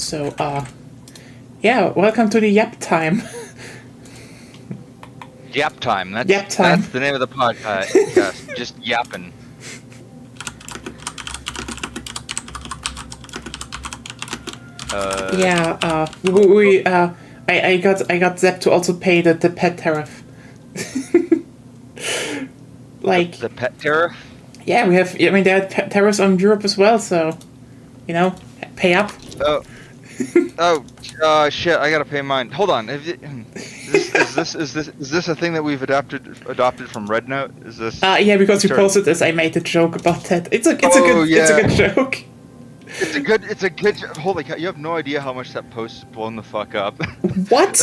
So, yeah, welcome to the Yap Time. Yap Time. Yap Time. That's the name of the podcast. Yes, just yapping. I got Zep to also pay the pet tariff. Like the pet tariff. Yeah, we have. I mean, there are pet tariffs on Europe as well, so pay up. Shit! I gotta pay mine. Hold on. Is this a thing that we've adopted from Red Note? Is this? Yeah, because you posted this, I made a joke about that. It's a good joke. It's a good. Holy cow! You have no idea how much that post has blown the fuck up. What?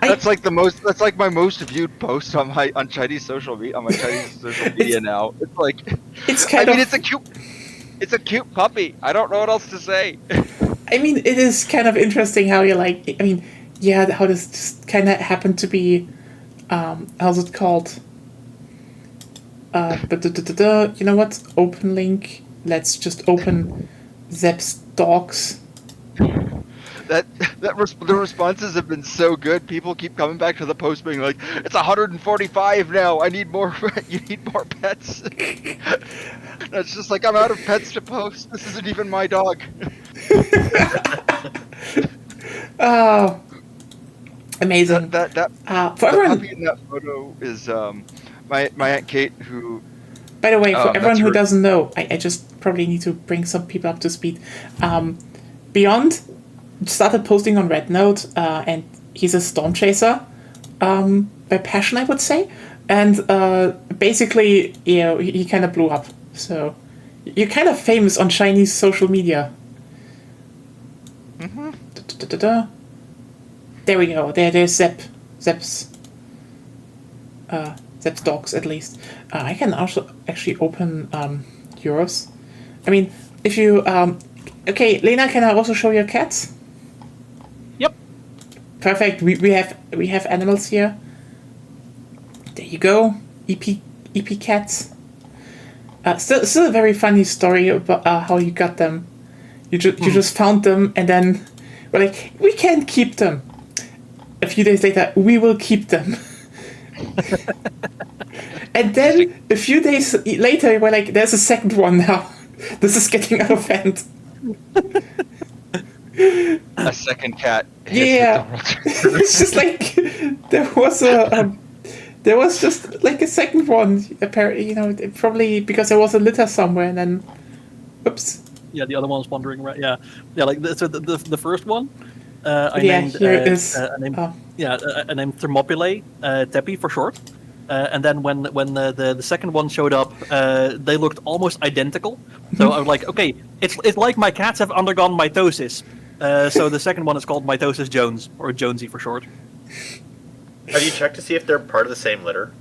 That's like the most. That's like my most viewed post on Chinese social media now. It's like. It's a cute puppy. I don't know what else to say. I mean, it is kind of interesting how you're like. I mean, yeah, how this just kind of happened to be. How's it called? You know what? Open link. Let's just open Zep's docs. The responses have been so good. People keep coming back to the post being like, "It's 145 now. I need more. You need more pets." It's just like, I'm out of pets to post. This isn't even my dog. Oh, amazing! For everyone, puppy in that photo is my Aunt Kate, who. By the way, for everyone who doesn't know, I just probably need to bring some people up to speed. Beyond started posting on Red Note, and he's a storm chaser by passion, I would say. And basically, he kind of blew up. So you're kind of famous on Chinese social media. Mm-hmm. There we go. There's Zep's docs, at least. I can also actually open yours. I mean, if you okay, Lena, can I also show your cats? Yep. Perfect. We have animals here. There you go. EP cats. Still a very funny story about how you got them. You just found them, and then we're like, we can't keep them. A few days later, we will keep them. And then a few days later, we're like, there's a second one now. This is getting out of hand. A second cat. Yeah, it's just like there was just like a second one. Apparently, probably because there was a litter somewhere, and then, oops. Yeah, the other one was wandering around. Yeah. like the first one. I named Thermopylae, Teppy for short. And then when the second one showed up, they looked almost identical. So I was like, okay, it's like my cats have undergone mitosis. So the second one is called Mitosis Jones, or Jonesy for short. Have you checked to see if they're part of the same litter?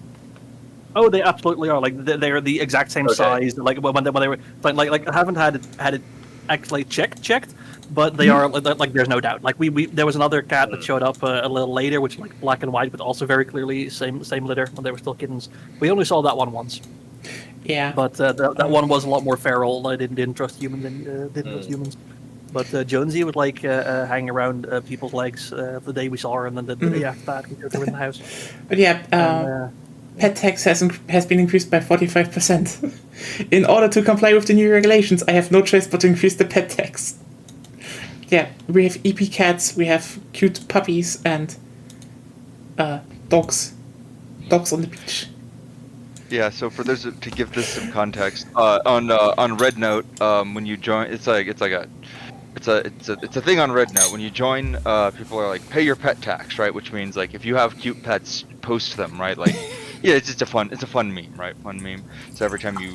Oh, they absolutely are. Like they're the exact same size. Like when they were like I haven't had it actually checked, but they are like there's no doubt. Like we there was another cat that showed up a little later, which like black and white, but also very clearly same litter when they were still kittens. We only saw that one once. Yeah. But that one was a lot more feral. I didn't trust humans than didn't trust humans. But Jonesy would like hang around people's legs the day we saw her, and then the day after that we took her in the house. But yeah, pet tax has been increased by 45%. In order to comply with the new regulations, I have no choice but to increase the pet tax. Yeah, we have EP cats, we have cute puppies, and dogs. Dogs on the beach. Yeah, so for those to give this some context, on Red Note, when you join, it's a thing on Red Note. When you join, people are like, pay your pet tax, right? Which means like if you have cute pets, post them, right? Like, yeah, it's just a fun meme, right? Fun meme. So every time new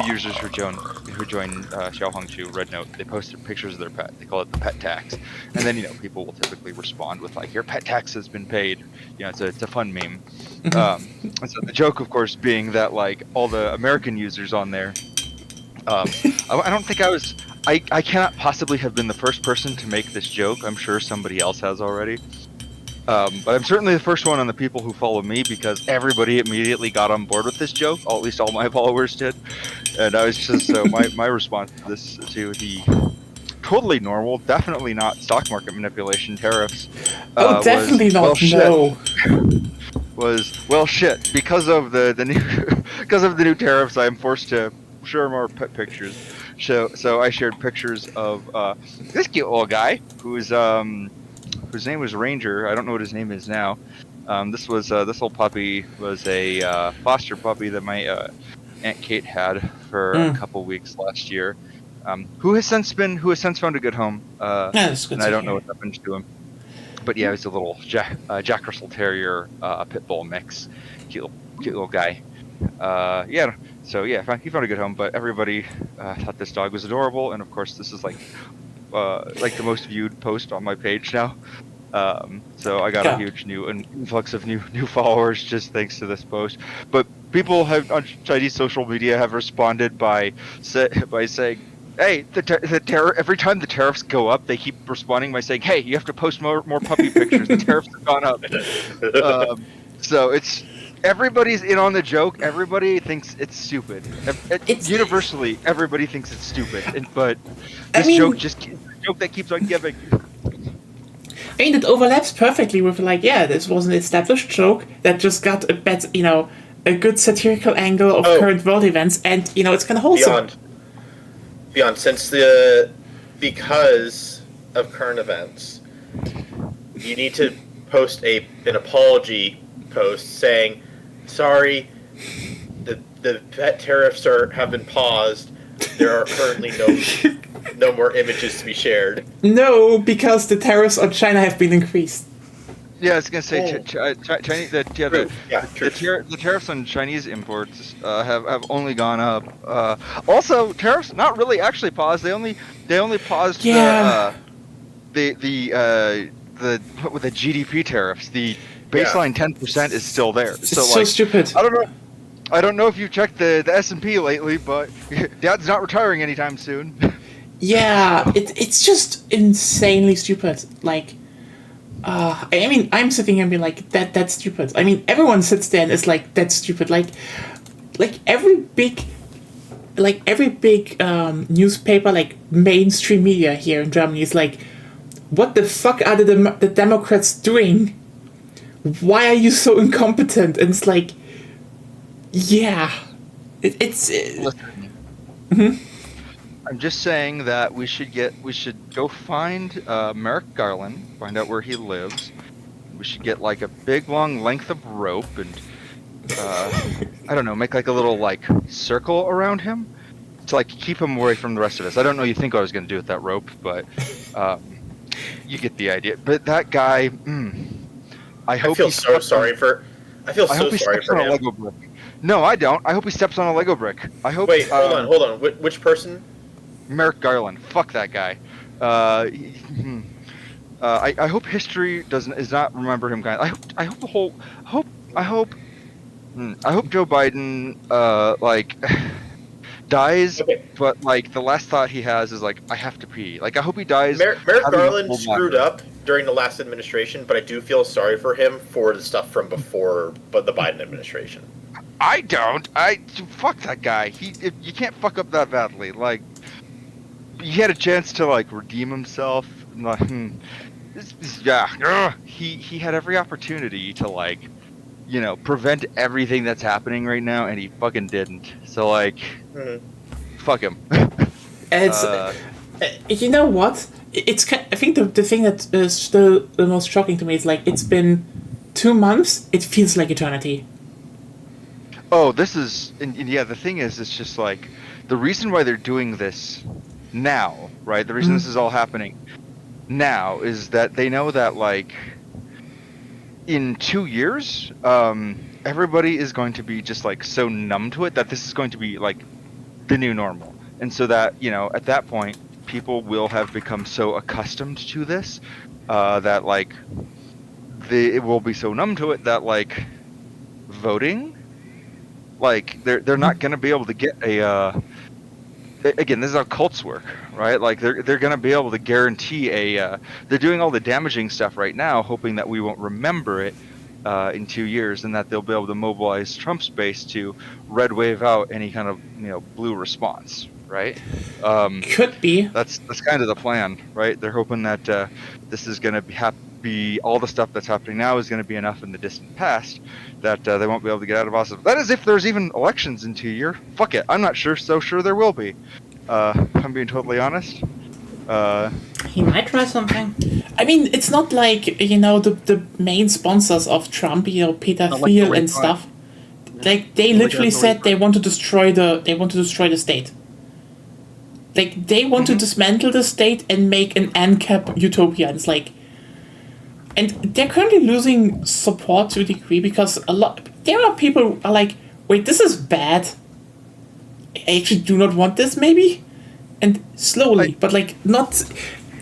users who join Xiaohongshu Red Note, they post pictures of their pet. They call it the pet tax, and then people will typically respond with like, your pet tax has been paid. It's a fun meme. And so the joke, of course, being that like all the American users on there, I don't think I cannot possibly have been the first person to make this joke. I'm sure somebody else has already. But I'm certainly the first one on the people who follow me, because everybody immediately got on board with this joke. At least all my followers did. And I was just, so my response to this, to the totally normal, definitely not stock market manipulation tariffs. Oh, definitely not. No. Well shit, because of the new because of the new tariffs, I am forced to share more pet pictures. So I shared pictures of this cute little guy whose name was Ranger. I don't know what his name is now. This little puppy was a foster puppy that my Aunt Kate had for a couple weeks last year. Who has since found a good home. Yeah, that's good and to I don't know hear. what happened to him. But yeah, he's a little Jack Russell Terrier pit bull mix. Cute little guy. Yeah. So yeah, he found a good home. But everybody thought this dog was adorable, and of course, this is like the most viewed post on my page now. So I got a huge new influx of new followers just thanks to this post. But people have on Chinese social media have responded by saying, "Hey, every time the tariffs go up, they keep responding by saying, "Hey, you have to post more puppy pictures. The tariffs have gone up." So it's everybody's in on the joke. Everybody thinks it's stupid. Universally, everybody thinks it's stupid. But this joke that keeps on giving. I mean, it overlaps perfectly with this was an established joke that just got a good satirical angle of current world events, and it's kind of wholesome. Beyond, because of current events, you need to post an apology post saying, "Sorry, the pet tariffs have been paused. There are currently no more images to be shared." No, because the tariffs on China have been increased. Yeah, I was gonna say Chinese. The tariffs on Chinese imports have only gone up. Also, tariffs not really actually paused. They only paused the GDP tariffs. The baseline 10% is still there. So stupid. I don't know if you've checked the S&P lately, but Dad's not retiring anytime soon. Yeah, it's just insanely stupid. I mean, I'm sitting here and being like, that's stupid. I mean, everyone sits there and is like, that's stupid. Like every big newspaper, like mainstream media here in Germany is like, what the fuck are the Democrats doing? Why are you so incompetent? And it's like, yeah, it's. I'm just saying that we should go find Merrick Garland, find out where he lives. We should get like a big long length of rope and I don't know, make like a little like circle around him to like keep him away from the rest of us. I don't know what you think I was gonna do with that rope, but you get the idea. But that guy, I feel so sorry for him. Lego brick. No, I don't. I hope he steps on a Lego brick. I hope. Wait, hold on. Which person? Merrick Garland. Fuck that guy. I hope history is not remember him. Guy. I hope Joe Biden like dies, but like the last thought he has is like, I have to pee. Like I hope he dies. Merrick Garland screwed up during the last administration, but I do feel sorry for him for the stuff from before, but the Biden administration. I don't. Fuck that guy. You can't fuck up that badly. Like he had a chance to like redeem himself. He had every opportunity to like, prevent everything that's happening right now, and he fucking didn't. So like, fuck him. It's you know what? It's I think the thing that is still the most shocking to me is like it's been 2 months. It feels like eternity. Oh, this is the thing is, it's just like the reason why they're doing this now, right? The reason this is all happening now is that they know that like in 2 years, everybody is going to be just like so numb to it that this is going to be like the new normal, and so that at that point people will have become so accustomed to this that like it will be so numb to it that like voting, like they're not going to be able to get a again, this is how cults work, right? Like they're going to be able to guarantee they're doing all the damaging stuff right now hoping that we won't remember it in 2 years, and that they'll be able to mobilize Trump's base to red wave out any kind of blue response, right? Could be. That's kind of the plan, right? They're hoping that this is going to be all the stuff that's happening now is going to be enough in the distant past that they won't be able to get out of office. That is if there's even elections in 2 years. Fuck it, I'm not sure there will be. If I'm being totally honest. He might try something. I mean, it's not like, the main sponsors of Trump, Peter Not like Thiel the and retard. stuff. Like, they Like literally the said retard. they want to destroy the state. Like, they want to dismantle the state and make an ANCAP utopia. It's like, and they're currently losing support to a degree because there are people who are like, wait, this is bad. I actually do not want this, maybe, and slowly, but like not.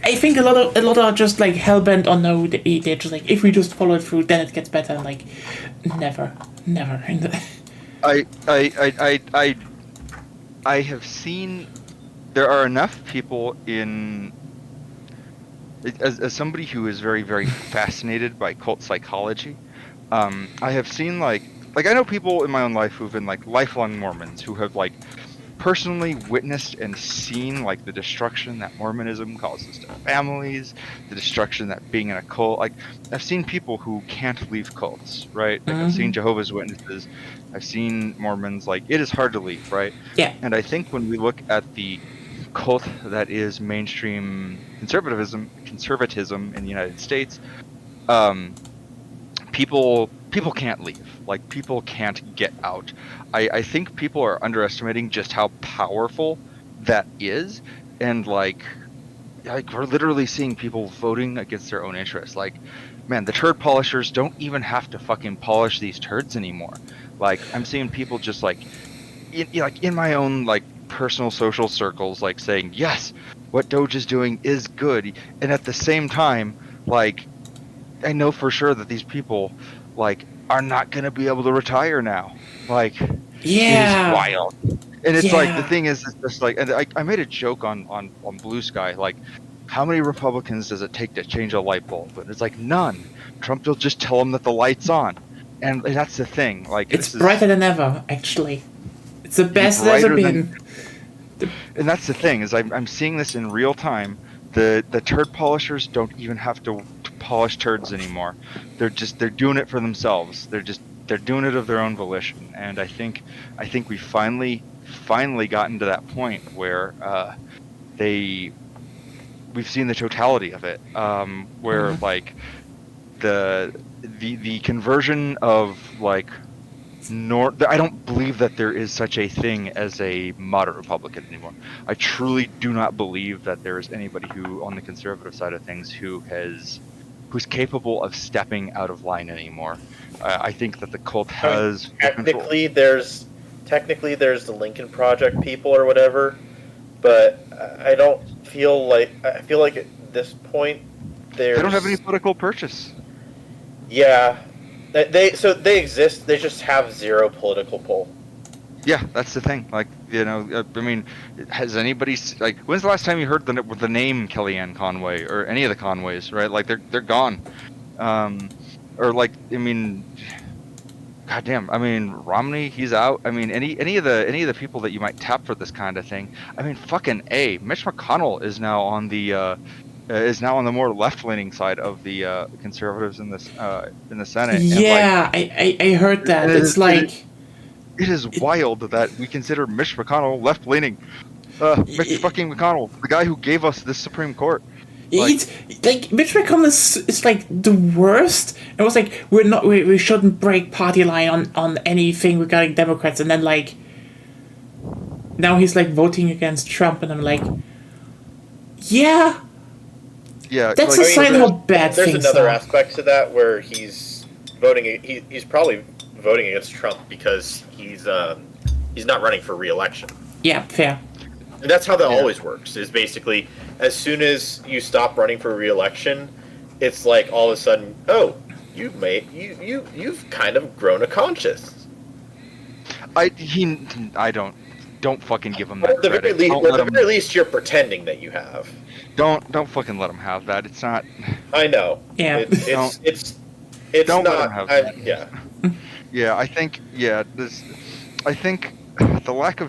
I think a lot are just like hellbent on no. They're just like, if we just follow it through, then it gets better. And like, never. I have seen there are enough people in as somebody who is very, very fascinated by cult psychology. I have seen like I know people in my own life who've been like lifelong Mormons who have like personally witnessed and seen like the destruction that Mormonism causes to families, the destruction that being in a cult. Like I've seen people who can't leave cults, right? Like I've seen Jehovah's Witnesses, I've seen Mormons. Like it is hard to leave, right? Yeah. And I think when we look at the cult that is mainstream conservatism in the United States, people can't leave. Like people can't get out. I think people are underestimating just how powerful that is, and like we're literally seeing people voting against their own interests. Like, man, the turd polishers don't even have to fucking polish these turds anymore. Like I'm seeing people just like in my own like personal social circles like saying, yes, what Doge is doing is good, and at the same time, like I know for sure that these people like are not going to be able to retire now. Like Yeah. it is wild. And it's like the Yeah. thing is it's just like, and I made a joke on Blue Sky, like how many Republicans does it take to change a light bulb? And it's like none. Trump will just tell them that the light's on, and that's the thing. Like It's this brighter is, than ever, actually. It's the best it's ever brighter been. and that's the thing is I'm seeing this in real time. The turd polishers don't even have to polish turds anymore. They're doing it for themselves. They're doing it of their own volition. And I think we finally gotten to that point where we've seen the totality of it. Where like the conversion of like I don't believe that there is such a thing as a moderate Republican anymore. I truly do not believe that there is anybody who, on the conservative side of things, who's capable of stepping out of line anymore. I think that the cult has technically there's the Lincoln Project people or whatever, but I feel like at this point they don't have any political purchase. Yeah. They exist. They just have zero political pull. Yeah, that's the thing. Like, I mean, has anybody like? When's the last time you heard the name Kellyanne Conway or any of the Conways? Right, like they're gone. Or like, I mean, goddamn. I mean, Romney, he's out. I mean, any of the people that you might tap for this kind of thing. I mean, fucking Mitch McConnell is now on the more left-leaning side of the conservatives in the Senate. Yeah, and like, I heard that. It's like it is wild that we consider Mitch McConnell left-leaning. Mitch fucking McConnell, the guy who gave us this Supreme Court. it's like Mitch McConnell is like the worst. It was like we shouldn't break party line on anything regarding Democrats, and then like now he's like voting against Trump, and I'm like, yeah. Yeah, That's like, a sign how bad there's things another are. aspect to that where he's voting. He's probably voting against Trump because he's not running for re-election. Yeah, fair. And that's how that always works. Is basically as soon as you stop running for re-election, it's like all of a sudden, oh, you've kind of grown a conscience. Don't fucking give him Or that at the credit. very least, you're pretending that you have. Don't fucking let him have that. It's not. I know. Yeah. It's Don't not. let him have that. Yeah. Yeah, I think. Yeah, I think the lack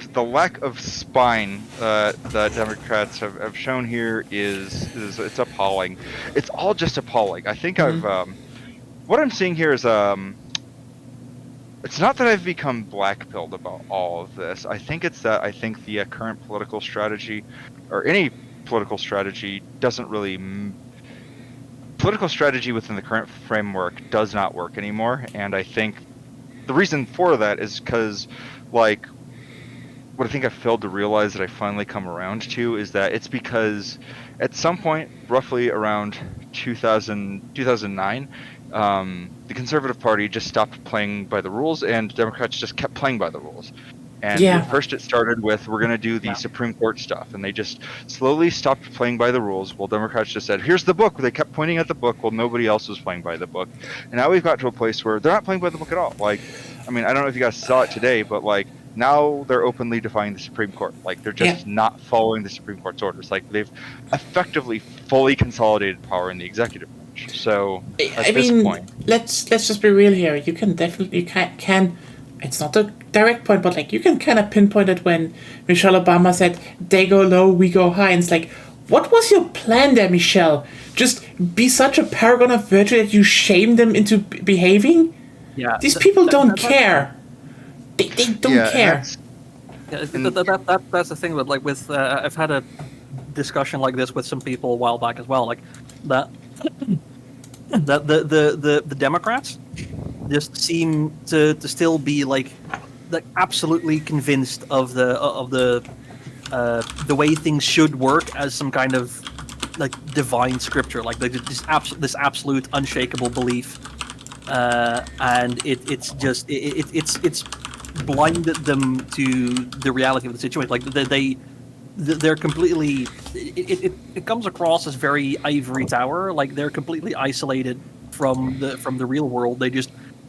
of spine that Democrats have shown here is it's appalling. It's all just appalling. I think what I'm seeing here is it's not that I've become black-pilled about all of this. I think it's that I think the current political strategy, or any political strategy, doesn't really. Political strategy within the current framework does not work anymore, and I think the reason for that is because, like, what I think I've failed to realize that I finally come around to is that it's because at some point, roughly around 2009, the Conservative Party just stopped playing by the rules, and Democrats just kept playing by the rules. And at first it started with, we're going to do the Supreme Court stuff, and they just slowly stopped playing by the rules. Well, Democrats just said, here's the book. They kept pointing at the book while nobody else was playing by the book. And now we've got to a place where they're not playing by the book at all. Like, I mean, I don't know if you guys saw it today, but, like, now they're openly defying the Supreme Court. Like, they're just not following the Supreme Court's orders. Like, they've effectively fully consolidated power in the executive branch. So, at this point, let's just be real here. You can definitely can. It's not a direct point, but like you can kind of pinpoint it when Michelle Obama said, "They go low, we go high." And it's like, what was your plan there, Michelle? Just be such a paragon of virtue that you shame them into behaving? Yeah, these people don't care. They don't care. That's the thing with I've had a discussion like this with some people a while back as well. Like that the Democrats just seem to still be like absolutely convinced of the way things should work as some kind of like divine scripture, like this absolute unshakable belief, and it's blinded them to the reality of the situation. Like they're completely. It comes across as very ivory tower. Like they're completely isolated from the real world.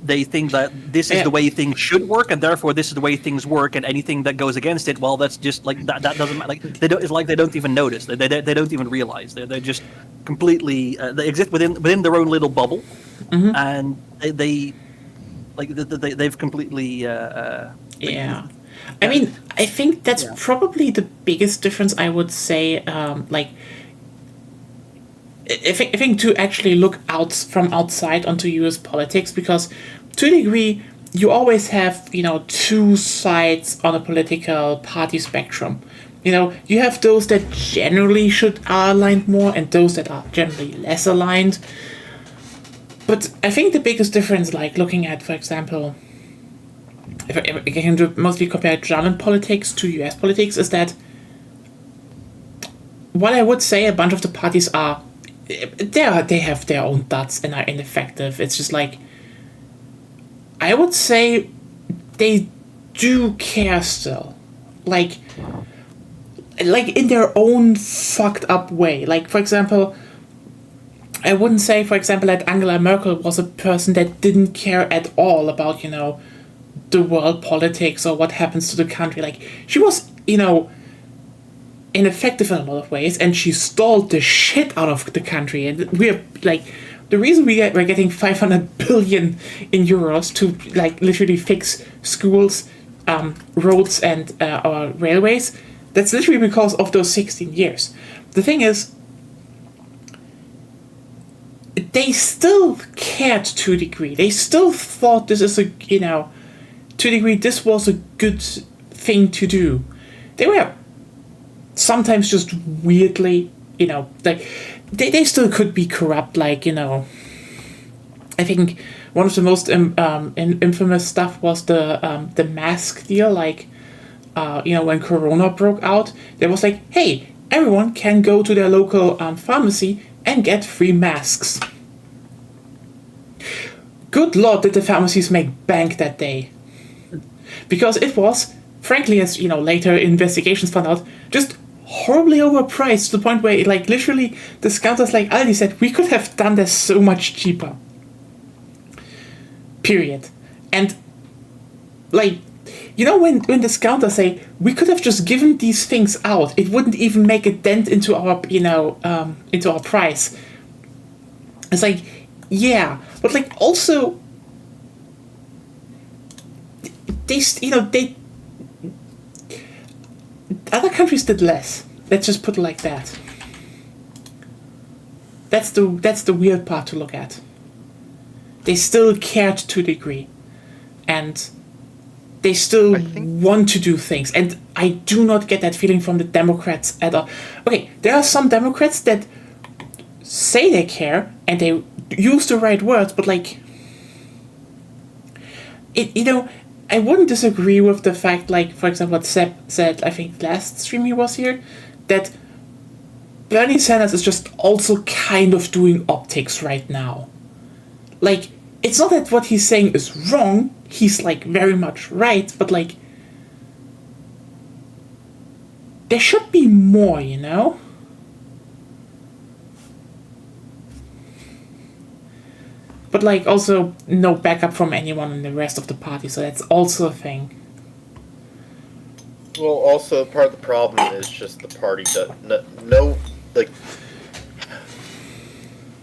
They think that this is the way things should work, and therefore this is the way things work. And anything that goes against it, well, that's just like that doesn't matter. Like they don't. It's like they don't even notice. They don't even realize. They're just completely. They exist within their own little bubble, and they've completely. I mean, I think that's probably the biggest difference. I would say, I think to actually look out from outside onto U.S. politics, because to a degree you always have two sides on a political party spectrum. You have those that generally are aligned more, and those that are generally less aligned. But I think the biggest difference, like looking at, for example, if I can mostly compare German politics to U.S. politics, is that while I would say a bunch of the parties are they have their own duds and are ineffective, it's just like I would say they do care still, like in their own fucked up way. Like, for example, I wouldn't say, for example, that Angela Merkel was a person that didn't care at all about the world politics or what happens to the country. Like, she was ineffective in a lot of ways, and she stalled the shit out of the country. And we're like, the reason we're getting 500 billion in euros to like literally fix schools, roads, and our railways, that's literally because of those 16 years. The thing is, they still cared to a degree. They still thought this is to a degree, this was a good thing to do. They were sometimes just weirdly, like they still could be corrupt. Like, I think one of the most infamous stuff was the mask deal. Like, when Corona broke out, there was like, hey, everyone can go to their local pharmacy and get free masks. Good Lord, did the pharmacies make bank that day? Because it was, frankly, as later investigations found out, just horribly overpriced to the point where, like, literally discounters like Aldi said, we could have done this so much cheaper. Period. And, like, when discounters say, we could have just given these things out, it wouldn't even make a dent into our, into our price. It's like, yeah, but, like, also, they other countries did less. Let's just put it like that. That's the weird part to look at. They still cared to a degree, and they still want to do things. And I do not get that feeling from the Democrats at all. Okay, there are some Democrats that say they care and they use the right words, but like, I wouldn't disagree with the fact, like, for example, what Seb said, I think last stream he was here, that Bernie Sanders is just also kind of doing optics right now. Like, it's not that what he's saying is wrong, he's, like, very much right, but, like, there should be more, you know? But, like, also no backup from anyone in the rest of the party, so that's also a thing. Well, also part of the problem is just the party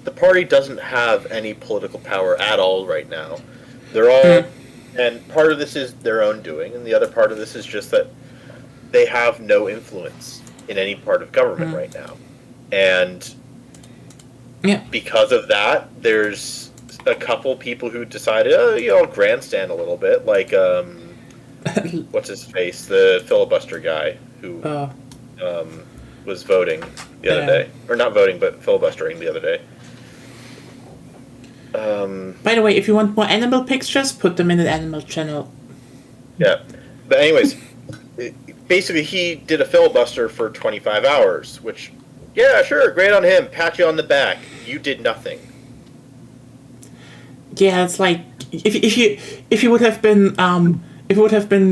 the party doesn't have any political power at all right now. They're all, and part of this is their own doing, and the other part of this is just that they have no influence in any part of government right now. And because of that, there's a couple people who decided, I'll grandstand a little bit, like, what's his face, the filibuster guy who was voting the other day, or not voting, but filibustering the other day. By the way, if you want more animal pictures, put them in the animal channel. Yeah, but anyways, basically he did a filibuster for 25 hours, which, yeah, sure, great on him, pat you on the back. You did nothing. Yeah, it's like if you would have been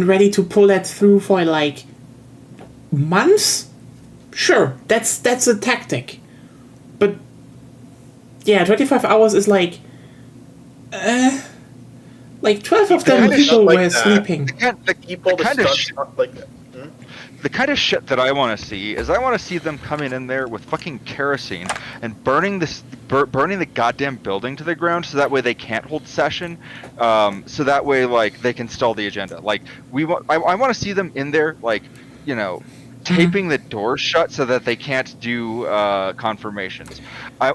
ready to pull that through for like months, sure, that's a tactic. But yeah, 25 hours is like 12 of them people were sleeping. The kind of shit that I want to see is I want to see them coming in there with fucking kerosene and burning the goddamn building to the ground, so that way they can't hold session, so that way like they can stall the agenda. Like I want to see them in there, like, taping the doors shut so that they can't do confirmations. I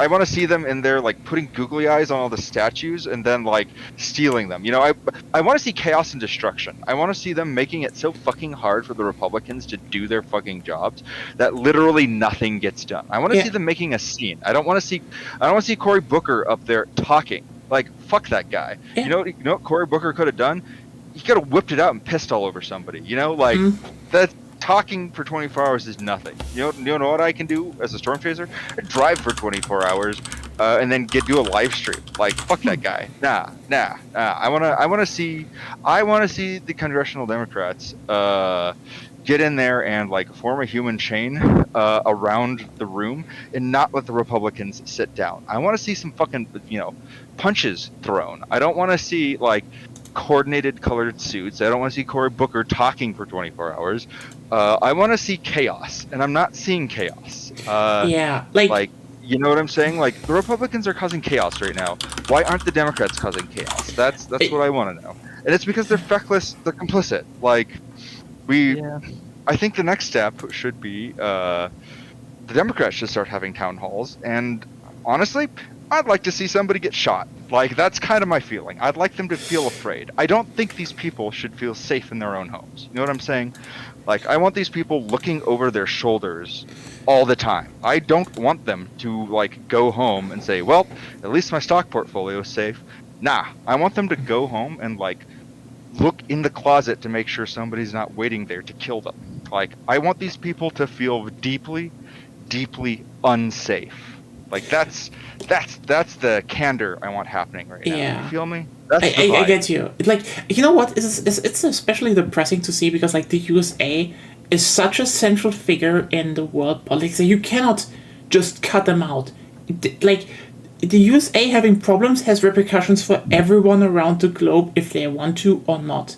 want to see them in there, like, putting googly eyes on all the statues and then like stealing them. I want to see chaos and destruction. I want to see them making it so fucking hard for the Republicans to do their fucking jobs that literally nothing gets done. I want to see them making a scene. I don't want to see Cory Booker up there talking. Like, fuck that guy. You know what Cory Booker could have done? He could have whipped it out and pissed all over somebody. That's talking for 24 hours is nothing. You know what I can do as a storm chaser? I drive for 24 hours and then do a live stream. Like, fuck that guy. Nah. I want to see the congressional Democrats get in there and like form a human chain around the room and not let the Republicans sit down. I want to see some fucking punches thrown. I don't want to see like coordinated colored suits. I don't want to see Cory Booker talking for 24 hours. I want to see chaos, and I'm not seeing chaos. You know what I'm saying? Like, the Republicans are causing chaos right now. Why aren't the Democrats causing chaos? That's what I want to know. And it's because they're feckless, they're complicit. Like, I think the next step should be the Democrats should start having town halls, and honestly, I'd like to see somebody get shot. Like, that's kind of my feeling. I'd like them to feel afraid. I don't think these people should feel safe in their own homes. You know what I'm saying? Like, I want these people looking over their shoulders all the time. I don't want them to, like, go home and say, well, at least my stock portfolio is safe. Nah, I want them to go home and, like, look in the closet to make sure somebody's not waiting there to kill them. Like, I want these people to feel deeply, deeply unsafe. Like, that's the candor I want happening right now. Yeah. You feel me? I get you. Like, you know what? It's especially depressing to see because, like, the USA is such a central figure in the world politics that you cannot just cut them out. Like, the USA having problems has repercussions for everyone around the globe if they want to or not.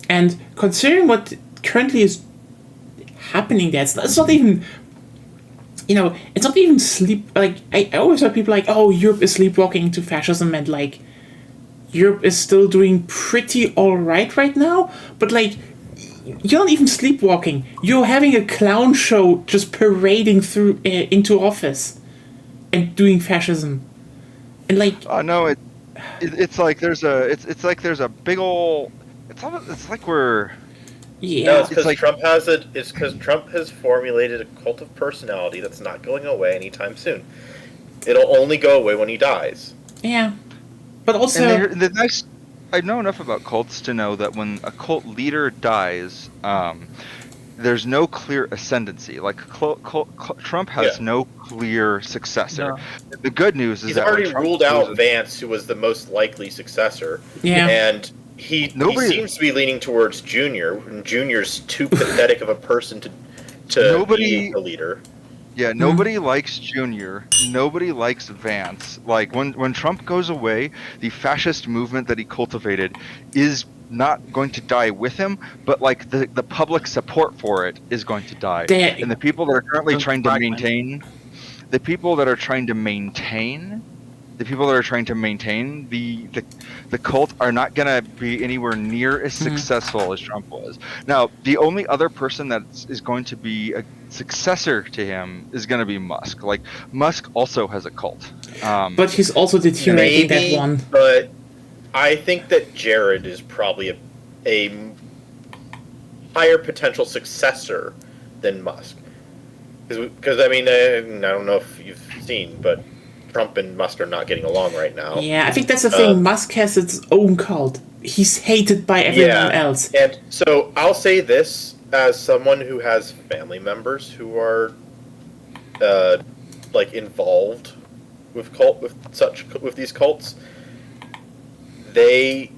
And considering what currently is happening there, it's not even... it's not even sleep... Like, I always heard people like, oh, Europe is sleepwalking into fascism, and, like, Europe is still doing pretty alright right now, but, like, you're not even sleepwalking. You're having a clown show, just parading through into office, and doing fascism, and like No, it's like there's a big ol'. It's like we're. yeah, No, it's because like- Trump has formulated a cult of personality that's not going away anytime soon. It'll only go away when he dies. yeah, but also And the nice, I know enough about cults to know that when a cult leader dies, there's no clear ascendancy. Like Trump has Yeah. no clear successor. No. The good news is He's that when already Trump ruled out goes- Vance, who was the most likely successor. yeah. And he seems to be leaning towards Junior, and Junior's too pathetic of a person to be a leader. Yeah, nobody likes Junior. Nobody likes Vance. Like when Trump goes away, the fascist movement that he cultivated is not going to die with him, but like the public support for it is going to die. And the people that are currently trying to maintain the cult are not going to be anywhere near as successful as Trump was. Now, the only other person that is going to be a successor to him is going to be Musk. Like, Musk also has a cult. But he's also deteriorating Maybe, that one. But I think that Jared is probably a higher potential successor than Musk. Because I mean, I don't know if you've seen, but Trump and Musk are not getting along right now. Yeah, I think that's the thing. Musk has its own cult. He's hated by everyone else. And so I'll say this as someone who has family members who are like involved with these cults. They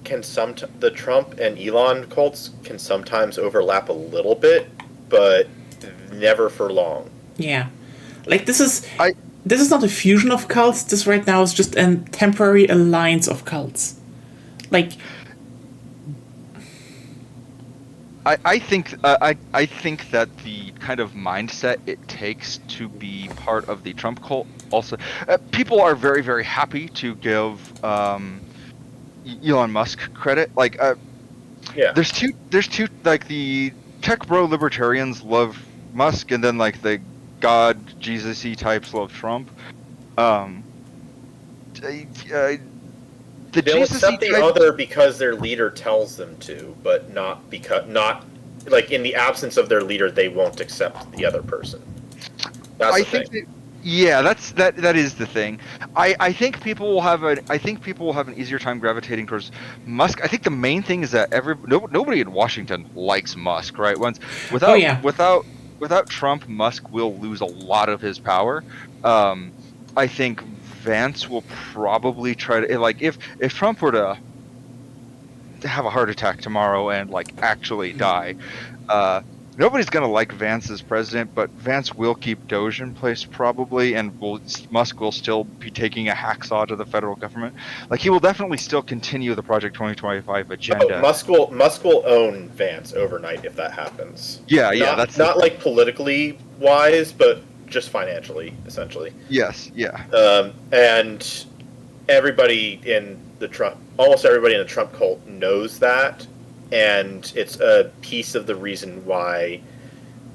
can the Trump and Elon cults can sometimes overlap a little bit, but never for long. Yeah, like this is not a fusion of cults. This right now is just a temporary alliance of cults. Like, I think that the kind of mindset it takes to be part of the Trump cult also, people are very, very happy to give Elon Musk credit. Like, there's two like the tech bro libertarians love Musk, and then like the God Jesus-y types love Trump. They'll accept the other because their leader tells them to, but not like in the absence of their leader, they won't accept the other person. That's the thing. That is the thing. I think people will have an easier time gravitating towards Musk. I think the main thing is that nobody in Washington likes Musk, right? Without Trump, Musk will lose a lot of his power. I think Vance will probably try to, like, if Trump were to have a heart attack tomorrow and like actually die, nobody's gonna like Vance as president, but Vance will keep Doge in place probably, and Musk will still be taking a hacksaw to the federal government. Like, he will definitely still continue the Project 2025 agenda. Musk will own Vance overnight if that happens. That's not like politically wise, but just financially, essentially. Yes, yeah. And almost everybody in the Trump cult knows that, and it's a piece of the reason why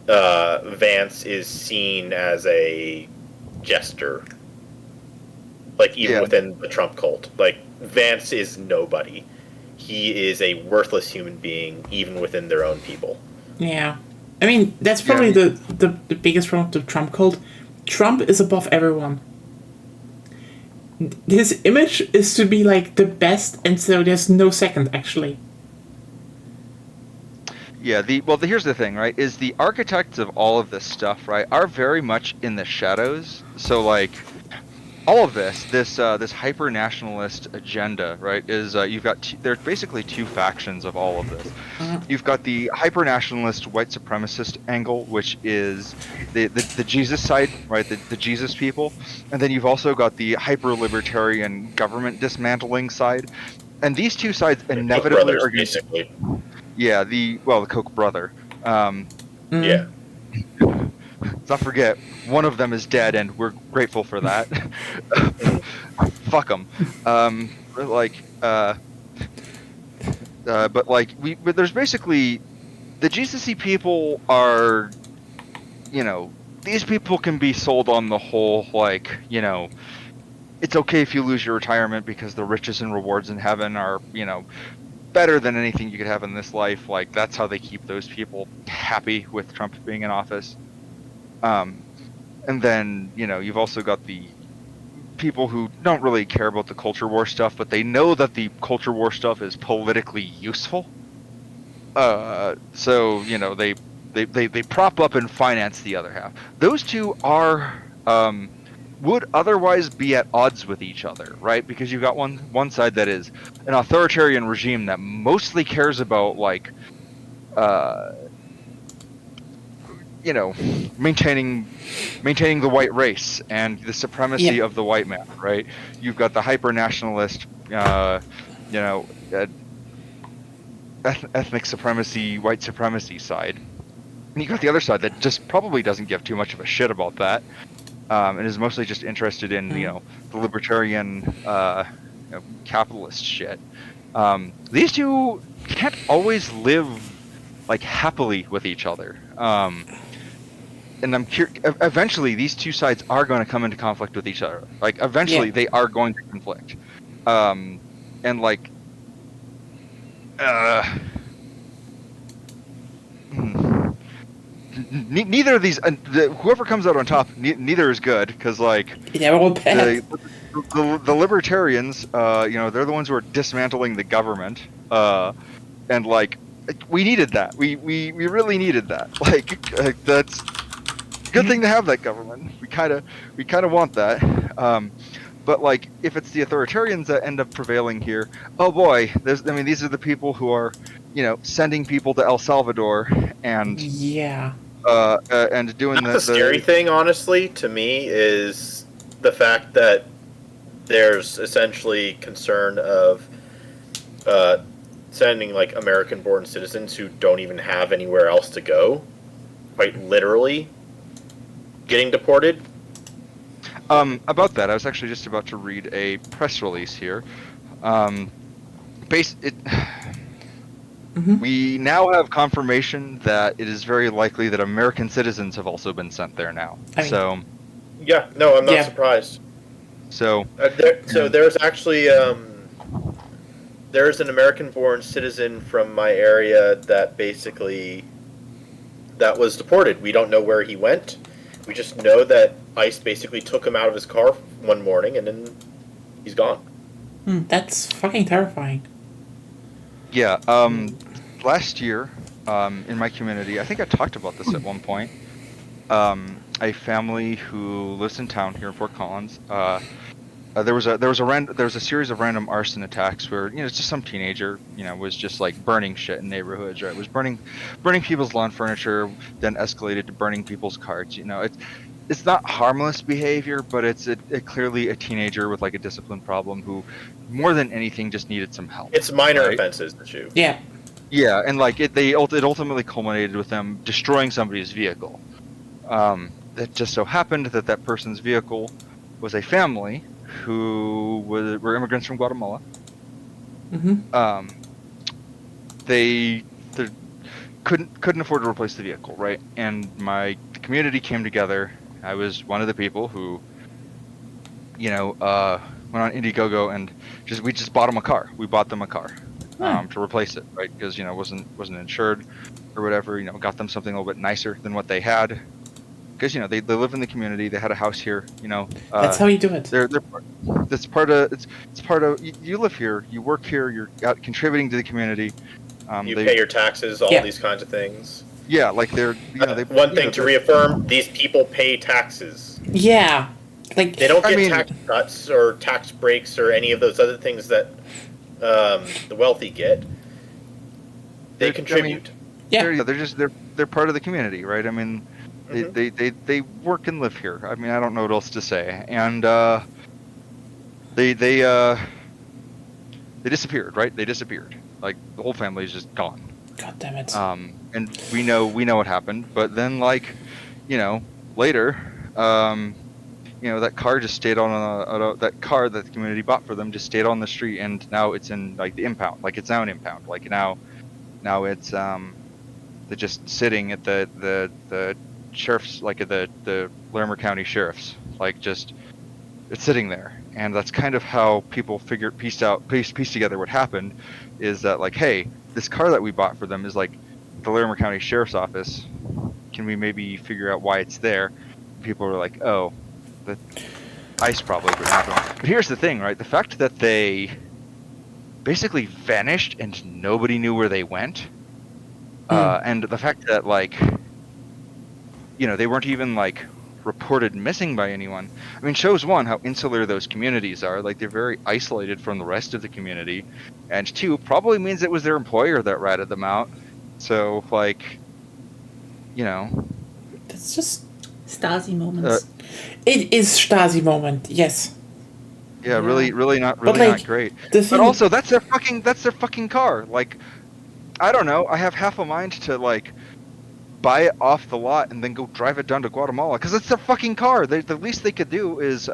Vance is seen as a jester. Like, even within the Trump cult. Like, Vance is nobody. He is a worthless human being, even within their own people. yeah. I mean, that's probably the biggest problem with the Trump cult. Trump is above everyone. His image is to be like the best, and so there's no second, actually. Yeah, here's the thing, right? Is the architects of all of this stuff, right, are very much in the shadows. So, like, all of this hyper nationalist agenda, right? Is there's basically two factions of all of this. You've got the hyper nationalist white supremacist angle, which is the Jesus side, right? The Jesus people, and then you've also got the hyper libertarian government dismantling side, and these two sides inevitably are basically. Yeah, the Koch brother. Yeah. Let's not forget, one of them is dead, and we're grateful for that. Fuck them. But there's basically the GCC people are, these people can be sold on the whole, like, it's okay if you lose your retirement because the riches and rewards in heaven are, better than anything you could have in this life. Like, that's how they keep those people happy with Trump being in office. And then, you've also got the people who don't really care about the culture war stuff, but they know that the culture war stuff is politically useful. So, they prop up and finance the other half. Those two are would otherwise be at odds with each other, right? Because you've got one side that is an authoritarian regime that mostly cares about, like, maintaining the white race and the supremacy of the white man, right? You've got the hyper nationalist, ethnic supremacy, white supremacy side. And you got the other side that just probably doesn't give too much of a shit about that, and is mostly just interested in, the libertarian, capitalist shit. These two can't always live, like, happily with each other. And I'm curious, eventually these two sides are going to come into conflict with each other. Like, eventually they are going to conflict. And, like, neither of these, whoever comes out on top, neither is good, because, like, they're all bad. The libertarians, they're the ones who are dismantling the government, and, like, we needed that. We really needed that. Like, that's a good thing to have that government. We kind of want that. But, like, if it's the authoritarians that end up prevailing here, oh boy, these are the people who are, sending people to El Salvador and and doing the scary thing, honestly, to me, is the fact that there's essentially concern of sending, like, American-born citizens who don't even have anywhere else to go, quite literally, getting deported. About that, I was actually just about to read a press release here. We now have confirmation that it is very likely that American citizens have also been sent there now. Yeah, no, I'm not surprised. So there's actually there's an American-born citizen from my area that was deported. We don't know where he went. We just know that ICE basically took him out of his car one morning and then he's gone. That's fucking terrifying. Yeah. Last year, in my community, I think I talked about this at one point. A family who lives in town here in Fort Collins. There was a series of random arson attacks where, it's just some teenager, was just, like, burning shit in neighborhoods, right? Was burning people's lawn furniture, then escalated to burning people's carts. It's not harmless behavior, but it's clearly a teenager with, like, a discipline problem who, more than anything, just needed some help. It's minor offenses that you. Yeah. Yeah, and, like, it ultimately culminated with them destroying somebody's vehicle. It just so happened that person's vehicle was a family who were immigrants from Guatemala. They couldn't afford to replace the vehicle, right? And the community came together. I was one of the people who, went on Indiegogo and we just bought them a car. We bought them a car to replace it, right? Because wasn't insured or whatever. Got them something a little bit nicer than what they had. Because they live in the community, they had a house here. That's how you do it. It's part of you live here, you work here, you're contributing to the community. You pay your taxes, all these kinds of things. Yeah, like they're one thing to reaffirm: these people pay taxes. Yeah, like they don't get tax cuts or tax breaks or any of those other things that the wealthy get. They contribute. They're part of the community, right? I mean. They work and live here. I mean, I don't know what else to say. And they disappeared, right? They disappeared. Like, the whole family is just gone. God damn it. And we know what happened. But then, like, later, that car just stayed on that car that the community bought for them just stayed on the street, and now it's in, like, the impound. Like, it's now an impound. Like, now it's They're just sitting at the sheriff's, like at the Larimer County Sheriff's, like just it's sitting there. And that's kind of how people piece together what happened, is that like, hey, this car that we bought for them is like the Larimer County Sheriff's Office. Can we maybe figure out why it's there? People were like, oh, the ice probably would happen. But here's the thing, right? The fact that they basically vanished and nobody knew where they went, and the fact that like, they weren't even like reported missing by anyone, I mean, shows one, how insular those communities are. Like, they're very isolated from the rest of the community, and two, probably means it was their employer that ratted them out. So like, That's just Stasi moments. it is Stasi moment. Yes. Yeah, really not great. But also, that's their fucking car. Like, I don't know. I have half a mind to like buy it off the lot and then go drive it down to Guatemala, because it's their fucking car. The least they could do is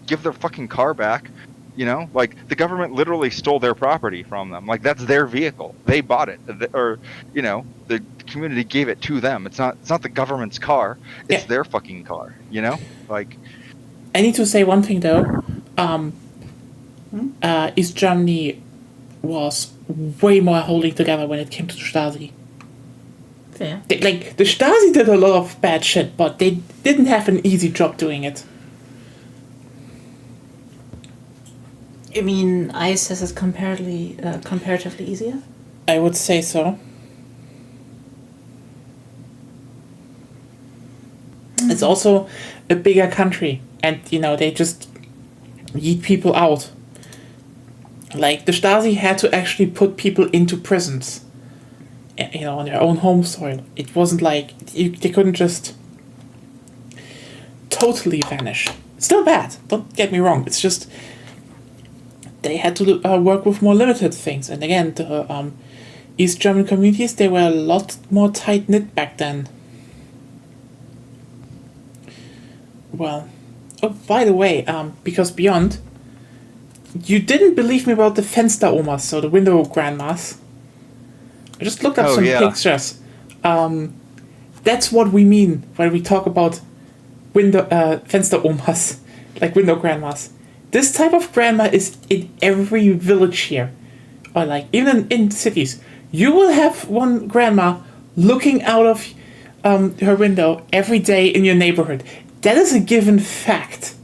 give their fucking car back. Like, the government literally stole their property from them. Like, that's their vehicle. They bought it, or the community gave it to them. It's not the government's car. It's their fucking car. Like. I need to say one thing though. East Germany was way more holding together when it came to the Stasi. Fair. The Stasi did a lot of bad shit, but they didn't have an easy job doing it. You mean ISIS is comparatively easier? I would say so. It's also a bigger country, and they just yeet people out. Like, the Stasi had to actually put people into prisons, on their own home soil. It wasn't like they couldn't just totally vanish. Still bad, don't get me wrong. It's just they had to work with more limited things. And again, the East German communities, they were a lot more tight-knit back then. Well, oh, by the way, because Beyond, you didn't believe me about the Fenster Omas, so the window grandmas. I just looked up some pictures. That's what we mean when we talk about Fenster Omas, like window grandmas. This type of grandma is in every village here, or like even in cities. You will have one grandma looking out of her window every day in your neighborhood. That is a given fact.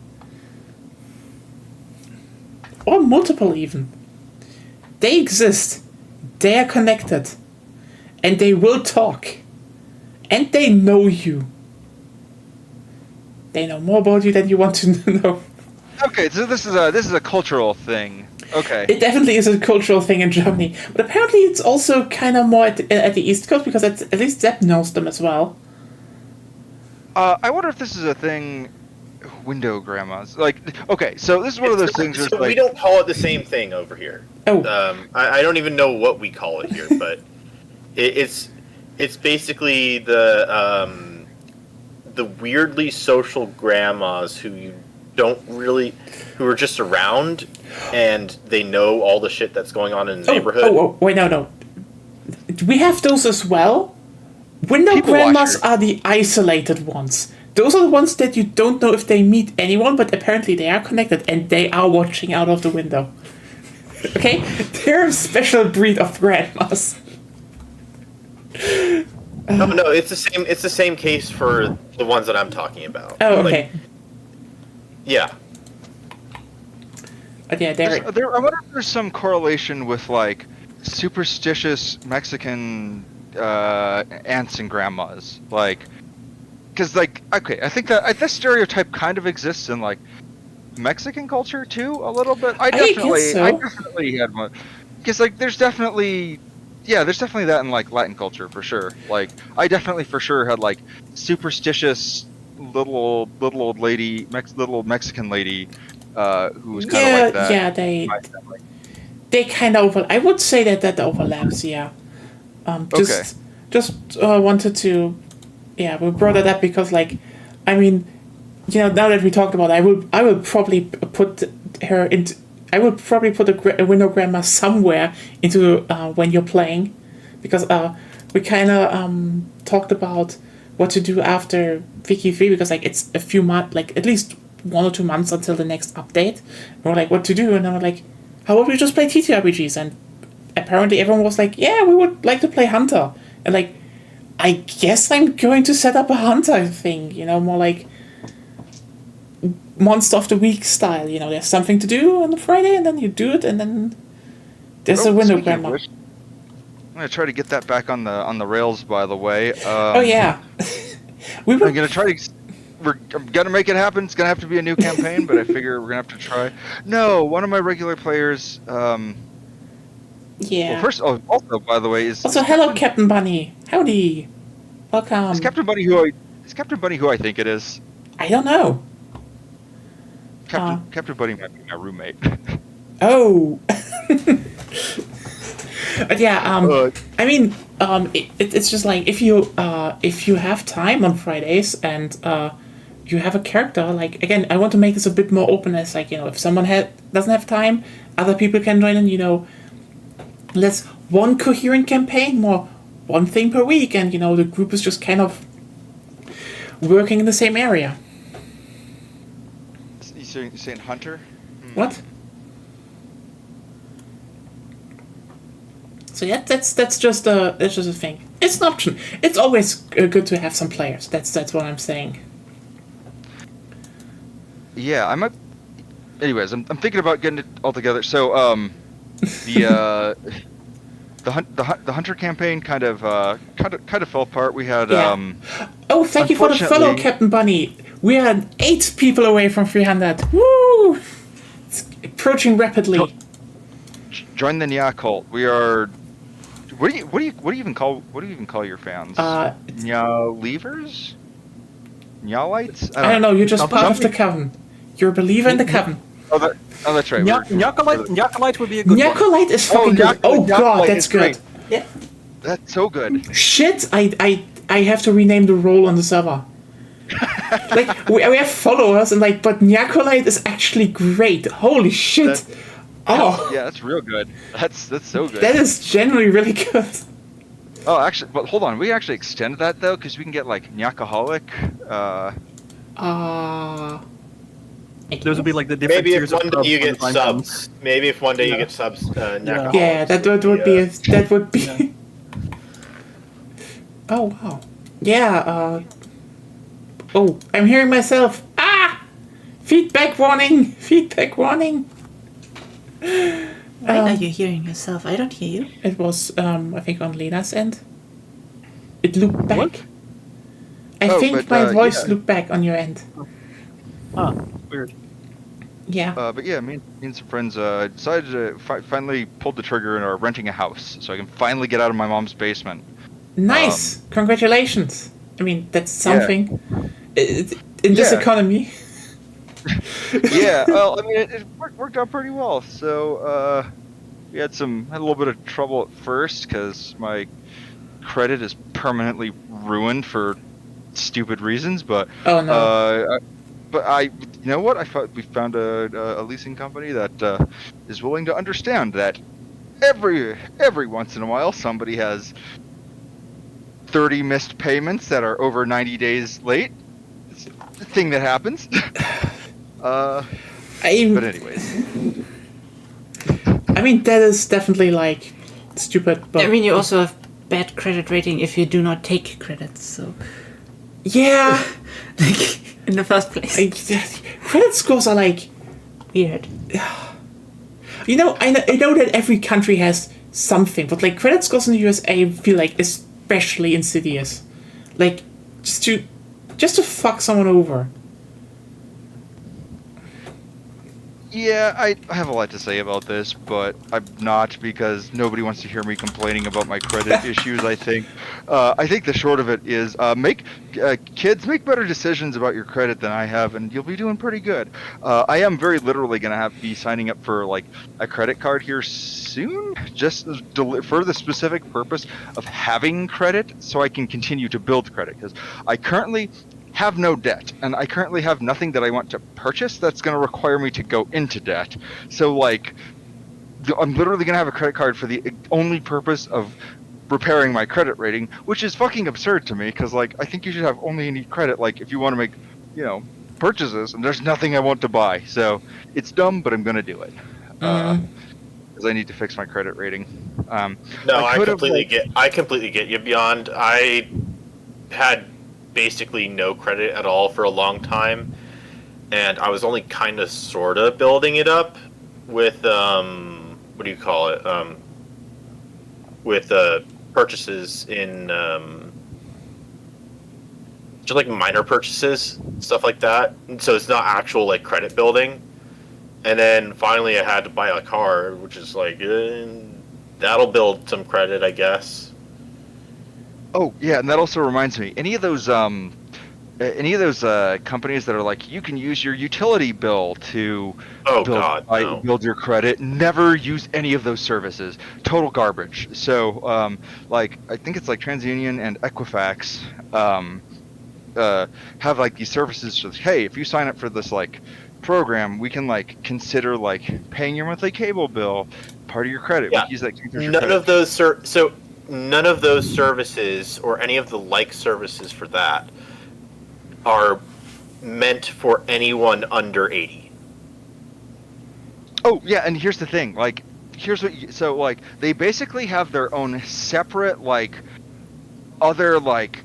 Or multiple even. They exist. They are connected. And they will talk. And they know you. They know more about you than you want to know. Okay, so this is a cultural thing. Okay. It definitely is a cultural thing in Germany. But apparently it's also kind of more at the East Coast, because at least Zepp knows them as well. I wonder if this is a thing, window grandmas. Like, okay, so this is one of those things. So we don't call it the same thing over here. Oh. I don't even know what we call it here, but it's basically the weirdly social grandmas who are just around, and they know all the shit that's going on in the neighborhood. Oh, wait, no. We have those as well. Window People grandmas watcher. are the isolated ones. Those are the ones that you don't know if they meet anyone, but apparently they are connected and they are watching out of the window. Okay? They're a special breed of grandmas. No, it's the same case for the ones that I'm talking about. Oh, okay. Yeah. But yeah, I wonder if there's some correlation with like superstitious Mexican aunts and grandmas, like, because like, okay, I think that this stereotype kind of exists in like Mexican culture too, a little bit. I definitely had one, because like there's definitely that in like Latin culture for sure. Like, I definitely for sure had like superstitious little old lady, little Mexican lady, who was kind of like that. Yeah, they kind of I would say that overlaps. Yeah. Just wanted to, we brought it up because, like, I mean, now that we talked about it, I will probably put her into, I would probably put a window grandma somewhere into when you're playing, because we kind of talked about what to do after Wiki 3 because like it's a few months, like at least 1 or 2 months until the next update. And we're like, what to do? And then we're like, how about we just play TTRPGs? And apparently everyone was like, yeah, we would like to play Hunter. And like, I guess I'm going to set up a Hunter thing, more like Monster of the Week style. There's something to do on a Friday, and then you do it, and then there's a window speaking of grandma. which, I'm gonna try to get that back on the rails. By the way. Oh yeah, I'm gonna try to. I'm gonna make it happen. It's gonna have to be a new campaign, but I figure we're gonna have to try. No, one of my regular players. Yeah. Well, first, also by the way, is Also, hello, Captain Bunny. Howdy. Welcome. Is Captain Bunny who I think it is? I don't know. Captain Bunny might be my roommate. Oh. But yeah, I mean, it's just like if you have time on Fridays and you have a character, like again, I want to make this a bit more open as like if someone doesn't have time, other people can join in. Let's one coherent campaign, more one thing per week, and the group is just kind of working in the same area. You saying Hunter? What? So yeah, that's just a thing. It's an option. It's always good to have some players. That's what I'm saying. Yeah, I might. Anyways, I'm thinking about getting it all together. So the Hunter campaign kind of fell apart. We had Oh, thank you for the follow, Captain Bunny. We are 8 people away from 300. Woo! It's approaching rapidly. Join the Nya cult. We are. What do you even call your fans? Nya leavers? Nyalites? I don't know. You're just part of the coven. You're a believer in the coven. Oh, that's right. Nyacolite would be a good one. Nyacolite is fucking good. Oh god, that's good. Yeah. That's so good. Shit! I have to rename the role on the server. Like we have followers and like, but Nyacolite is actually great. Holy shit! Yeah, that's real good. That's so good. That is generally really good. Oh, actually, but hold on. We actually extend that though, because we can get like Nyacaholic. Those would be like the different Maybe tiers if one of day you get time subs. zones. Maybe if one day you get subs. Nyacaholics Yeah, that would be. That would be. Yeah. Oh wow. Yeah. Oh, I'm hearing myself. Ah! Feedback warning. Feedback warning. Why are you hearing yourself? I don't hear you. It was, I think, on Lena's end. It looped back. What? I think my voice yeah. looped back on your end. Ah, weird. Yeah. But yeah, me and some friends decided to finally pulled the trigger and are renting a house, so I can finally get out of my mom's basement. Nice. Congratulations. I mean, that's something. In this Yeah. economy. Yeah, well, I mean, it worked out pretty well. So we had a little bit of trouble at first because my credit is permanently ruined for stupid reasons. But Oh no. you know what? We found a leasing company that is willing to understand that every once in a while somebody has 30 missed payments that are over 90 days late. It's a thing that happens. But anyways. I mean, that is definitely like stupid. But I mean, you also have bad credit rating if you do not take credits. So yeah, like in the first place, credit scores are like weird. I know that every country has something, but like credit scores in the USA I feel like especially insidious. Like just to fuck someone over. Yeah, I have a lot to say about this, but I'm not because nobody wants to hear me complaining about my credit issues. I think the short of it is kids make better decisions about your credit than I have, and you'll be doing pretty good. I am very literally going to be signing up for like a credit card here soon, just for the specific purpose of having credit, so I can continue to build credit because I currently have no debt, and I currently have nothing that I want to purchase that's going to require me to go into debt. So, like, I'm literally going to have a credit card for the only purpose of repairing my credit rating, which is fucking absurd to me because like I think you should have only any credit like if you want to make, purchases, and there's nothing I want to buy. So it's dumb, but I'm gonna do it because I need to fix my credit rating. No, I completely get you. Beyond, I had basically no credit at all for a long time, and I was only kind of sort of building it up with what do you call it? With purchases in just like minor purchases, stuff like that. And so it's not actual like credit building. And then finally, I had to buy a car, which is like that'll build some credit, I guess. Oh yeah, and that also reminds me. Any of those companies that are like you can use your utility bill to build your credit, never use any of those services. Total garbage. So like I think it's like TransUnion and Equifax have like these services. So, hey, if you sign up for this like program, we can like consider like paying your monthly cable bill part of your credit. Yeah. We can use that to increase your None credit. of those so none of those services or any of the like services for that are meant for anyone under 80. Oh yeah, and here's the thing. Like, here's what. So like, they basically have their own separate like other like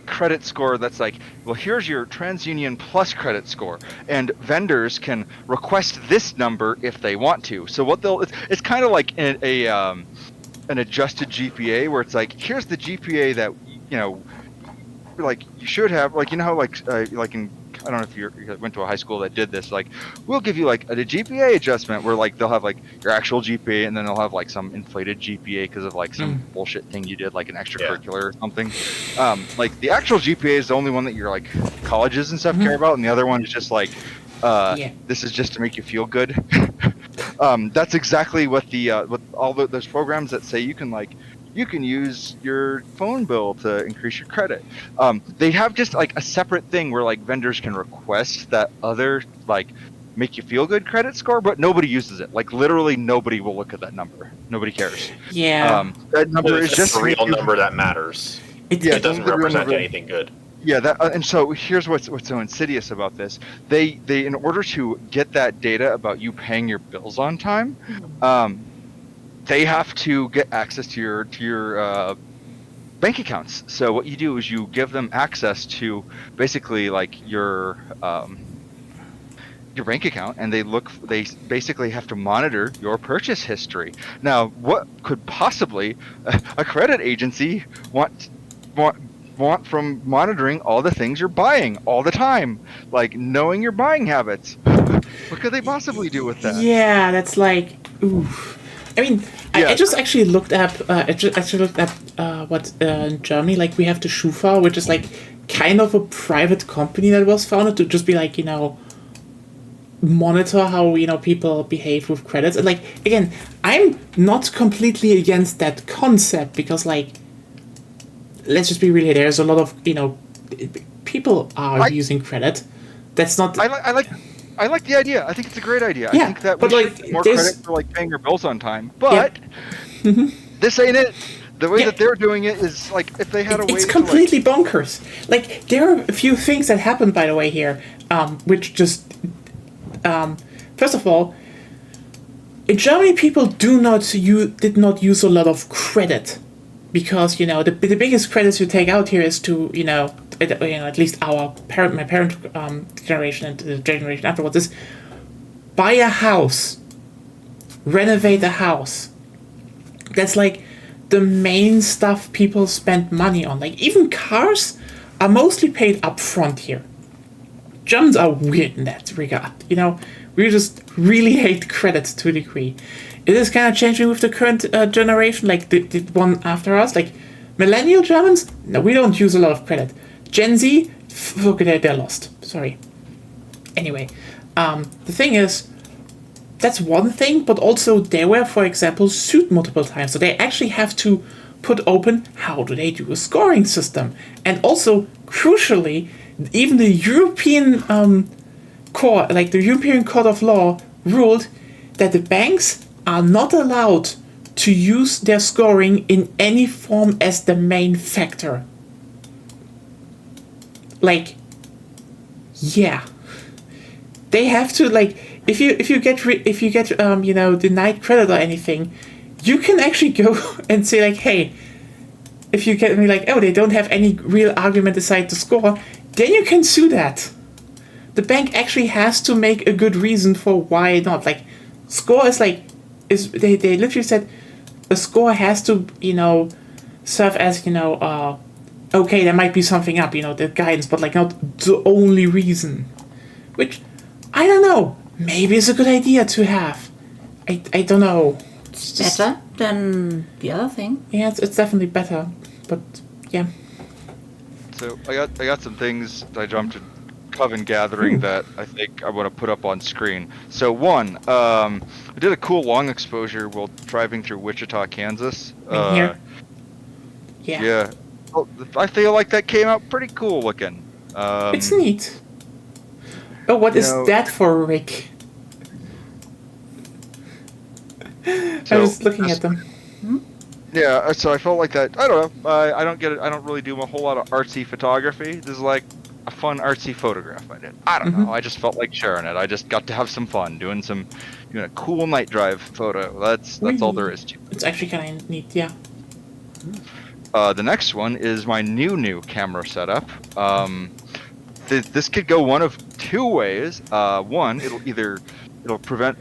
credit score that's like, well, here's your TransUnion Plus credit score, and vendors can request this number if they want to. So what it's kind of like an adjusted GPA where it's like, here's the GPA that like you should have, like how like in, I don't know if you went to a high school that did this, like we'll give you like a GPA adjustment where like they'll have like your actual GPA and then they'll have like some inflated GPA because of like some bullshit thing you did, like an extracurricular or something. Like the actual GPA is the only one that your like colleges and stuff care about, and the other one is just like this is just to make you feel good. That's exactly what what all those programs that say you can use your phone bill to increase your credit. They have just like a separate thing where like vendors can request that other like make you feel good credit score, but nobody uses it. Like literally nobody will look at that number. Nobody cares. Yeah. That number is just a real number that matters. It doesn't represent anything good. Yeah, and so here's what's so insidious about this. They in order to get that data about you paying your bills on time, they have to get access to your bank accounts. So what you do is you give them access to basically like your bank account, and they basically have to monitor your purchase history. Now, what could possibly a credit agency want from monitoring all the things you're buying all the time, like knowing your buying habits? What could they possibly do with that? Yeah, that's like, oof. I mean, I just actually looked up. What in Germany, like we have the Schufa, which is like kind of a private company that was founded to just be like monitor how people behave with credits. And like again, I'm not completely against that concept because like, let's just be real. There's a lot of people are using credit. That's not. I like the idea. I think it's a great idea. Yeah, I think that but we like, should get more credit for like paying your bills on time. But this ain't it. The way that they're doing it is like if they had a way. It's completely bonkers. Like there are a few things that happened, by the way, here, which just first of all, in Germany, people did not use a lot of credit because the biggest credits you take out here is to at least my parent generation and the generation afterwards is buy a house, renovate a house. That's like the main stuff people spend money on. Like even cars are mostly paid up front here. Germans are weird in that regard. We just really hate credit to a degree. It is kind of changing with the current generation, like the one after us. Like millennial Germans, no, we don't use a lot of credit. Gen Z, they're lost. Sorry. Anyway, the thing is, that's one thing, but also they were, for example, sued multiple times. So they actually have to put open how do they do a scoring system. And also, crucially, even the European court, like the European Court of Law, ruled that the banks are not allowed to use their scoring in any form as the main factor. Like, yeah, they have to, like, if you get denied credit or anything, you can actually go and say like, hey, if you get me like, oh, they don't have any real argument aside the score, then you can sue that. The bank actually has to make a good reason for why not. Like, score is like, they literally said a score has to, serve as, okay, there might be something up, the guidance, but like not the only reason. Which, I don't know, maybe it's a good idea to have. I don't know. It's better than the other thing. Yeah, it's definitely better, but yeah. So I got some things I jumped to Coven Gathering that I think I want to put up on screen. So one, I did a cool long exposure while driving through Wichita, Kansas. Right here. Yeah. Yeah. Oh, I feel like that came out pretty cool looking. It's neat. Oh, what is that for, Rick? I was looking at them. Yeah, so I felt like that. I don't know. I don't get it. I don't really do a whole lot of artsy photography. This is like a fun artsy photograph I did. I don't know. I just felt like sharing it. I just got to have some fun doing some, cool night drive photo. That's all there is to it. It's actually kind of neat, yeah. The next one is my new camera setup. This could go one of two ways. One, it'll prevent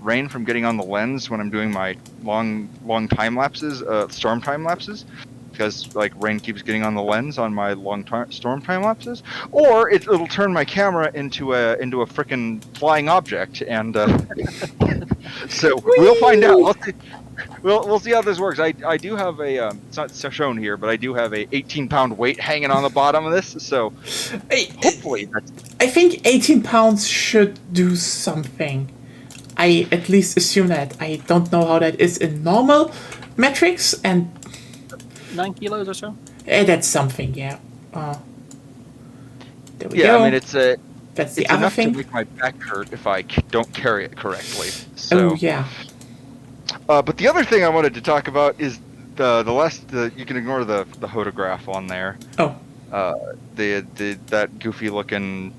rain from getting on the lens when I'm doing my long time lapses, storm time lapses, because like rain keeps getting on the lens on my storm time lapses. Or it'll turn my camera into a frickin' flying object, and so we'll find out. We'll see how this works. I do have it's not shown here, but I do have a 18-pound weight hanging on the bottom of this, so hopefully I think 18 pounds should do something. I at least assume that. I don't know how that is in normal metrics, and 9 kilos or so. That's something, yeah. There we go. Yeah, I mean it's That's the it's other enough thing. to make my back hurt if I don't carry it correctly. So. Oh yeah. But the other thing I wanted to talk about is you can ignore the photograph on there. Oh. That goofy looking,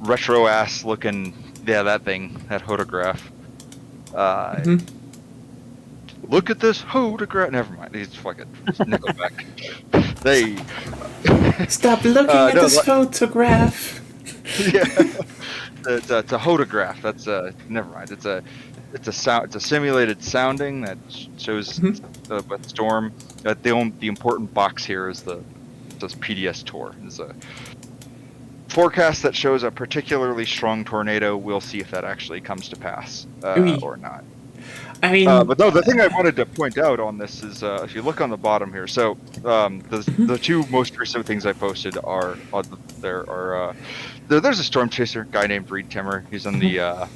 retro ass looking, that photograph. Look at this photograph. Never mind. He's fucking Nickelback. Stop looking at this photograph. Yeah. It's a photograph. That's never mind. It's a simulated sounding that shows the storm. The important box here is says PDS Tour. It's a forecast that shows a particularly strong tornado. We'll see if that actually comes to pass or not. I mean, but no, the thing I wanted to point out on this is if you look on the bottom here. So the two most recent things I posted are there's a storm chaser guy named Reed Timmer. He's on the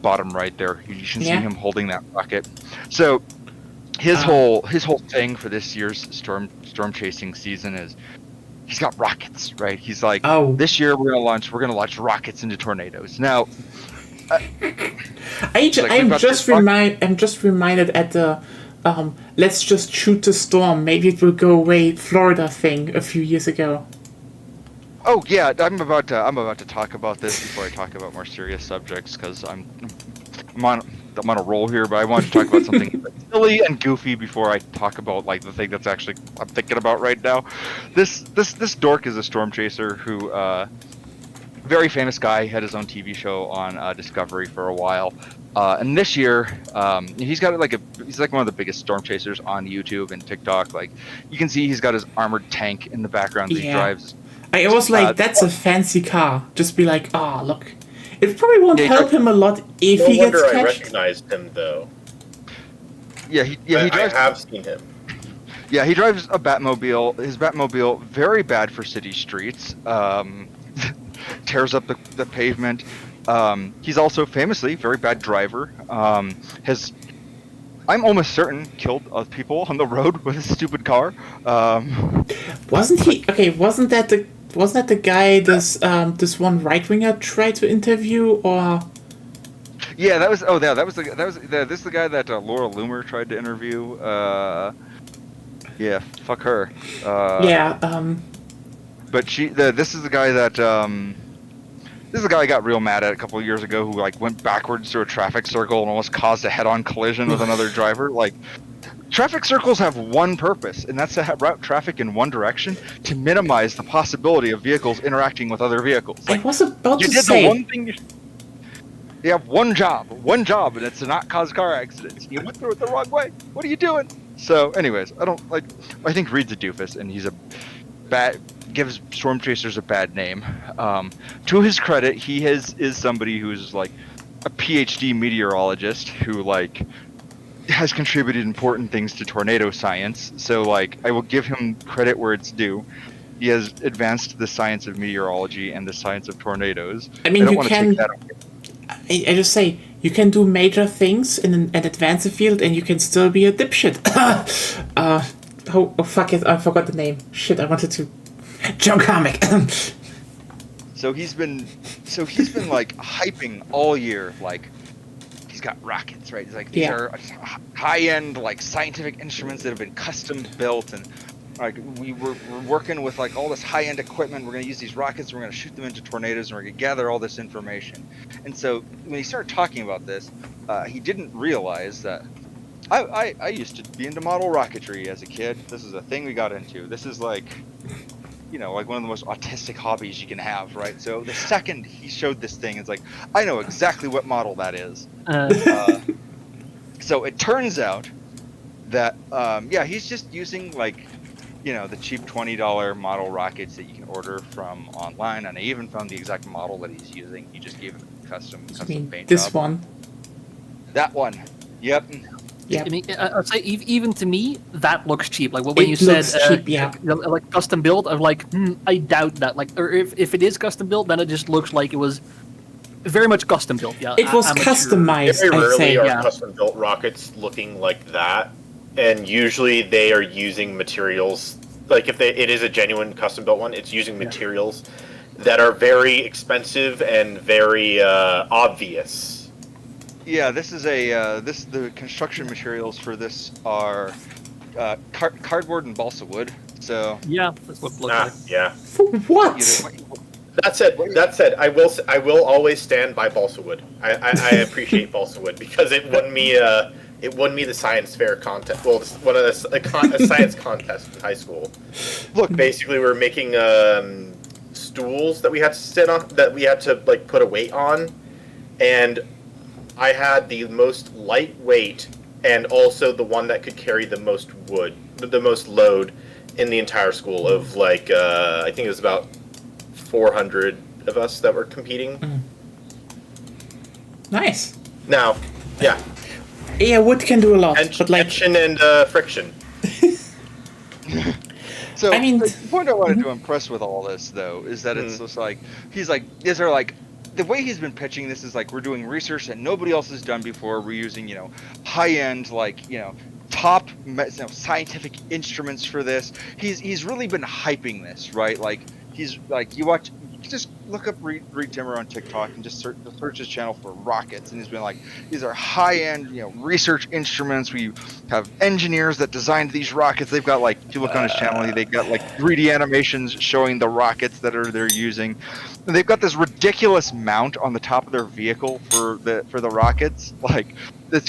bottom right there. You can see him holding that rocket. So his whole thing for this year's storm chasing season is he's got rockets, right? He's like, this year we're gonna launch rockets into tornadoes. Now, I'm just reminded at the let's just shoot the storm, maybe it will go away Florida thing a few years ago. Oh yeah, I'm about to talk about this before I talk about more serious subjects because I'm on a roll here, but I want to talk about something silly and goofy before I talk about like the thing that's actually I'm thinking about right now. This dork is a storm chaser who very famous guy, had his own TV show on Discovery for a while. And this year, he's got he's like one of the biggest storm chasers on YouTube and TikTok. Like you can see he's got his armored tank in the background that he drives. I was like, that's a fancy car. Just be like, look. It probably won't help him a lot if he gets catched. I recognized him though. Yeah, he drives. I have seen him. Yeah, he drives a Batmobile. His Batmobile, very bad for city streets. Tears up the pavement. He's also famously very bad driver. Has, I'm almost certain, killed people on the road with his stupid car. Wasn't he? Okay, wasn't that the guy this one right winger tried to interview or? Yeah, that was. Oh, yeah, this is the guy that Laura Loomer tried to interview. Yeah, fuck her. Yeah. But this is the guy that this is the guy I got real mad at a couple of years ago who like went backwards through a traffic circle and almost caused a head-on collision with another driver. Like, traffic circles have one purpose, and that's to route traffic in one direction to minimize the possibility of vehicles interacting with other vehicles. I Like, was about you to did say. the one thing. You have one job, and it's to not cause car accidents. You went through it the wrong way. What are you doing? So, anyways, I think Reed's a doofus, and he's gives storm chasers a bad name. To his credit, he is somebody who's like a PhD meteorologist who like has contributed important things to tornado science. So like, I will give him credit where it's due. He has advanced the science of meteorology and the science of tornadoes. I mean, don't you wanna can. take that away. I just say you can do major things and advance a field, and you can still be a dipshit. Oh fuck it! I forgot the name. Shit! I wanted to. John Comic. So he's been like hyping all year, like he's got rockets, right? He's like, these are high-end like scientific instruments that have been custom built, and like we're working with like all this high-end equipment. We're gonna use these rockets, and we're gonna shoot them into tornadoes, and we're gonna gather all this information. And so when he started talking about this, he didn't realize that I used to be into model rocketry as a kid. This is a thing we got into. This is like, you know, like one of the most autistic hobbies you can have, right? So the second he showed this thing, it's like, I know exactly what model that is. So it turns out that, he's just using like, you know, the cheap $20 model rockets that you can order from online. And I even found the exact model that he's using. He just gave it a custom paint this job. one. That one. Yep. Yeah. I mean, I'd say even to me, that looks cheap. Like when It you said looks cheap, yeah. like custom built, I'm like, I doubt that. Like, or if it is custom built, then it just looks like it was very much custom built. Yeah, It was amateur. customized. Very I'd rarely say. are yeah. custom built rockets looking like that, and usually they are using materials. Like if it is a genuine custom built one, it's using materials that are very expensive and very obvious. Yeah, this is the construction materials for this are cardboard and balsa wood. So Yeah, that's what it looks like. Yeah. For what? That said, I will always stand by balsa wood. I appreciate balsa wood because it won me the science fair contest. Well, one of a science contest in high school. Look, Basically, we were making stools that we had to sit on, that we had to like put a weight on, and I had the most lightweight and also the one that could carry the most the most load in the entire school of like I think it was about 400 of us that were competing. Nice. Now, yeah, Yeah, wood can do a lot, but like, tension and friction. So I mean- the point I wanted to impress with all this though is that it's just like he's like, these are like, the way he's been pitching this is like, we're doing research that nobody else has done before. We're using, you know, high end, like, you know, top scientific instruments for this. He's really been hyping this, right? Like he's like, you just look up Reed Timmer on TikTok and just search his channel for rockets, and he's been like, these are high-end, you know, research instruments. We have engineers that designed these rockets. They've got like, if you look on his channel, they've got like 3D animations showing the rockets that they're using. And they've got this ridiculous mount on the top of their vehicle for the rockets. Like it's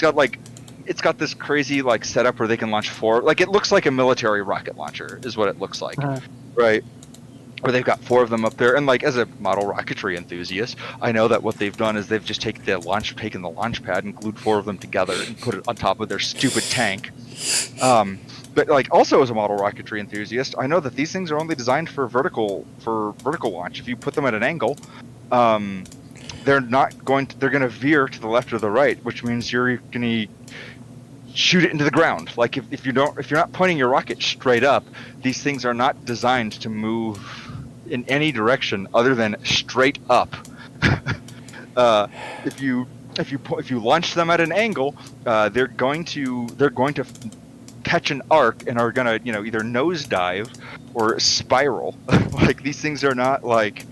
got this crazy like setup where they can launch 4. Like it looks like a military rocket launcher is what it looks like, right? Where they've got 4 of them up there, and like as a model rocketry enthusiast, I know that what they've done is they've just taken the launch pad and glued 4 of them together and put it on top of their stupid tank. But like also as a model rocketry enthusiast, I know that these things are only designed for vertical launch. If you put them at an angle, they're going to veer to the left or the right, which means you're going to shoot it into the ground. Like if you're not pointing your rocket straight up, these things are not designed to move in any direction other than straight up. If you launch them at an angle, they're going to catch an arc and are gonna, you know, either nosedive or spiral. Like these things are not like,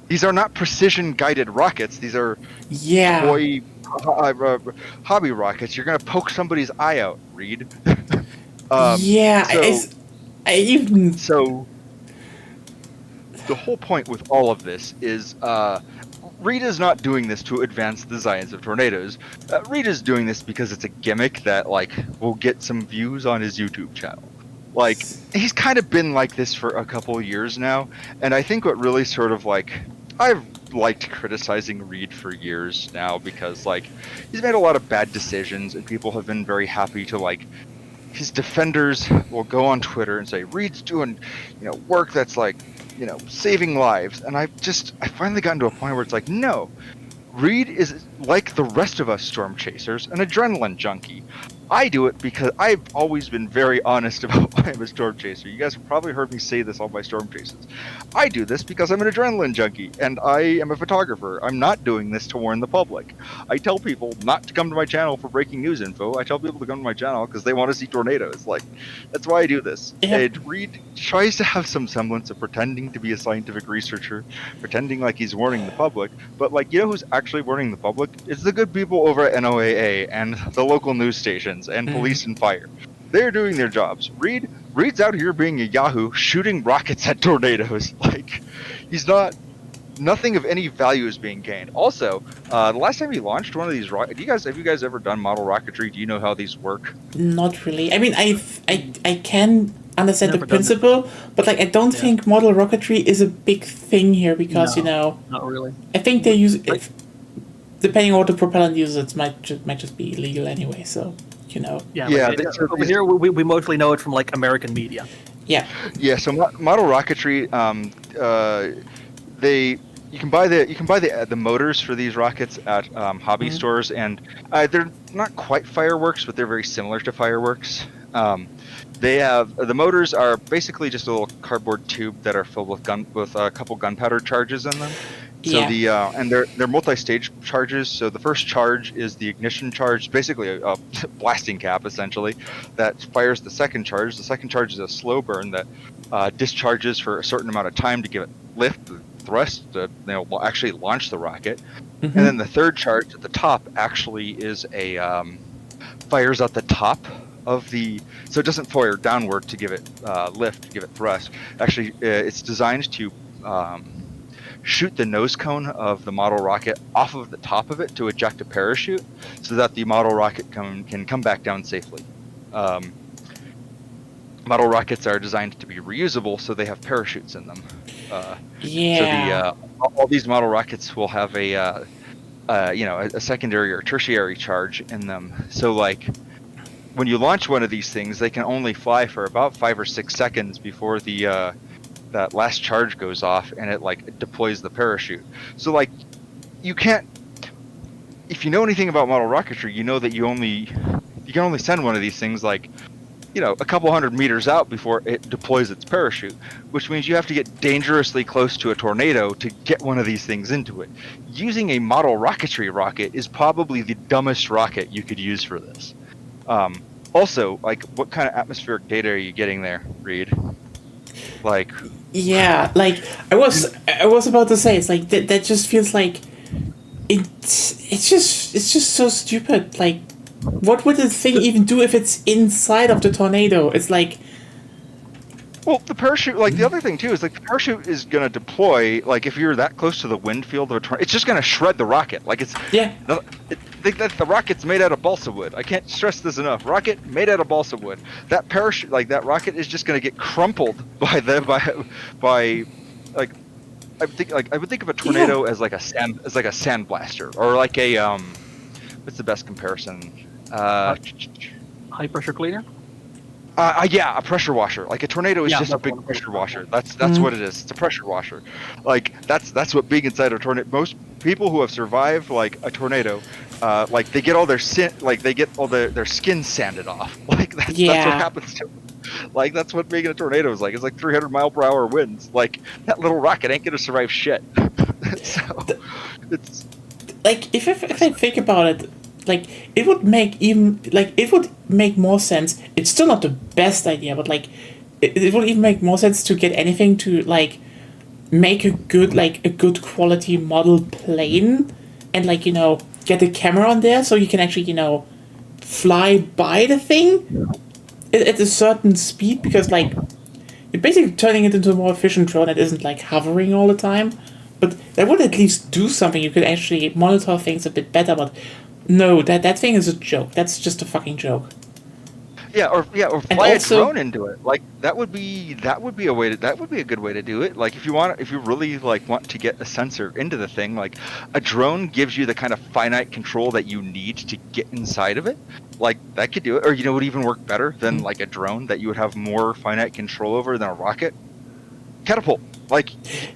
these are not precision guided rockets. These are toy hobby rockets, you're gonna poke somebody's eye out, Reed. Yeah, so I even so the whole point with all of this is Reed is not doing this to advance the science of tornadoes. Reed is doing this because it's a gimmick that like will get some views on his YouTube channel. Like he's kind of been like this for a couple of years now, and I think what really sort of like I've liked criticizing Reed for years now because like he's made a lot of bad decisions and people have been very happy to like his defenders will go on Twitter and say Reed's doing work that's like saving lives, and I finally gotten to a point where it's like no, Reed is like the rest of us storm chasers, an adrenaline junkie. I do it because I've always been very honest about why I'm a storm chaser. You guys have probably heard me say this on my storm chases. I do this because I'm an adrenaline junkie, and I am a photographer. I'm not doing this to warn the public. I tell people not to come to my channel for breaking news info. I tell people to come to my channel because they want to see tornadoes. Like, that's why I do this. Yeah. And Reed tries to have some semblance of pretending to be a scientific researcher, pretending like he's warning the public, but like, who's actually warning the public? It's the good people over at NOAA and the local news stations and police and fire. They're doing their jobs. Reed's out here being a yahoo, shooting rockets at tornadoes. Like, nothing of any value is being gained. Also, the last time he launched one of these rockets, have you guys ever done model rocketry? Do you know how these work? not really. I mean, I can understand the Never done it. principle, but like I don't think model rocketry is a big thing here because Not really. I think they use it. Depending on what the propellant uses, it might just be illegal anyway. So Yeah. Yeah, Like, that's- over here, we mostly know it from like American media. yeah. Yeah, so model rocketry, you can buy the motors for these rockets at hobby stores, and they're not quite fireworks, but they're very similar to fireworks. They have the motors are basically just a little cardboard tube that are filled with a couple gunpowder charges in them. So and they're multi-stage charges. So the first charge is the ignition charge, basically a blasting cap essentially, that fires the second charge. The second charge is a slow burn that discharges for a certain amount of time to give it lift, thrust, to actually launch the rocket. And then the third charge at the top actually is a fires at the top of so it doesn't fire downward to give it lift, to give it thrust. Actually, it's designed to shoot the nose cone of the model rocket off of the top of it to eject a parachute so that the model rocket can come back down safely. Model rockets are designed to be reusable, so they have parachutes in them. So all these model rockets will have a secondary or tertiary charge in them. So like when you launch one of these things, they can only fly for about 5 or 6 seconds before that last charge goes off and it like deploys the parachute. So like you can't, if you know anything about model rocketry, you know that you can only send one of these things like a couple hundred meters out before it deploys its parachute, which means you have to get dangerously close to a tornado to get one of these things into it. Using a model rocketry rocket is probably the dumbest rocket you could use for this. Also, like, what kind of atmospheric data are you getting there, Reed? Like, Yeah, like I was about to say, it's like that just feels like it's just so stupid. Like, what would the thing even do if it's inside of the tornado? It's like, well, the parachute, like the other thing too, is like the parachute is gonna deploy. Like if you're that close to the wind field of a tornado, it's just gonna shred the rocket. Like the rocket's made out of balsa wood. I can't stress this enough. Rocket made out of balsa wood. That parachute, like that rocket, is just gonna get crumpled by like I would think of a tornado as like a sandblaster or like a what's the best comparison? High pressure cleaner. Yeah, a pressure washer. Like a tornado is just a big pressure washer. That's what it is. It's a pressure washer. Like that's what being inside a tornado. Most people who have survived like a tornado, like they get all their their skin sanded off. Like that's what happens to them. Like that's what being in a tornado is like. It's like 300-mile-per-hour winds. Like that little rocket ain't gonna survive shit. So it's like if I think about it. Like it would make more sense. It's still not the best idea, but like it would even make more sense to get anything to like make a good quality model plane, and get a camera on there so you can actually, fly by the thing at a certain speed, because, like, you're basically turning it into a more efficient drone that isn't, like, hovering all the time. But that would at least do something. You could actually monitor things a bit better, but no, that thing is a joke. That's just a fucking joke. Or And fly also- a drone into it. Like that would be a good way to do it. Like if you really like want to get a sensor into the thing, like a drone gives you the kind of finite control that you need to get inside of it. Like that could do it, or would even work better than like a drone that you would have more finite control over than a rocket. Catapult, like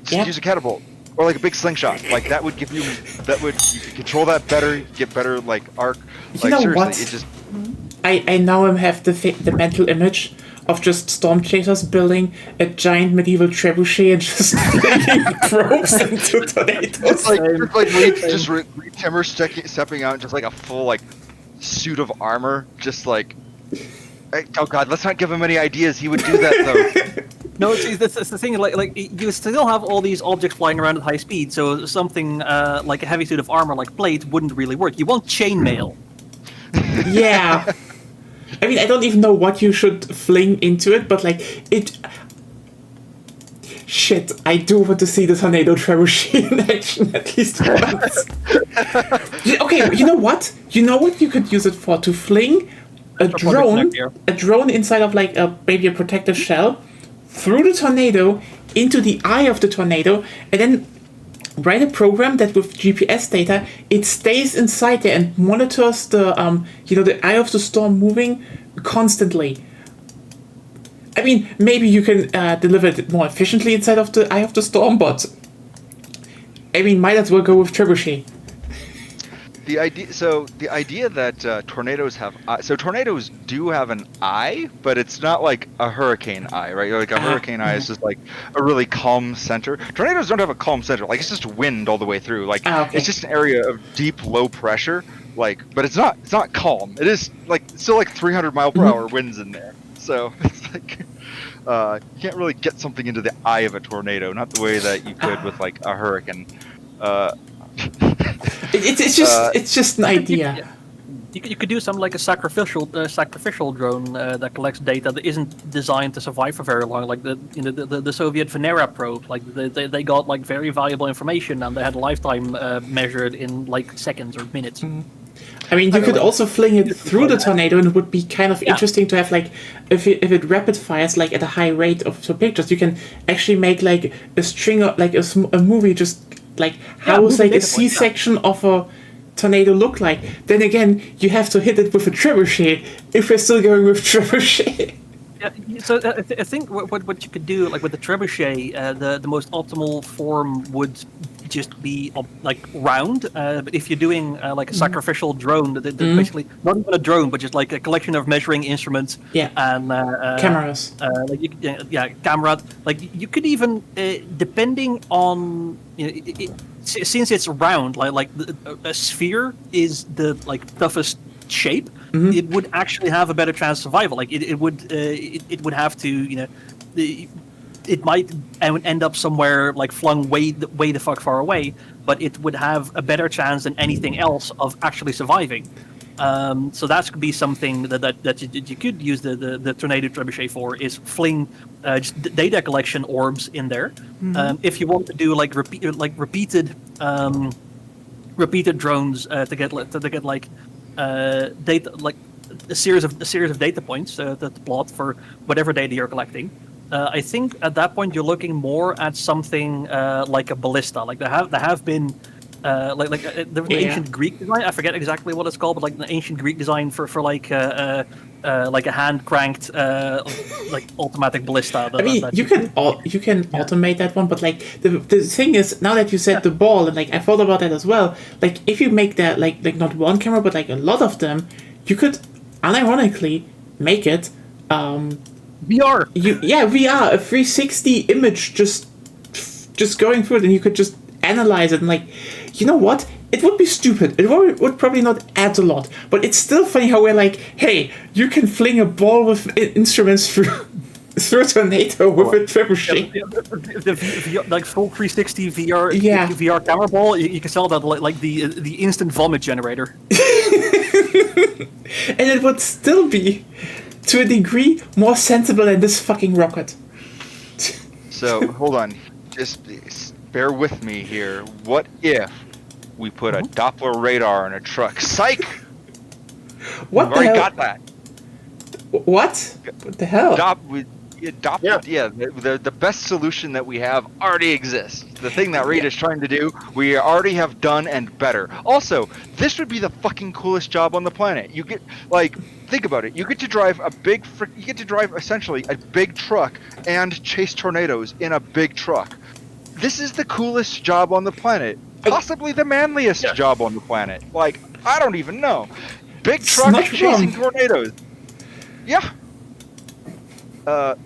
use a catapult. Or like a big slingshot, like that would you could control that better, get better like arc. You Like know seriously, what? it just I now have the mental image of just storm chasers building a giant medieval trebuchet and just taking probes into tornadoes. it's like Reed Timmer stepping out in just like a full like suit of armor, just like. Oh God! Let's not give him any ideas. He would do that though. No, it's the thing. Like you still have all these objects flying around at high speed, so something like a heavy suit of armor, like plate, wouldn't really work. You want chainmail. Yeah. I mean, I don't even know what you should fling into it, but like it. Shit, I do want to see the tornado trebuchet in action at least once. Okay, you know what? You know what you could use it for? To fling a drone inside of like maybe a protective shell through the tornado into the eye of the tornado, and then write a program that with GPS data it stays inside there and monitors the the eye of the storm moving constantly. I mean, maybe you can deliver it more efficiently inside of the eye of the storm, but I mean, might as well go with trebuchet. The idea that tornadoes have tornadoes do have an eye, but it's not like a hurricane eye, right? Like a hurricane eye is just like a really calm center. Tornadoes don't have a calm center. Like it's just wind all the way through. Like it's just an area of deep low pressure. Like, but it's not calm. It is like still like 300 mile per hour winds in there. So it's like you can't really get something into the eye of a tornado, not the way that you could with like a hurricane. It's just an idea. You could do something like a sacrificial drone that collects data that isn't designed to survive for very long, like the Soviet Venera probe. Like they got like very valuable information, and they had a lifetime measured in like seconds or minutes. I mean, you could also fling it through the tornado, and it would be kind of interesting to have like if it rapid fires like at a high rate of pictures, you can actually make like a string of like a movie just like how is like a C-section of a tornado look like. Then again, you have to hit it with a trebuchet if we're still going with trebuchet. Yeah, so I think what you could do, like with the trebuchet, the most optimal form would just be like round. But if you're doing like a sacrificial drone, basically not even a drone, but just like a collection of measuring instruments and cameras. Camera. Like you could even, depending on since it's round, like a sphere is the like toughest shape. It would actually have a better chance of survival. Like it would have to, it might end up somewhere like flung way the fuck far away, but it would have a better chance than anything else of actually surviving. So that could be something that you could use the tornado trebuchet for, is fling just data collection orbs in there. If you want to do like repeated drones to get like data, like a series of data points to plot for whatever data you're collecting. I think at that point you're looking more at something like a ballista. Like there have been there was an ancient Greek design. I forget exactly what it's called, but like an ancient Greek design for like a hand cranked like automatic ballista. I mean, you can automate that one, but like the thing is, now that you said the ball, and like I thought about that as well. Like if you make that like not one camera, but like a lot of them, you could unironically make it VR. VR, a 360 image just going through it, and you could just analyze it and like, you know what? It would be stupid. It would probably not add a lot, but it's still funny how we're like, hey, you can fling a ball with instruments through through a tornado with a trebuchet. Like full 360 VR Yeah. VR camera ball. You can sell that like the instant vomit generator. And it would still be, to a degree, more sensible than this fucking rocket. So hold on, just bear with me here. What if we put a Doppler radar in a truck? Psych! What We've the already hell? got that. What? What the hell? The best solution that we have already exists. The thing that Reed is trying to do, we already have done and better. Also, this would be the fucking coolest job on the planet. You get, like, think about it. You get to drive essentially a big truck and chase tornadoes in a big truck. This is the coolest job on the planet. Possibly the manliest job on the planet. Like, I don't even know. Big truck not chasing wrong. tornadoes. Yeah. This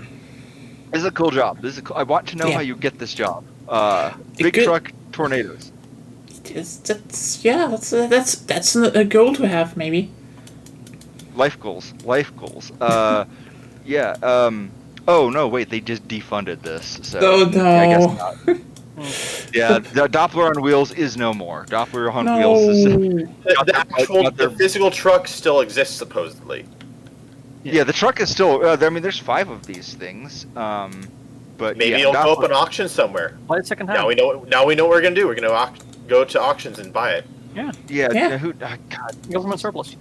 is a cool job. I want to know how you get this job. Big truck tornadoes. That's a goal to have, maybe. Life goals. Yeah. Oh no, wait. They just defunded this. So Oh no. I guess not. Yeah, the Doppler on wheels is no more. Doppler on wheels is. The physical truck still exists supposedly. Yeah, the truck is still. I mean, there's 5 of these things. But Maybe yeah, it'll go up an auction somewhere. Buy it second hand. Now we know what we're gonna do. We're gonna go to auctions and buy it. Yeah. Yeah. God. Government surplus.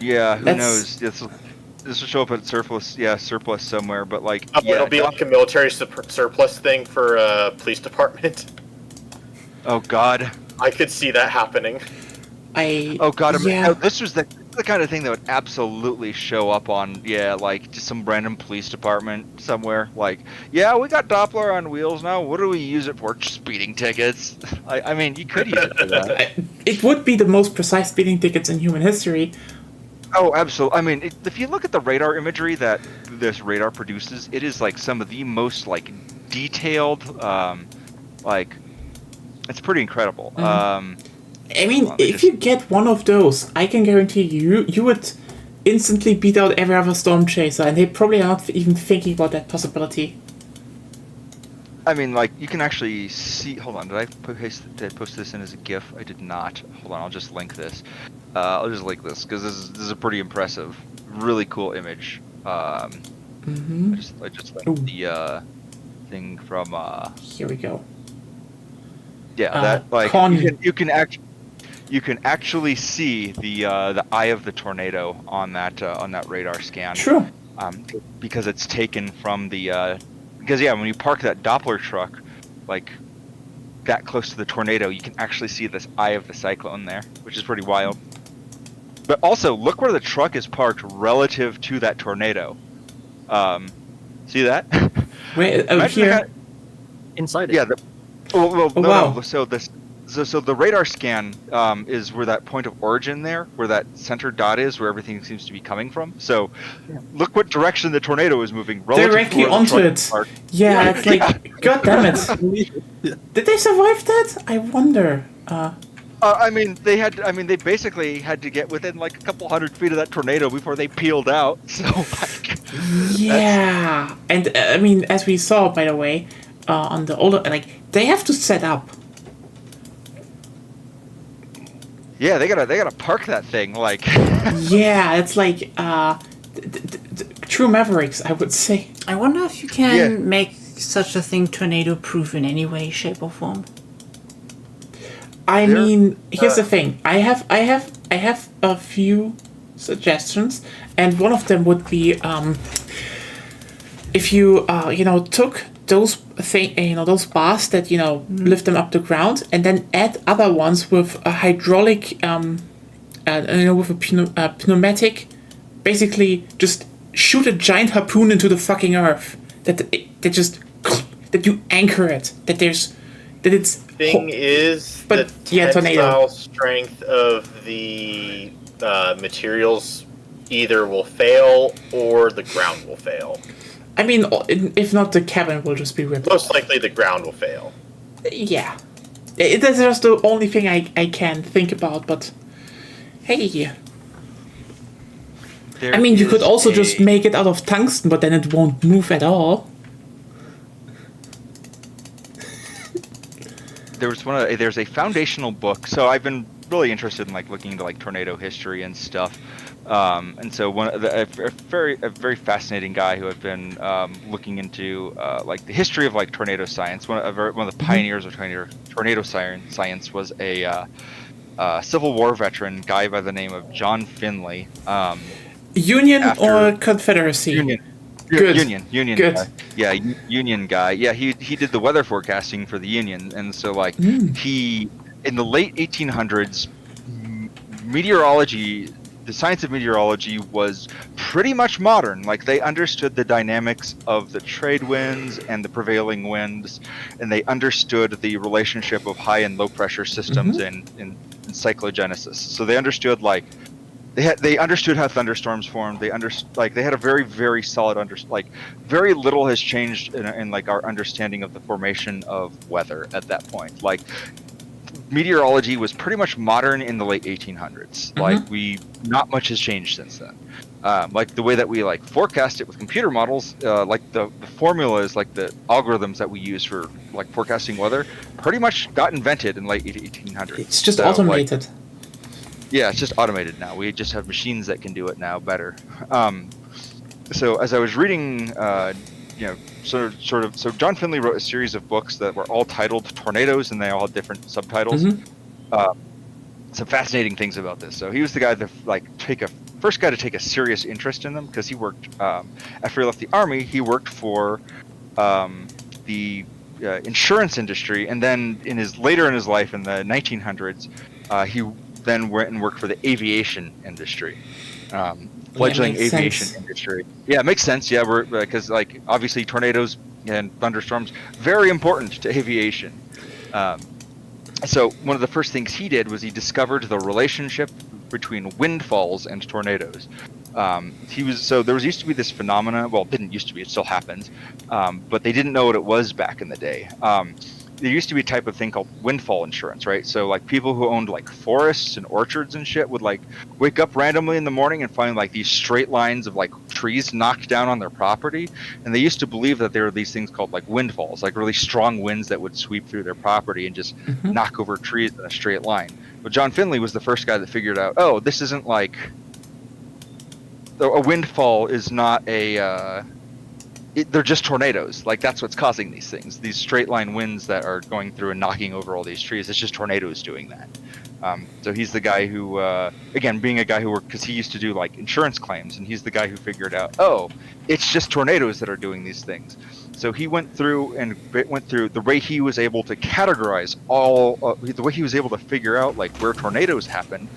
Yeah. Who That's- knows? This will show up at surplus. Yeah, surplus somewhere. But like, It'll be like a military surplus thing for police department. Oh God. I could see that happening. Oh God. Yeah. This was the kind of thing that would absolutely show up on like just some random police department somewhere. Like, yeah, we got Doppler on wheels now. What do we use it for? Speeding tickets. I mean, you could use it for that. It would be the most precise speeding tickets in human history. Oh, absolutely. I mean, if you look at the radar imagery that this radar produces, it is like some of the most like detailed, like it's pretty incredible. I mean, if you get one of those, I can guarantee you would instantly beat out every other storm chaser, and they probably are not even thinking about that possibility. I mean, like you can actually see. Hold on, did I post this in as a GIF? I did not. Hold on, I'll just link this. I'll just link this because this is a pretty impressive, really cool image. I just linked the thing from. Here we go. Yeah, that like Con- you can actually see the eye of the tornado on that radar scan. True. Because it's taken from the because when you park that Doppler truck like that close to the tornado, you can actually see this eye of the cyclone there, which is pretty wild. But also, look where the truck is parked relative to that tornado. See that? Wait, here. Inside it. Yeah. No. Wow. So the radar scan is where that point of origin there, where that center dot is, where everything seems to be coming from. So look what direction the tornado is moving. Directly onto it. Yeah, it's like, god damn it. Did they survive that? I wonder. I mean, they basically had to get within like a couple hundred feet of that tornado before they peeled out. So, like, yeah, and I mean, as we saw, by the way, on the older, like, they have to set up. Yeah, they gotta park that thing. Like, Yeah, it's like true mavericks, I would say. I wonder if you can make such a thing tornado-proof in any way, shape, or form. I mean, here's the thing. I have a few suggestions, and one of them would be if you took those those bars that lift them up the ground, and then add other ones with a hydraulic with a pneumatic, basically just shoot a giant harpoon into the fucking earth. That you anchor it. That it's Thing is, but the tornado tensile strength of the materials either will fail or the ground will fail. I mean, if not, the cabin will just be ripped. Most likely, the ground will fail. Yeah, that's just the only thing I can think about. But hey, I mean, you could is also just make it out of tungsten, but then it won't move at all. There's a foundational book. So I've been really interested in like looking into like tornado history and stuff. And so a very fascinating guy who I've been looking into like the history of like tornado science. One of the pioneers of tornado science was a Civil War veteran guy by the name of John Finley. Union or Confederacy? Union. Good. Union Good. guy. Yeah, Union guy. Yeah, he did the weather forecasting for the Union, and so like he in the late 1800s, the science of meteorology was pretty much modern. Like they understood the dynamics of the trade winds and the prevailing winds, and they understood the relationship of high and low pressure systems in cyclogenesis. So they understood like they understood how thunderstorms formed. They had a very, very solid very little has changed in like our understanding of the formation of weather at that point. Like meteorology was pretty much modern in the late 1800s. Like not much has changed since then. Like the way that we like forecast it with computer models, like the formulas, like the algorithms that we use for like forecasting weather, pretty much got invented in late 1800s. It's just automated. Yeah, it's just automated now. We just have machines that can do it now better. So as I was reading, so John Finley wrote a series of books that were all titled Tornadoes, and they all had different subtitles. Some fascinating things about this. So he was the guy that first guy to take a serious interest in them, because he worked after he left the army. He worked for the insurance industry, and then later in his life in the 1900s, he then went and worked for the aviation industry, fledgling aviation industry. Yeah, it makes sense. Yeah, because like obviously tornadoes and thunderstorms very important to aviation. So one of the first things he did was he discovered the relationship between windfalls and tornadoes. There used to be this phenomena. Well, it didn't used to be. It still happens, but they didn't know what it was back in the day. There used to be a type of thing called windfall insurance, right? So like people who owned like forests and orchards and shit would like wake up randomly in the morning and find like these straight lines of like trees knocked down on their property. And they used to believe that there were these things called like windfalls, like really strong winds that would sweep through their property and just knock over trees in a straight line. But John Finley was the first guy that figured out, oh, this isn't like a windfall is not they're just tornadoes. Like that's what's causing these things. These straight line winds that are going through and knocking over all these trees. It's just tornadoes doing that. So he's the guy who, again, being a guy who worked, because he used to do like insurance claims, and he's the guy who figured out, oh, it's just tornadoes that are doing these things. So he went through the way he was able to categorize the way he was able to figure out like where tornadoes happened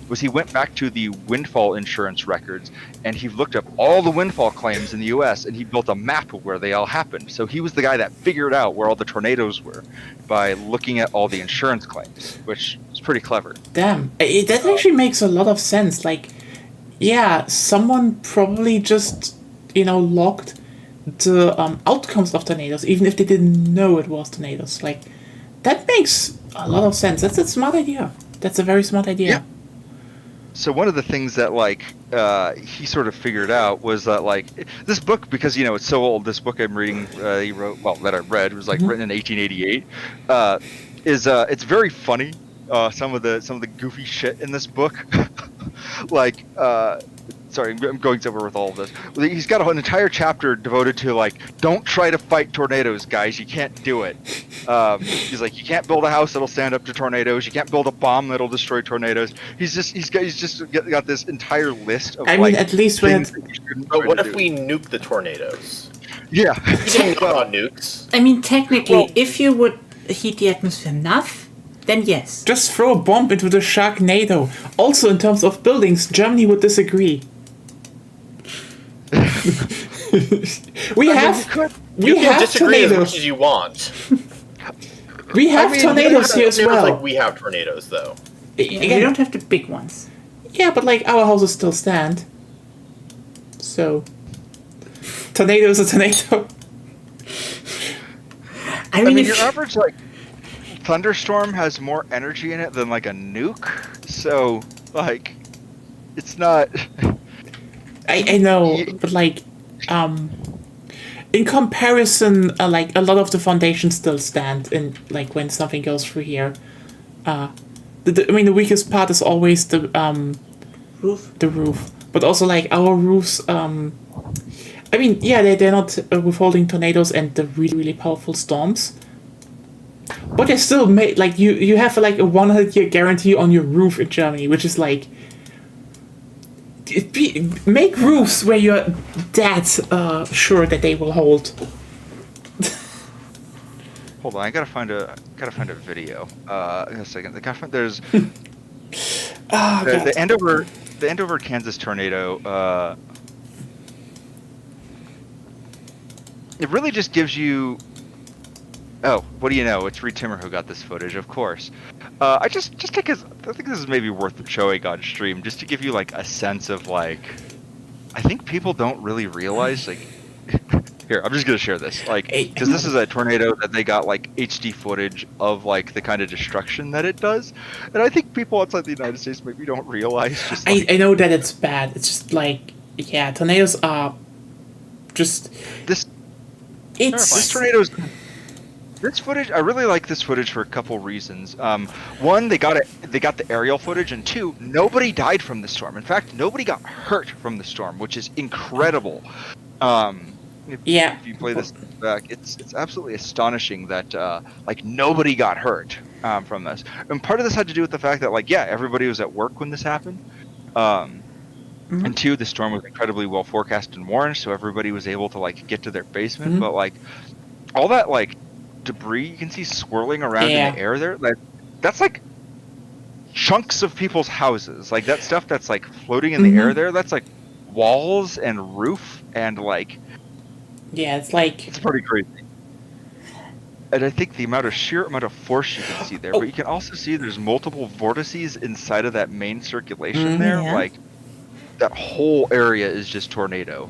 was he went back to the windfall insurance records, and he looked up all the windfall claims in the U.S., and he built a map of where they all happened. So he was the guy that figured out where all the tornadoes were by looking at all the insurance claims, which is pretty clever. Damn, that actually makes a lot of sense. Like, yeah, someone probably just, logged the outcomes of tornadoes, even if they didn't know it was tornadoes. Like, that makes a lot of sense. That's a smart idea. That's a very smart idea. Yeah. So one of the things that he sort of figured out was that this book, because it's so old. This book I'm reading, he wrote, that I read, was written in 1888. It's very funny. Some of the goofy shit in this book, sorry, I'm going over with all of this. He's got an entire chapter devoted to don't try to fight tornadoes, guys. You can't do it. He's like, you can't build a house that'll stand up to tornadoes. You can't build a bomb that'll destroy tornadoes. He's just got this entire list of. I mean, at least when. But what if we nuke the tornadoes? Yeah. We didn't know about nukes. I mean, technically, if you would heat the atmosphere enough, then yes. Just throw a bomb into the Sharknado. Also, in terms of buildings, Germany would disagree. we have disagree tornadoes. as much as you want. We have tornadoes here as well. We have tornadoes, though. You don't have the big ones. Yeah, but our houses still stand. So, tornado is a tornado. I mean your average thunderstorm has more energy in it than a nuke. So it's not. I know, but like, in comparison, like a lot of the foundations still stand, and like when something goes through here, I mean the weakest part is always Roof. the roof, but also like our roofs. I mean, yeah, they're not withholding tornadoes and the really really powerful storms, but they still made like you have like a 100-year guarantee on your roof in Germany, which is like. Make roofs where you're that sure that they will hold. Hold on, I gotta find a video. In a second. There's the Andover, Kansas tornado. It really just gives you. Oh, what do you know? It's Reed Timmer who got this footage, of course. I think this is maybe worth showing on stream, just to give you like a sense of like. I think people don't really realize like. Here, I'm just gonna share this, like, because this is a tornado that they got like HD footage of like the kind of destruction that it does, and I think people outside the United States maybe don't realize. Just like, I know that it's bad. It's just like tornadoes are just this. It's This tornado's. This footage, I really like this footage for a couple reasons. One, they got the aerial footage, and two, nobody died from the storm. In fact, nobody got hurt from the storm, which is incredible. If you play this back, it's absolutely astonishing that like nobody got hurt from this. And part of this had to do with the fact that like everybody was at work when this happened. And two, the storm was incredibly well forecast and warned, so everybody was able to like get to their basement. But like all that like debris you can see swirling around in the air there, like that's like chunks of people's houses. Like that stuff that's like floating in the air there, that's like walls and roof and like it's pretty crazy. And I think the sheer amount of force you can see there, but you can also see there's multiple vortices inside of that main circulation there. Like that whole area is just tornado.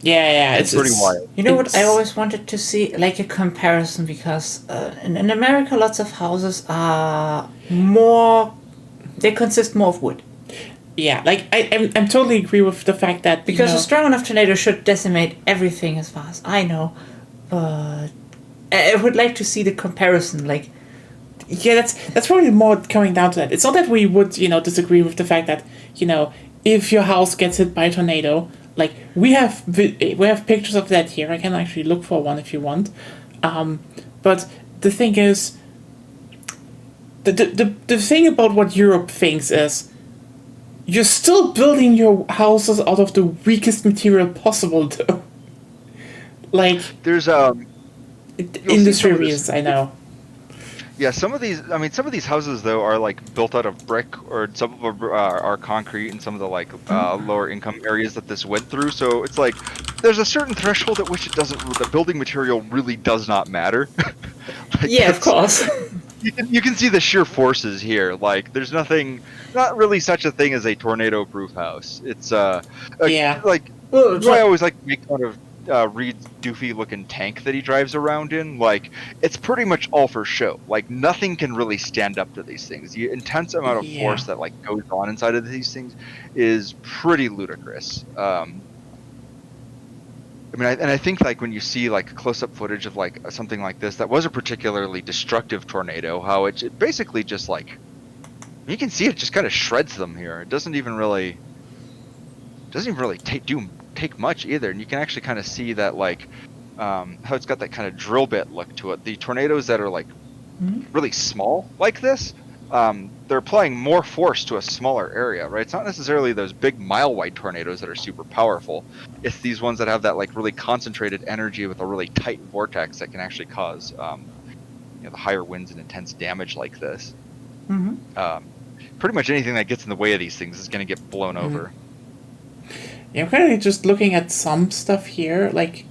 It's pretty wild. You know what I always wanted to see, like a comparison, because in America lots of houses are they consist more of wood. Yeah, like I'm totally agree with the fact that because a strong enough tornado should decimate everything, as far as I know. But I would like to see the comparison. Like, that's probably more coming down to that. It's not that we would disagree with the fact that if your house gets hit by a tornado, like we have pictures of that here. I can actually look for one if you want. But the thing is, the thing about what Europe thinks is. You're still building your houses out of the weakest material possible, though. Like there's industry reasons, I know. Yeah, some of these houses though are like built out of brick, or some of them are concrete in some of the like lower income areas that this went through. So it's like there's a certain threshold at which the building material really does not matter. Of course. You can see the sheer forces here. Like, there's not really such a thing as a tornado-proof house. It's I always like to make fun of Reed's doofy-looking tank that he drives around in. Like, it's pretty much all for show. Like, nothing can really stand up to these things. The intense amount of force that like goes on inside of these things is pretty ludicrous. I think like when you see like close-up footage of like something like this that was a particularly destructive tornado, how it basically just like you can see it just kind of shreds them here. It doesn't even really take much either, and you can actually kind of see that like how it's got that kind of drill bit look to it. The tornadoes that are like really small like this, they're applying more force to a smaller area, right? It's not necessarily those big mile-wide tornadoes that are super powerful. It's these ones that have that like really concentrated energy with a really tight vortex that can actually cause the higher winds and intense damage like this. Pretty much anything that gets in the way of these things is going to get blown over. Yeah, I'm kind of just looking at some stuff here, like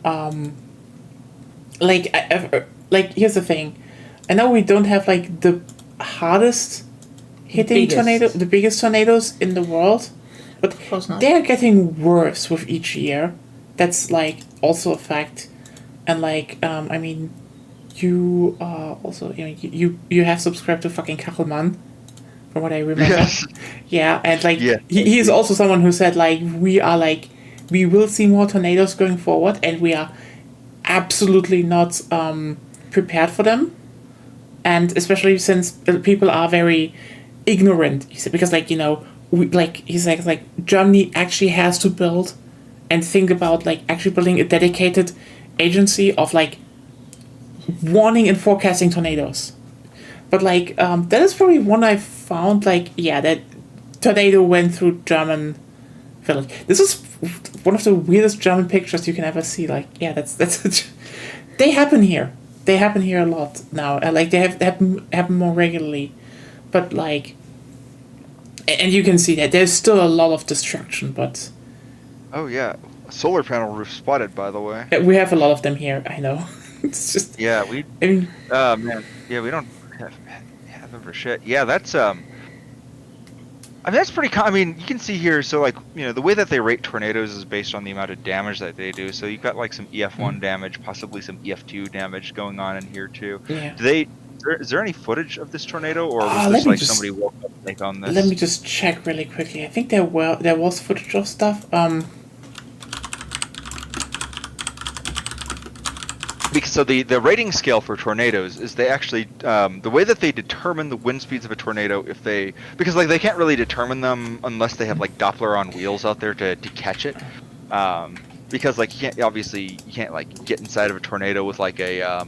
here's the thing. I know we don't have like the hardest hitting the biggest tornadoes in the world, but they're getting worse with each year. That's like also a fact, and like you also you have subscribed to fucking Kachelmann, from what I remember. Yes. Yeah, and like Yeah. he's also someone who said like we will see more tornadoes going forward, and we are absolutely not prepared for them, and especially since people are very ignorant. He said because he's like Germany actually has to build and think about like actually building a dedicated agency of like warning and forecasting tornadoes. But like that is probably one I found like that tornado went through German village. This is one of the weirdest German pictures you can ever see. Like that's they happen here. They happen here a lot now. Like they happen more regularly, but like and you can see that there's still a lot of destruction, but Oh yeah, solar panel roof spotted, by the way. we have a lot of them here. I know. It's just Yeah, I mean, man, yeah, we don't have them for shit. Yeah, that's I mean that's pretty. I mean, you can see here. So like the way that they rate tornadoes is based on the amount of damage that they do. So you've got like some EF1 damage, possibly some EF2 damage going on in here too. Yeah. Is there any footage of this tornado, or was let this me like just- somebody woke up late on this? let me just check really quickly. I think there was footage of stuff. Because so the rating scale for tornadoes is they actually the way that they determine the wind speeds of a tornado because like they can't really determine them unless they have like Doppler on wheels out there to catch it, because like you can't like get inside of a tornado with like a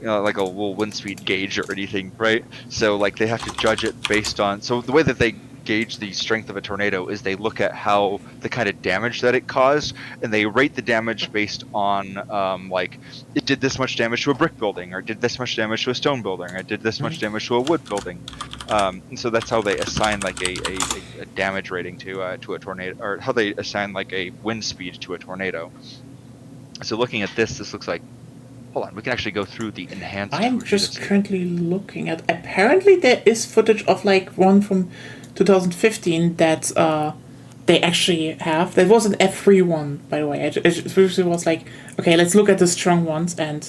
like a little wind speed gauge or anything, right? So like they have to judge it based on the way that they gauge the strength of a tornado is they look at how the kind of damage that it caused, and they rate the damage based on like it did this much damage to a brick building, or did this much damage to a stone building, or did this much damage to a wood building, and so that's how they assign like a damage rating to a tornado, or how they assign like a wind speed to a tornado. So looking at this looks like, hold on, we can actually go through the enhanced. I'm just currently looking at. Apparently, there is footage of like one from 2015 that they actually have. That was an F3 one, by the way. It was like, okay, let's look at the strong ones and.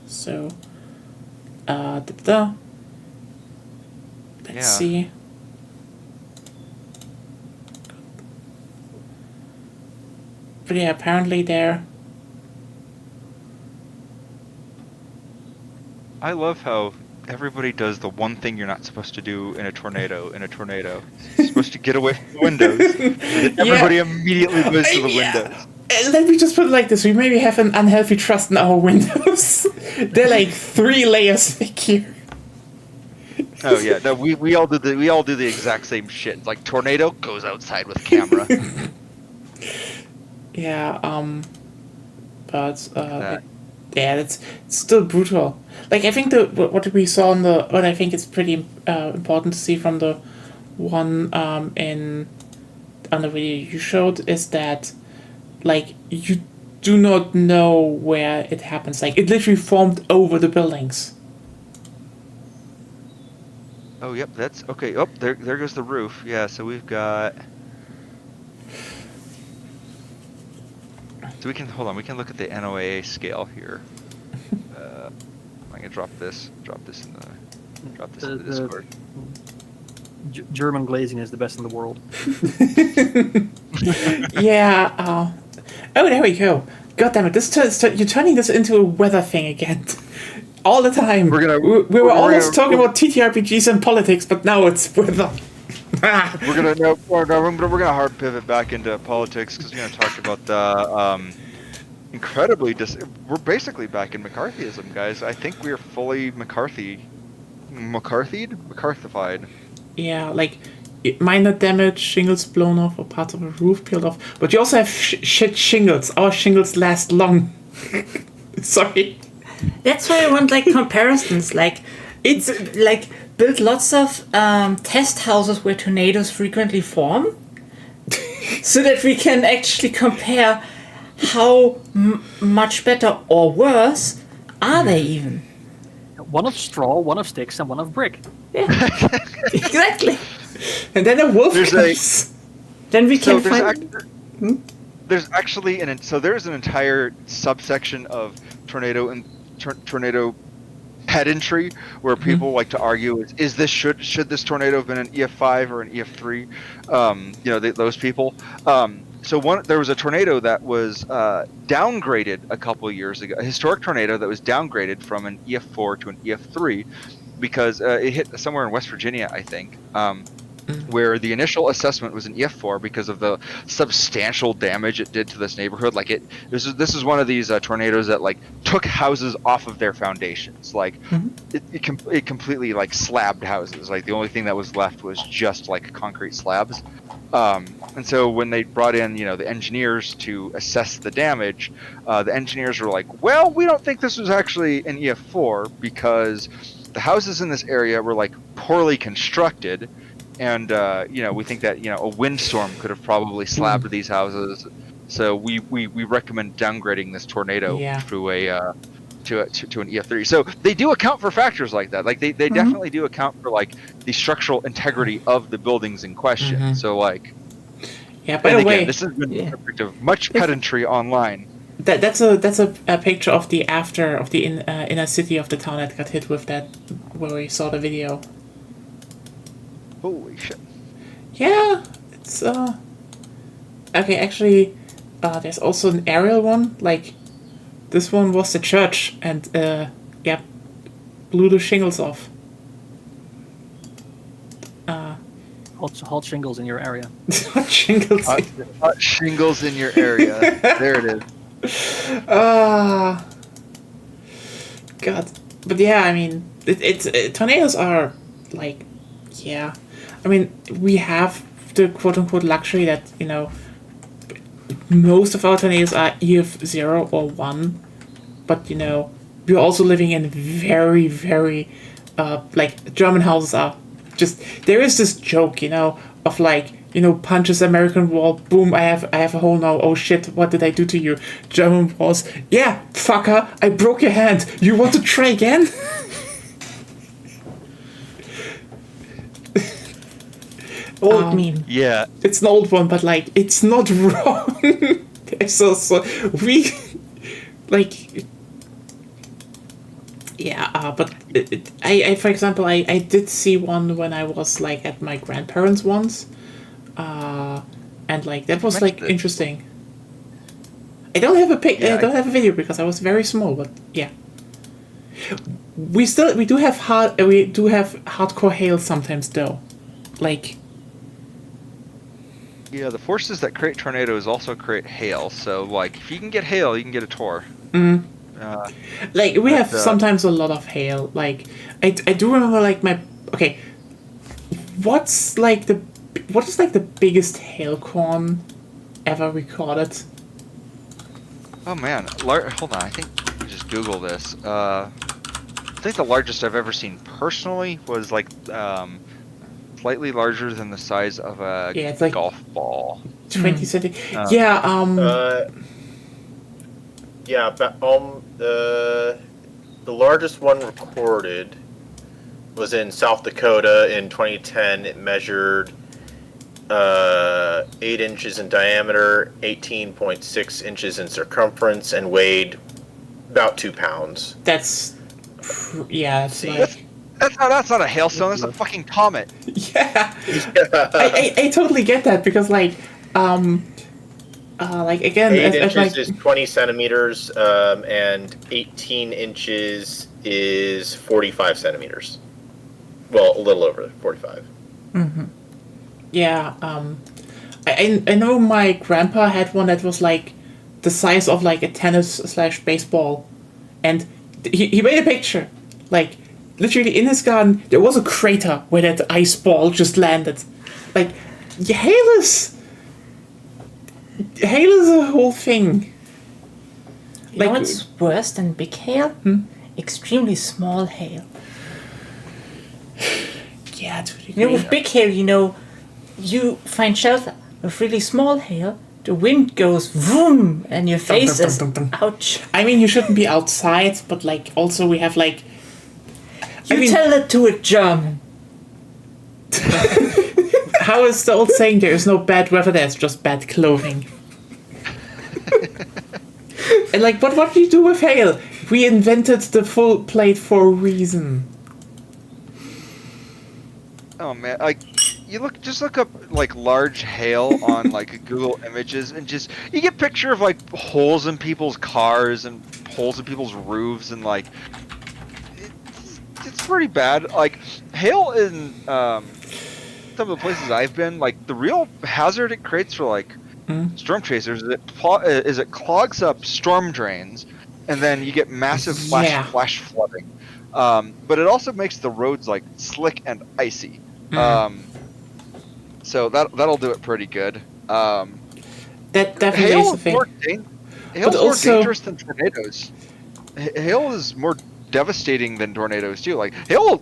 So. Let's see. But yeah, apparently they're. I love how everybody does the one thing you're not supposed to do in a tornado. You're supposed to get away from the windows. Everybody immediately goes to the windows. Let me just put it like this: we maybe have an unhealthy trust in our windows. They're like 3 layers thick here. Oh yeah, no, we all do the exact same shit. It's like tornado goes outside with camera. Yeah, but it's still brutal. Like I think what we saw what I think is pretty important to see from the one on the video you showed is that like you do not know where it happens. Like it literally formed over the buildings. Oh yep, that's okay. Oh, there goes the roof. Yeah, so we've got. So we can we can look at the NOAA scale here. I'm gonna drop this in the Discord. German glazing is the best in the world. Yeah. Oh, there we go. God damn it! You're turning this into a weather thing again. All the time. We were almost talking about TTRPGs and politics, but now it's weather. We're gonna hard pivot back into politics because we're gonna talk about the incredibly we're basically back in McCarthyism, guys. I think we are fully McCarthified. Yeah, like minor damage, shingles blown off, or parts of a roof peeled off. But you also have shit shingles. Our shingles last long. Sorry. That's why I want like comparisons. Like it's like build lots of test houses where tornadoes frequently form, so that we can actually compare how much better or worse are they even. One of straw, one of sticks, and one of brick. Yeah, exactly. And then a wolf There's comes. Then we can find. There's actually there's an entire subsection of tornado pedantry where people like to argue is this should this tornado have been an EF5 or an EF3? Those people. There was a tornado that was downgraded a couple of years ago, a historic tornado that was downgraded from an EF4 to an EF3 because it hit somewhere in West Virginia, I think. Where the initial assessment was an EF4 because of the substantial damage it did to this neighborhood. Like this is one of these tornadoes that like took houses off of their foundations. Like it completely like slabbed houses. Like the only thing that was left was just like concrete slabs. And so when they brought in, the engineers to assess the damage, the engineers were like, well, we don't think this was actually an EF4 because the houses in this area were like poorly constructed. And, we think that, a windstorm could have probably slabbed these houses. So we recommend downgrading this tornado to an EF3. So they do account for factors like that. Like they definitely do account for like the structural integrity of the buildings in question. So like, by the way, this has been the subject of much pedantry online. That's a picture of the after of the inner city of the town that got hit with that, where we saw the video. Holy shit. Yeah, it's okay, actually there's also an aerial one, like this one was the church and blew the shingles off. Hot shingles in your area. Hot shingles. Hot shingles in your area. There it is. God. But yeah, I mean tornadoes are like, I mean, we have the quote-unquote luxury that, most of our tornadoes are EF0 or 1, but, we're also living in very, very, like, German houses are just, there is this joke, of like, punches American wall, boom, I have a hole now, oh shit, what did I do to you? German walls, yeah, fucker, I broke your hand, you want to try again? Old meme. Yeah. It's an old one, but like it's not wrong. so we like but I for example I did see one when I was like at my grandparents once, and like that was like interesting. I don't have a I don't have a video because I was very small, but yeah. We do have hardcore hail sometimes though, like. Yeah, the forces that create tornadoes also create hail. So, like, if you can get hail, you can get a tor. Like, we have sometimes a lot of hail. Like, I do remember, like, what is, like, the biggest hailcorn ever recorded? Oh, man. Hold on, I think I just Google this. I think the largest I've ever seen personally was, like, slightly larger than the size of a like golf ball. 20 centimeters. The largest one recorded was in South Dakota in 2010. It measured 8 inches in diameter, 18.6 inches in circumference, and weighed about 2 pounds. That's like... That's not a hailstone. That's a fucking comet. Yeah, I totally get that because like again, 8 inches is 20 centimeters, and 18 inches is 45 centimeters. Well, a little over 45. Mm-hmm. Yeah, I know my grandpa had one that was like the size of like a tennis/baseball, and he made a picture like. Literally in his garden, there was a crater where that ice ball just landed. Like, hail is a whole thing. You know what's worse than big hail? Extremely small hail. Yeah, to a degree. With big hail, you find shelter. With really small hail, the wind goes vroom, and your face is ouch. I mean, you shouldn't be outside, but like also we have like. Tell that to a German. How is the old saying? There is no bad weather. There's just bad clothing. And like, but what do you do with hail? We invented the full plate for a reason. Oh man, like just look up like large hail on like Google Images, and just you get picture of like holes in people's cars and holes in people's roofs, and like it's pretty bad. Like hail in some of the places I've been, like the real hazard it creates for like storm chasers is it clogs up storm drains, and then you get massive flash flooding. But it also makes the roads like slick and icy. So that'll do it pretty good. That definitely is the thing. Hail's more dangerous than tornadoes. Hail is more devastating than tornadoes too. Like hail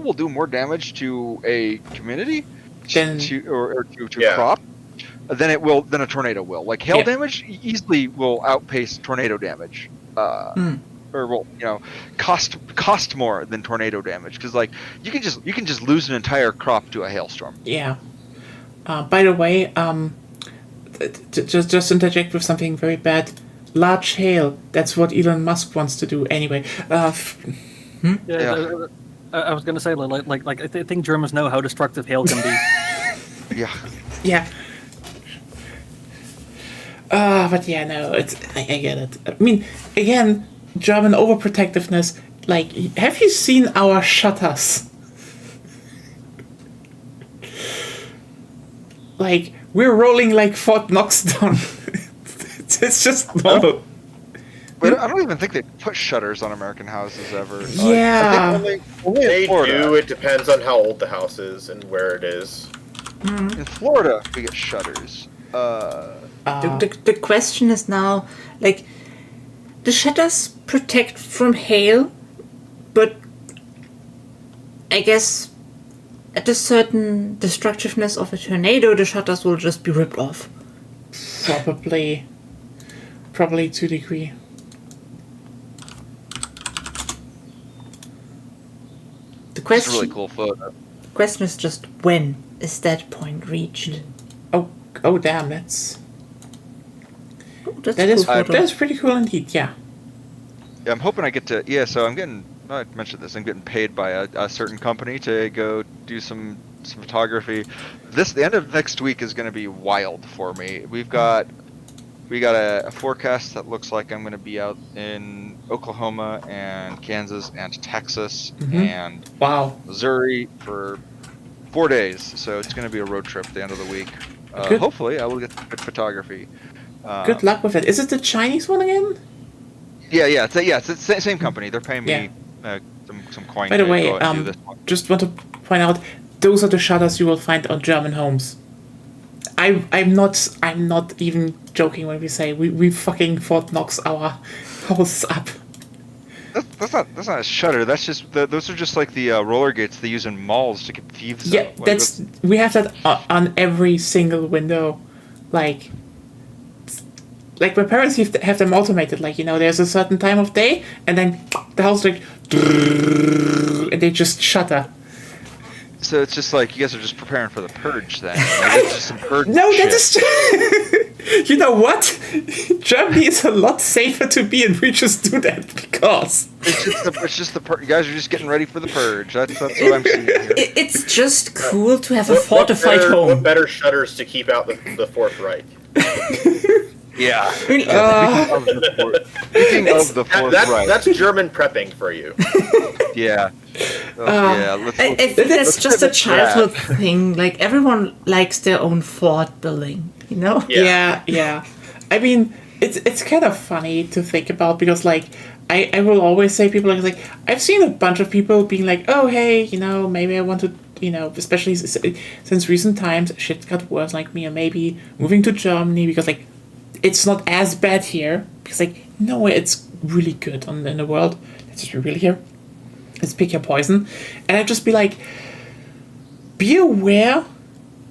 will do more damage to a community to crop than a tornado will. Like hail damage easily will outpace tornado damage. Or will cost more than tornado damage, because like you can just lose an entire crop to a hailstorm. Yeah. By the way, just interject with something very bad. Large hail. That's what Elon Musk wants to do anyway. I was gonna say I think Germans know how destructive hail can be. Yeah. Yeah. But yeah, no, I get it. I mean, again, German overprotectiveness. Like, have you seen our shutters? Like, we're rolling like Fort Knox down. It's just normal. But I don't even think they put shutters on American houses ever. Yeah. I think only They in Florida. do. It depends on how old the house is and where it is. In Florida, we get shutters. The question is now, like, the shutters protect from hail, but I guess at a certain destructiveness of a tornado, the shutters will just be ripped off. Probably 2 degree. The question, It's a really cool photo. the question is just when is that point reached? Oh damn, that's That's that a is cool photo. that's pretty cool indeed. Yeah. Yeah, I'm hoping I get to. Yeah, so I mentioned this. I'm getting paid by a certain company to go do some photography. The end of next week is going to be wild for me. We got a forecast that looks like I'm going to be out in Oklahoma and Kansas and Texas and Wow. Missouri for 4 days. So it's going to be a road trip at the end of the week. Good. Hopefully, I will get good photography. Good luck with it. Is it the Chinese one again? Yeah, it's the same company. They're paying me some coin. By the to way, go and do this one. just want to point out, those are the shutters you will find on German homes. I'm not even joking when we say we fucking Fort Knox our house up. That's not a shutter. That's just those are just like the roller gates they use in malls to get thieves Yeah, out. Like, we have that on every single window, like my parents have them automated. Like, there's a certain time of day, and then the house like, and they just shutter. so it's just like you guys are just preparing for the purge then. Like, it's just some purge. No, shit. that is. You know what? Germany is a lot safer to be in. We just do that because It's just the you guys are just getting ready for the purge. That's what I'm seeing here. It's just cool to have a What fortified better, home. what better shutters to keep out the Fourth Reich? Yeah. mean, Speaking of the Fourth Reich. That's German prepping for you. Yeah. Yeah. I think that's just a childhood thing. Like, everyone likes their own fort building, you know? yeah. I mean, it's kind of funny to think about because, like, I will always say people like I've seen a bunch of people being like, oh hey, maybe I want to, especially since recent times shit got worse, like me, or maybe moving to Germany because like it's not as bad here because like nowhere it's really good in the world. It's just really here. Let's pick your poison, and I'd just be like, be aware.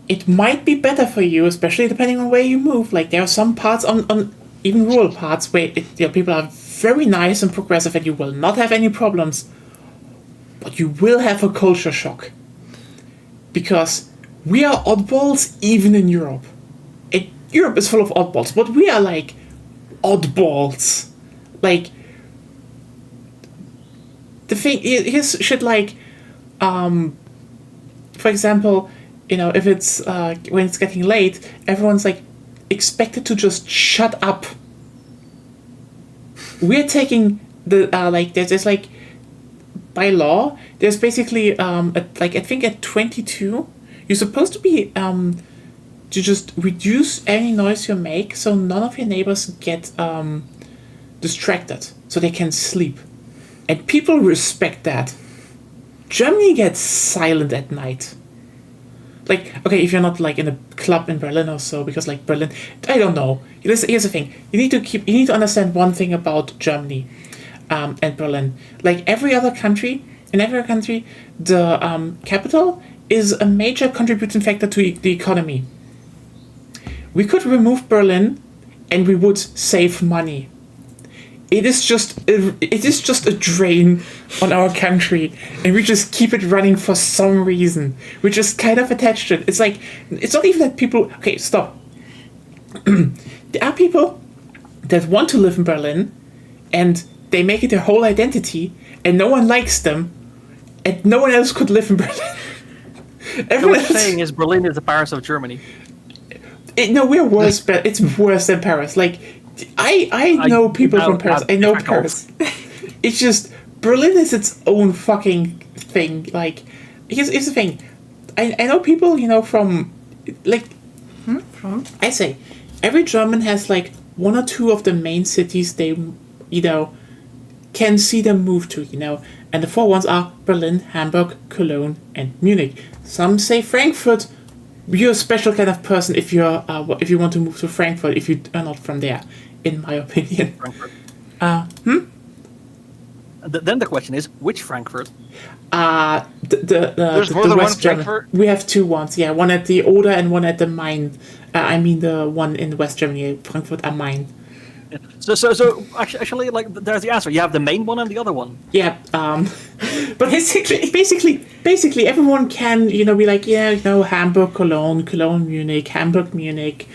It might be better for you, especially depending on where you move. Like, there are some parts on even rural parts where people are very nice and progressive and you will not have any problems. But you will have a culture shock. Because we are oddballs even in Europe. Europe is full of oddballs, but we are like oddballs. Like, the thing here's shit like, for example, if it's when it's getting late, everyone's like expected to just shut up. We're taking the like there's like by law there's basically like I think at 22 you're supposed to be to just reduce any noise you make so none of your neighbors get distracted so they can sleep, and people respect that. Germany gets silent at night. Like, okay, if you're not like in a club in Berlin or so, because like Berlin, I don't know. Here's the thing: you need to understand one thing about Germany, and Berlin. Like in every other country, the capital is a major contributing factor to the economy. We could remove Berlin, and we would save money. It is just a drain on our country, and we just keep it running for some reason. We're just kind of attached to it. It's like it's not even that people. Okay, stop. There are people that want to live in Berlin, and they make it their whole identity, and no one likes them, and no one else could live in Berlin. Everyone what you're saying is Berlin is the Paris of Germany. No, we're worse. But it's worse than Paris. Like. I know people from Paris. I know Paris. It's just Berlin is its own fucking thing. Like, here's the thing. I know people, from like. From? I say, every German has like one or two of the main cities they, can see them move to. And the four ones are Berlin, Hamburg, Cologne, and Munich. Some say Frankfurt. You're a special kind of person if you want to move to Frankfurt if you are not from there, in my opinion. Frankfurt. Then the question is, which Frankfurt? There's more than one Frankfurt? We have two ones, yeah. One at the Oder and one at the Main. I mean the one in West Germany, Frankfurt am Main. Yeah. So actually, like, there's the answer. You have the main one and the other one. Yeah, but basically everyone can, be like, Hamburg, Cologne, Munich, Hamburg, Munich.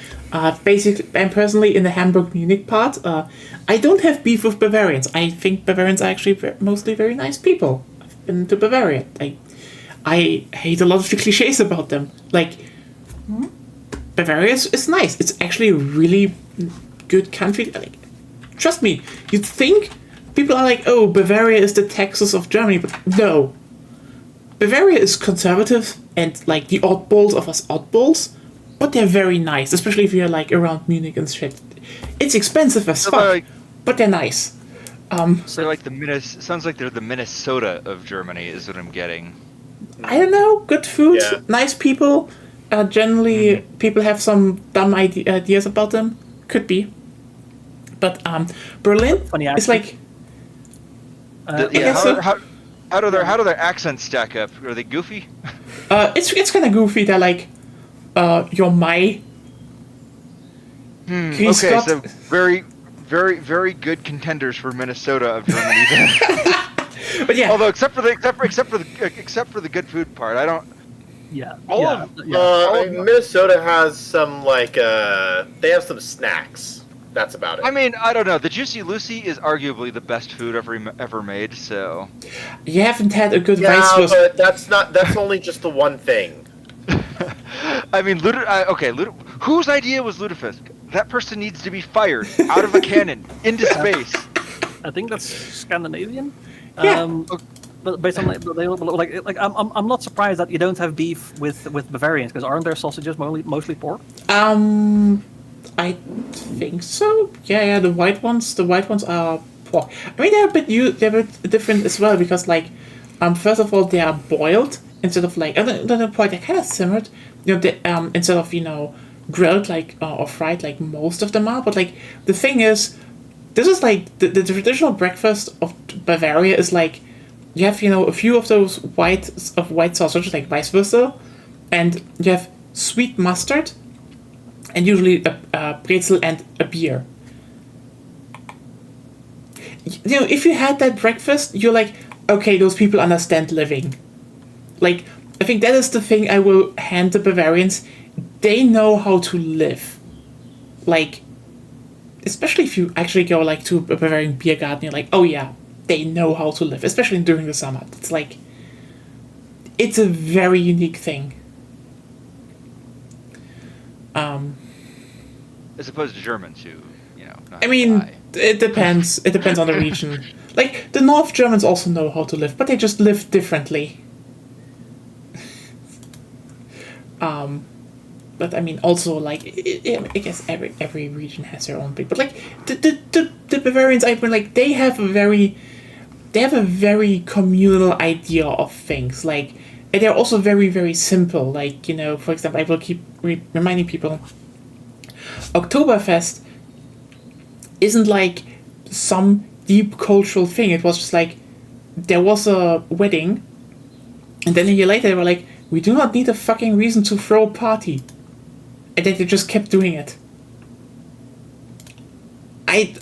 Basically, and personally, in the Hamburg, Munich part, I don't have beef with Bavarians. I think Bavarians are actually mostly very nice people. I've been to Bavaria. I hate a lot of the cliches about them. Like, Bavaria is nice. It's actually a really good country. Like, trust me, you'd think people are like, oh, Bavaria is the Texas of Germany, but no. Bavaria is conservative and like the oddballs of us oddballs, but they're very nice, especially if you're like around Munich and shit. It's expensive as fuck, but they're nice. So like sounds like they're the Minnesota of Germany is what I'm getting. I don't know, good food, nice people. Generally, people have some dumb ideas about them. Could be. But Berlin is like. How do their accents stack up? Are they goofy? It's kind of goofy. They're like, you're my. Okay, so very, very, very good contenders for Minnesota of Germany. Then. But yeah. Although except for the good food part, I don't. Yeah. Minnesota has some they have some snacks. That's about it. I mean, I don't know. The Juicy Lucy is arguably the best food ever made. So you haven't had a good Weisswurst. But that's only just the one thing. I mean, whose idea was lutefisk? That person needs to be fired out of a cannon into space. I think that's Scandinavian. Yeah. But based on I'm not surprised that you don't have beef with Bavarians, because aren't their sausages mostly pork? I think so. Yeah. The white ones are pork. I mean, they're a bit different as well because first of all, they are boiled instead of they're kind of simmered. Instead of grilled or fried like most of them are. But the thing is, this is the traditional breakfast of Bavaria is you have a few of those white sausages like Weisswürste, and you have sweet mustard. And usually a pretzel and a beer. If you had that breakfast, you're like, okay, those people understand living. I think that is the thing I will hand the Bavarians. They know how to live. Especially if you actually go to a Bavarian beer garden, you're like, oh yeah, they know how to live, especially during the summer. It's like, it's a very unique thing. As opposed to Germans who, know I how mean, to die. it depends. It depends on the region. Like, the North Germans also know how to live, but they just live differently. But I mean, also, like, I guess every region has their own thing. But like, the Bavarians, I mean, like, they have a very communal idea of things. Like, and they're also very, very simple. Like, for example, I will keep reminding people, Oktoberfest isn't like some deep cultural thing. It was just like, there was a wedding, and then a year later they were like, we do not need a fucking reason to throw a party. And then they just kept doing it. I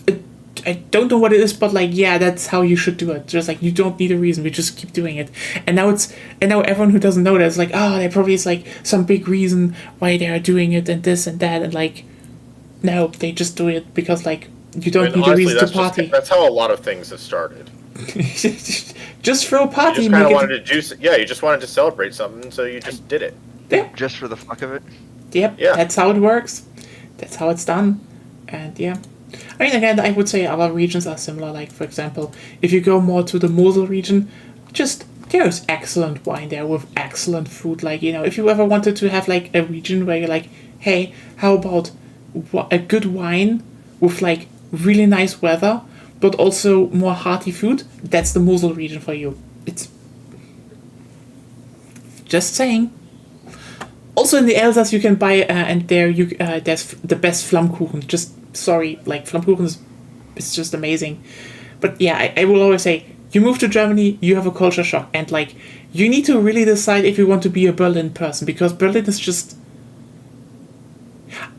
don't know what it is, but like, yeah, that's how you should do it. Just like, you don't need a reason, we just keep doing it. And now everyone who doesn't know that is like, oh, there probably is like some big reason why they are doing it and this and that, and like, no, they just do it because like, you don't need honestly, a reason to party. that's how a lot of things have started. Just throw a party. You just kind of wanted to juice it. Yeah, you just wanted to celebrate something, so you just did it. Yeah. Just for the fuck of it. Yep, Yeah. That's how it works. That's how it's done. And yeah. I mean, again, I would say other regions are similar. Like, for example, if you go more to the Mosel region, there's excellent wine there with excellent food. Like, if you ever wanted to have like a region where you're like, hey, how about a good wine with like really nice weather, but also more hearty food, that's the Mosel region for you. It's just saying. Also in the Elsass you can buy, and there's the best Flammkuchen. Flammkuchen is just amazing. But yeah, I will always say, you move to Germany, you have a culture shock, and like, you need to really decide if you want to be a Berlin person, because Berlin is just,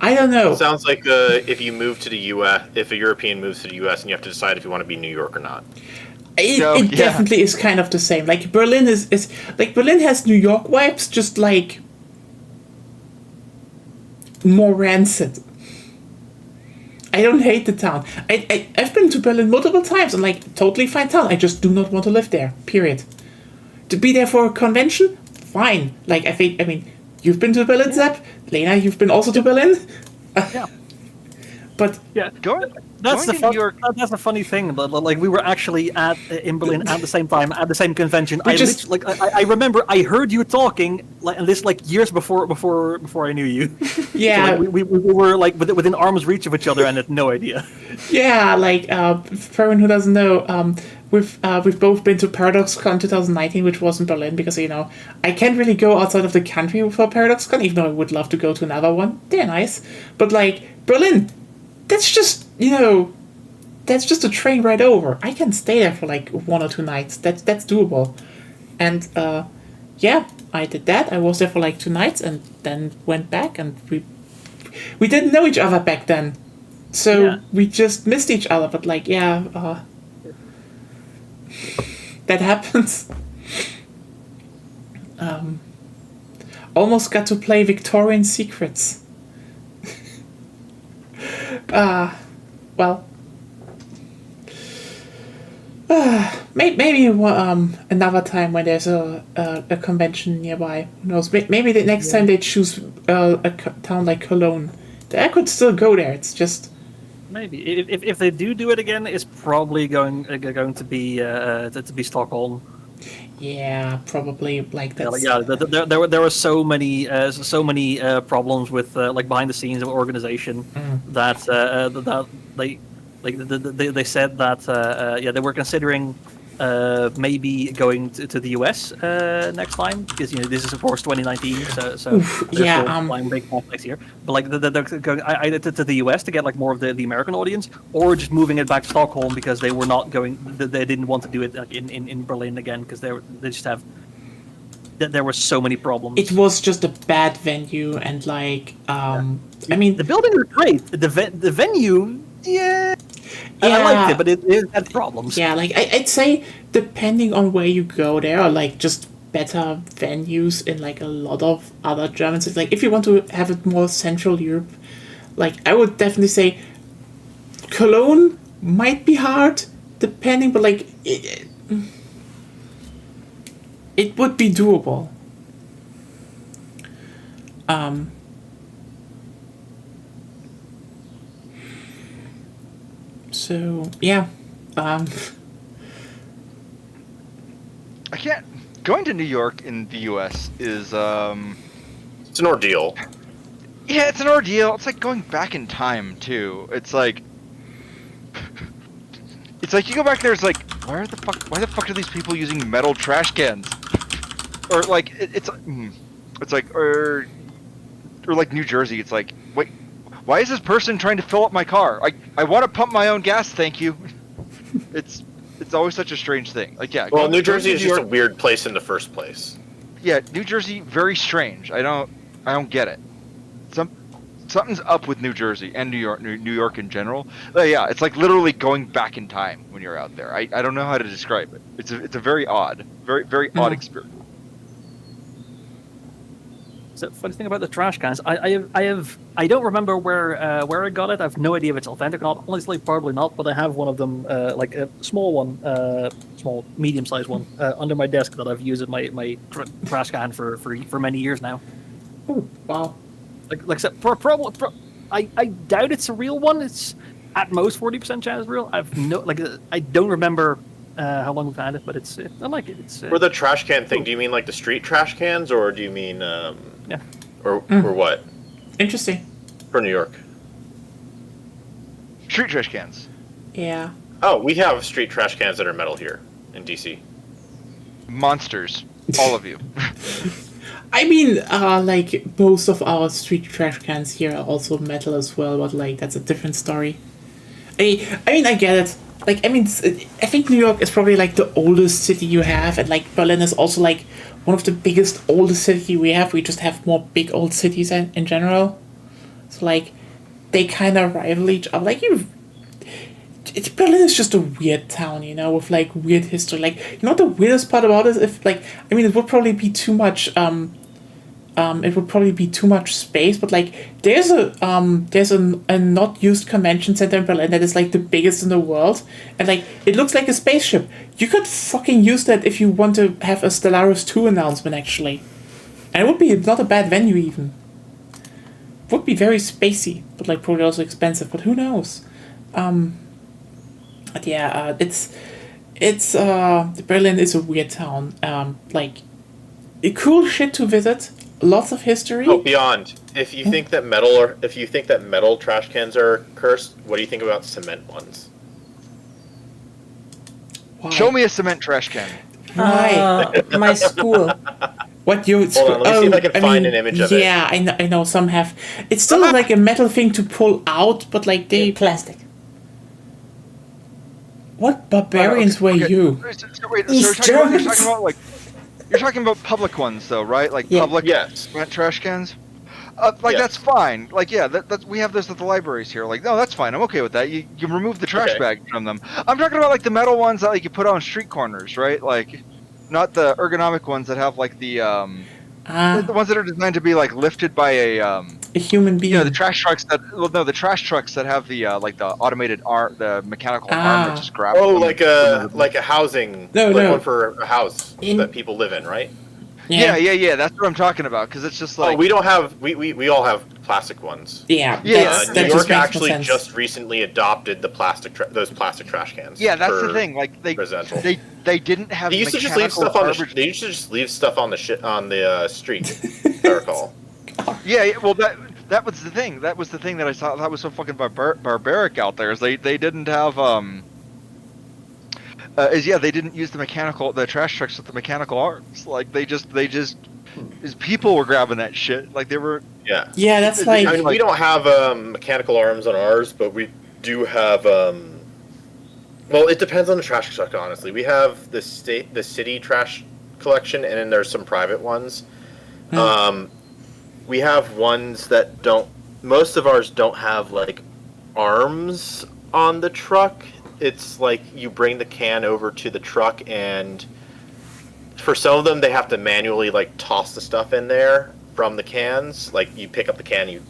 I don't know. It sounds like if you move to the U.S., if a European moves to the U.S., and you have to decide if you want to be New York or not. It definitely is kind of the same. Like, Berlin is like, Berlin has New York vibes, just like more rancid. I don't hate the town. I've been to Berlin multiple times and like, totally fine town. I just do not want to live there. Period. To be there for a convention, fine. Like, I mean, you've been to Berlin, Zep. Lena, you've been also to Berlin. Yeah. But Yeah, Going that's to New York. That's the funny thing. Like, we were actually in Berlin at the same time, at the same convention. I remember I heard you talking, like, and this like years before I knew you. yeah, So, like, we were like within arm's reach of each other and had no idea. yeah. Like, for anyone who doesn't know, we've both been to ParadoxCon 2019, which was in Berlin, because I can't really go outside of the country for ParadoxCon, even though I would love to go to another one. They're nice, but like, Berlin, that's just that's just a train ride over. I can stay there for like 1 or 2 nights. That's doable. And yeah, I did that. I was there for like 2 nights and then went back, and we didn't know each other back then, so we just missed each other. But like, yeah, that happens. Almost got to play Victorian Secrets. Well, maybe another time when there's a convention nearby. Who knows? Maybe the next time they choose a town like Cologne, I could still go there. It's just Maybe if they do it again, it's probably going to be Stockholm. yeah, probably like that. There were so many problems with like behind the scenes of organization that they said that they were considering maybe going to the US next time, because this is of course 2019, so flying big next year. But like they're going either to the US to get like more of the American audience, or just moving it back to Stockholm because they were not going. They didn't want to do it like in Berlin again, because they just have. There were so many problems. It was just a bad venue, and like I mean, the building was great. The venue, yeah. I liked it, but it had problems. Yeah, like I'd say, depending on where you go, there are like just better venues in like a lot of other German cities. Like, if you want to have it more Central Europe, like I would definitely say Cologne might be hard, depending, but like it would be doable. So yeah, I can't. Going to New York in the U.S. is It's an ordeal. yeah, it's an ordeal. It's like going back in time too. It's like you go back there. It's like why the fuck are these people using metal trash cans? Or like it's like or like New Jersey. It's like wait, why is this person trying to fill up my car? I want to pump my own gas, thank you. It's always such a strange thing. Like yeah. Well, New Jersey is just a weird place in the first place. Yeah, New Jersey, very strange. I don't get it. Something's up with New Jersey and New York in general. Yeah, it's like literally going back in time when you're out there. I don't know how to describe it. It's a very odd, very odd experience. So funny thing about the trash cans, I don't remember where I got it. I have no idea if it's authentic or not. Honestly, probably not. But I have one of them, like a small one, small medium-sized one, under my desk that I've used in my trash can for many years now. oh wow. Like I said, I doubt it's a real one. It's at most 40% chance real. I don't remember how long we've had it, but I like it. It's For the trash can thing, do you mean like the street trash cans, or do you mean yeah. or what? Interesting. For New York. Street trash cans. Yeah. Oh, we have street trash cans that are metal here in DC. Monsters, all of you. I mean, like most of our street trash cans here are also metal as well, but like that's a different story. I mean, I get it. Like, I mean, I think New York is probably like the oldest city you have, and like Berlin is also like one of the biggest, oldest city we have. We just have more big old cities in general. So like, they kind of rival each other. Like Berlin is just a weird town, you know, with like weird history. Like, you know what the weirdest part about it is, if like, I mean, it would probably be too much. It would probably be too much space, but like there's a not used convention center in Berlin that is like the biggest in the world, and like it looks like a spaceship. You could fucking use that if you want to have a Stellaris 2 announcement actually, and it would be not a bad venue even. Would be very spacey, but like probably also expensive. But who knows? But yeah, it's Berlin is a weird town. Like, cool shit to visit. Lots of history. Oh, beyond. If you think that metal trash cans are cursed, what do you think about cement ones? Why? Show me a cement trash can. Why? My school. What you? Hold on, let me see if I can find an image of it. Yeah, I know some have. It's still like a metal thing to pull out, but like they. Plastic. What barbarians were you? So wait, East you're Germans. talking about like you're talking about public ones though, right? Like Yeah. public Yes. cement trash cans. Yes. That's fine. Like yeah, that we have this at the libraries here. Like no, that's fine. I'm okay with that. You remove the trash Okay. bag from them. I'm talking about like the metal ones that like you put on street corners, right? Like not the ergonomic ones that have like the ones that are designed to be like lifted by a human being. you know the trash trucks that the trash trucks that have the like the automated arm, the mechanical arm that just grabs. Oh, them like a housing, No. one for a house that people live in, right? Yeah. That's what I'm talking about because it's just like we don't have we all have plastic ones. Yeah. Yeah, That's, New that York just makes actually no sense. just recently adopted the those plastic trash cans. yeah, that's for the thing. Like residential. they didn't have They used to just leave mechanical stuff on garbage. they used to just leave stuff on the street. I recall. Yeah, well that was the thing. That was the thing that I saw that was so fucking barbaric out there. Is they didn't have they didn't use the trash trucks with the mechanical arms. Like they just people were grabbing that shit. Like they were. Yeah. Yeah, that's I like. mean, we don't have mechanical arms on ours, but we do have. Well, it depends on the trash truck. Honestly, we have the city trash collection, and then there's some private ones. We have ones that don't. Most of ours don't have like arms on the truck. It's like you bring the can over to the truck, and for some of them, they have to manually like toss the stuff in there from the cans. Like you pick up the can,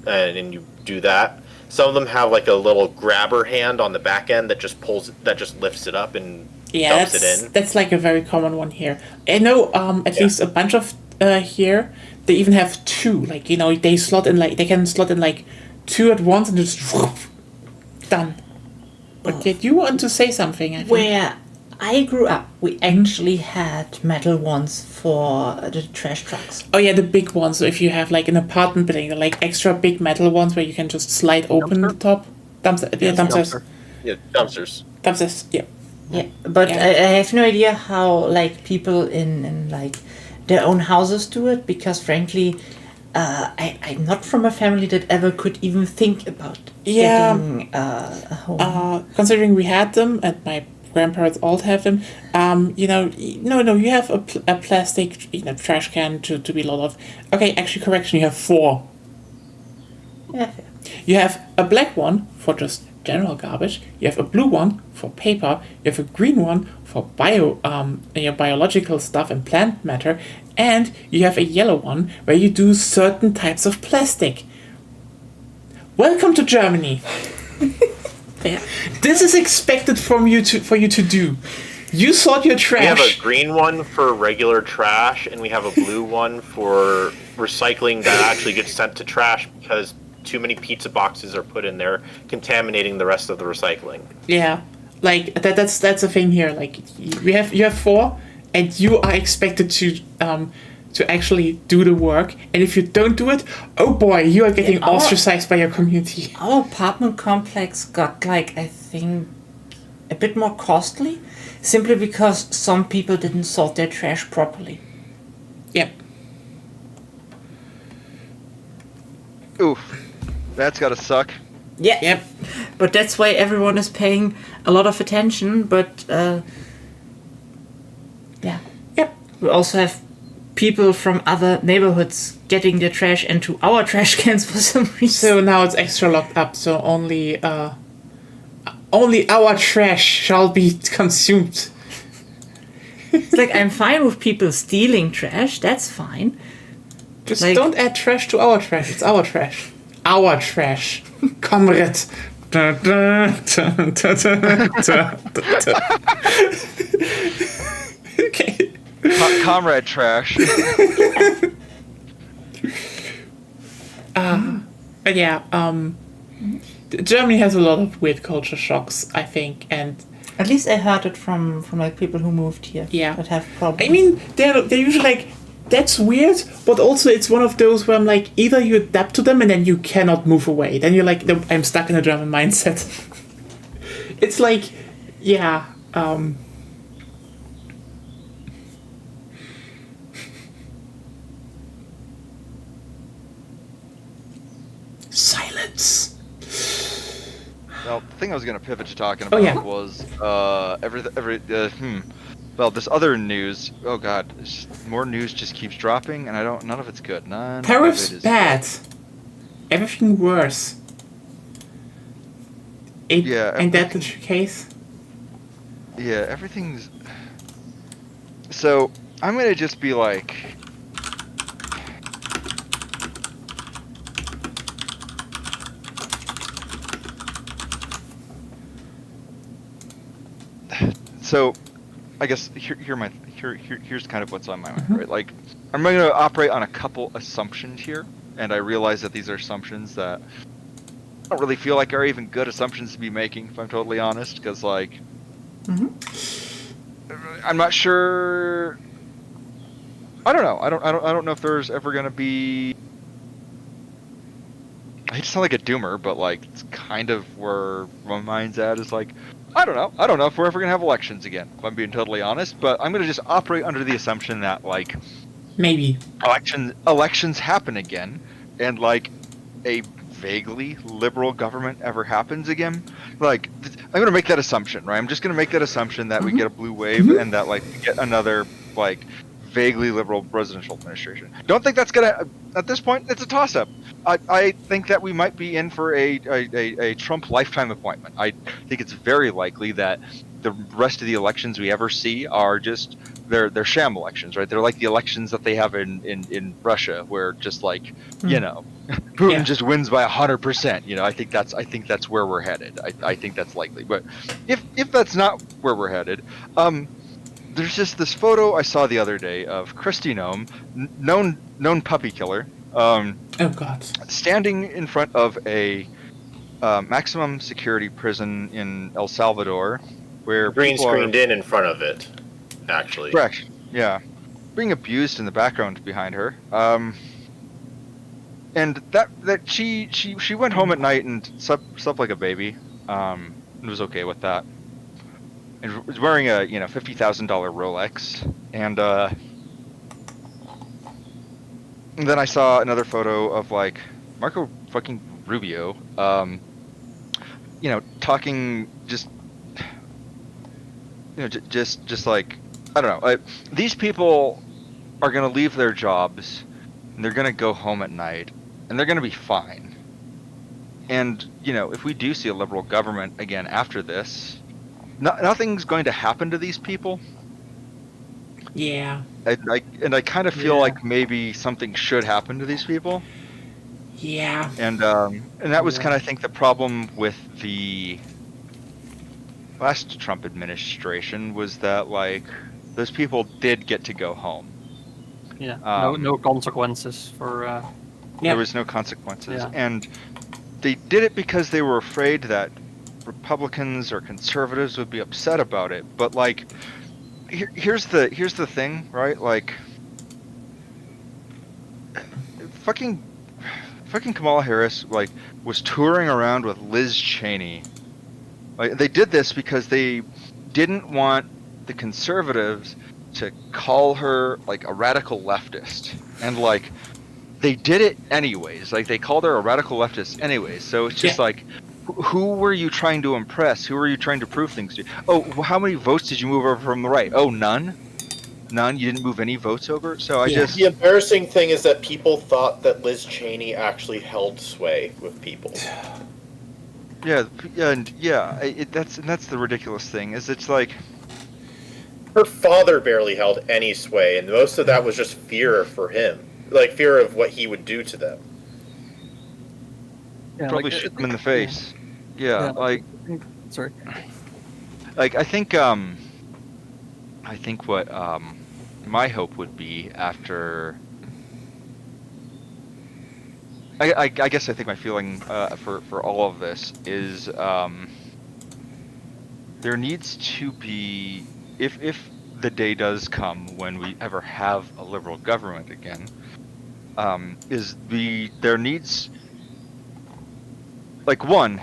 and you do that. Some of them have like a little grabber hand on the back end that just lifts it up and dumps it in. That's like a very common one here. I know at least a bunch of here. They even have two. Like they can slot in like two at once and just whoosh, done. But yet you want to say something? I think. Where I grew up, we actually had metal ones for the trash trucks. Oh yeah, the big ones. So if you have like an apartment building, like extra big metal ones where you can just slide open the top. Dumpsters. Yeah, dumpsters. Dumpsters. Yeah. Yeah, but Yeah. I have no idea how like people in like their own houses do it, because frankly, I'm not from a family that ever could even think about getting a home. Considering we had them and my grandparents all have them, you have a plastic trash can to be a lot of. Okay, actually, correction. You have 4. Yeah, fair. You have a black one for just general garbage. You have a blue one for paper. You have a green one for biological stuff and plant matter, and you have a yellow one where you do certain types of plastic. Welcome to Germany. Fair. This is expected for you to do. You sort your trash. We have a green one for regular trash, and we have a blue one for recycling that actually gets sent to trash because too many pizza boxes are put in there, contaminating the rest of the recycling. Yeah, like that's a thing here. Like you have 4, and you are expected to actually do the work. And if you don't do it, oh boy, you are getting ostracized by your community. Our apartment complex got like, I think, a bit more costly, simply because some people didn't sort their trash properly. Yep. Oof. That's gotta suck. Yeah. Yep. But that's why everyone is paying a lot of attention. But yeah. Yep. We also have people from other neighborhoods getting their trash into our trash cans for some reason. So now it's extra locked up. So only our trash shall be consumed. It's like, I'm fine with people stealing trash. That's fine. Just Like- don't add trash to our trash. It's our trash. Our trash. Comrade. Da, da, da, da, da, da, da. Okay. Comrade trash. But yeah, Germany has a lot of weird culture shocks, I think, and At least I heard it from like people who moved here. Yeah. That have problems. I mean, they're usually like, that's weird, but also it's one of those where I'm like, either you adapt to them and then you cannot move away. Then you're like, "No, I'm stuck in a German mindset." It's like, yeah, silence. Well, the thing I was going to pivot to talking about yeah. was well, this other news. Oh god, it's just, more news just keeps dropping, and none of it's good. None. Tariffs of it is bad. Everything worse. Yeah, Ain't that the everything- case? Yeah, everything's. So I'm gonna just be like. So, I guess here's kind of what's on my mind, right? Like, I'm going to operate on a couple assumptions here, and I realize that these are assumptions that I don't really feel like are even good assumptions to be making, if I'm totally honest, because like, I'm not sure. I don't know. I don't know if there's ever going to be. I hate to sound like a doomer, but like it's kind of where my mind's at is like. I don't know if we're ever gonna have elections again, if I'm being totally honest, but I'm gonna just operate under the assumption that like Maybe. elections happen again, and like a vaguely liberal government ever happens again. Like I'm gonna make that assumption, right? I'm just gonna make that assumption that we get a blue wave and that like we get another like vaguely liberal presidential administration. Don't think that's gonna at this point. It's a toss-up. I think that we might be in for a Trump lifetime appointment. I think it's very likely that the rest of the elections we ever see are just they're sham elections, right? They're like the elections that they have in Russia, where just like Putin Yeah. just wins by 100%. I think that's where we're headed. I think that's likely. But if that's not where we're headed, there's just this photo I saw the other day of Kristi Noem, known puppy killer, Oh God. standing in front of a maximum security prison in El Salvador, where Green people are screened in front of it, actually. correct, yeah, being abused in the background behind her. And that she went home at night and slept like a baby, and was okay with that. And was wearing a $50,000 Rolex, and then I saw another photo of like Marco fucking Rubio, talking just like, I don't know. These people are gonna leave their jobs, and they're gonna go home at night, and they're gonna be fine. And if we do see a liberal government again after this, nothing's going to happen to these people. Yeah. I kind of feel like maybe something should happen to these people. Yeah. And that was kind of, I think, the problem with the last Trump administration, was that like those people did get to go home. Yeah. No consequences for. There was no consequences, Yeah. and they did it because they were afraid that Republicans or conservatives would be upset about it. But like, here's the thing, right? Like, fucking Kamala Harris like was touring around with Liz Cheney. Like, they did this because they didn't want the conservatives to call her like a radical leftist, and like they did it anyways. Like, they called her a radical leftist anyways. So it's just like, who were you trying to impress? Who were you trying to prove things to? Oh, how many votes did you move over from the right? Oh, none. You didn't move any votes over. So The embarrassing thing is that people thought that Liz Cheney actually held sway with people. That's the ridiculous thing, is it's like Her father barely held any sway, and most of that was just fear for him. Like, fear of what he would do to them. Yeah, probably like, shoot them in the face. Yeah, like, sorry. like I think what my hope would be after. I guess I think my feeling for all of this is there needs to be, if the day does come when we ever have a liberal government again, there needs, like, one,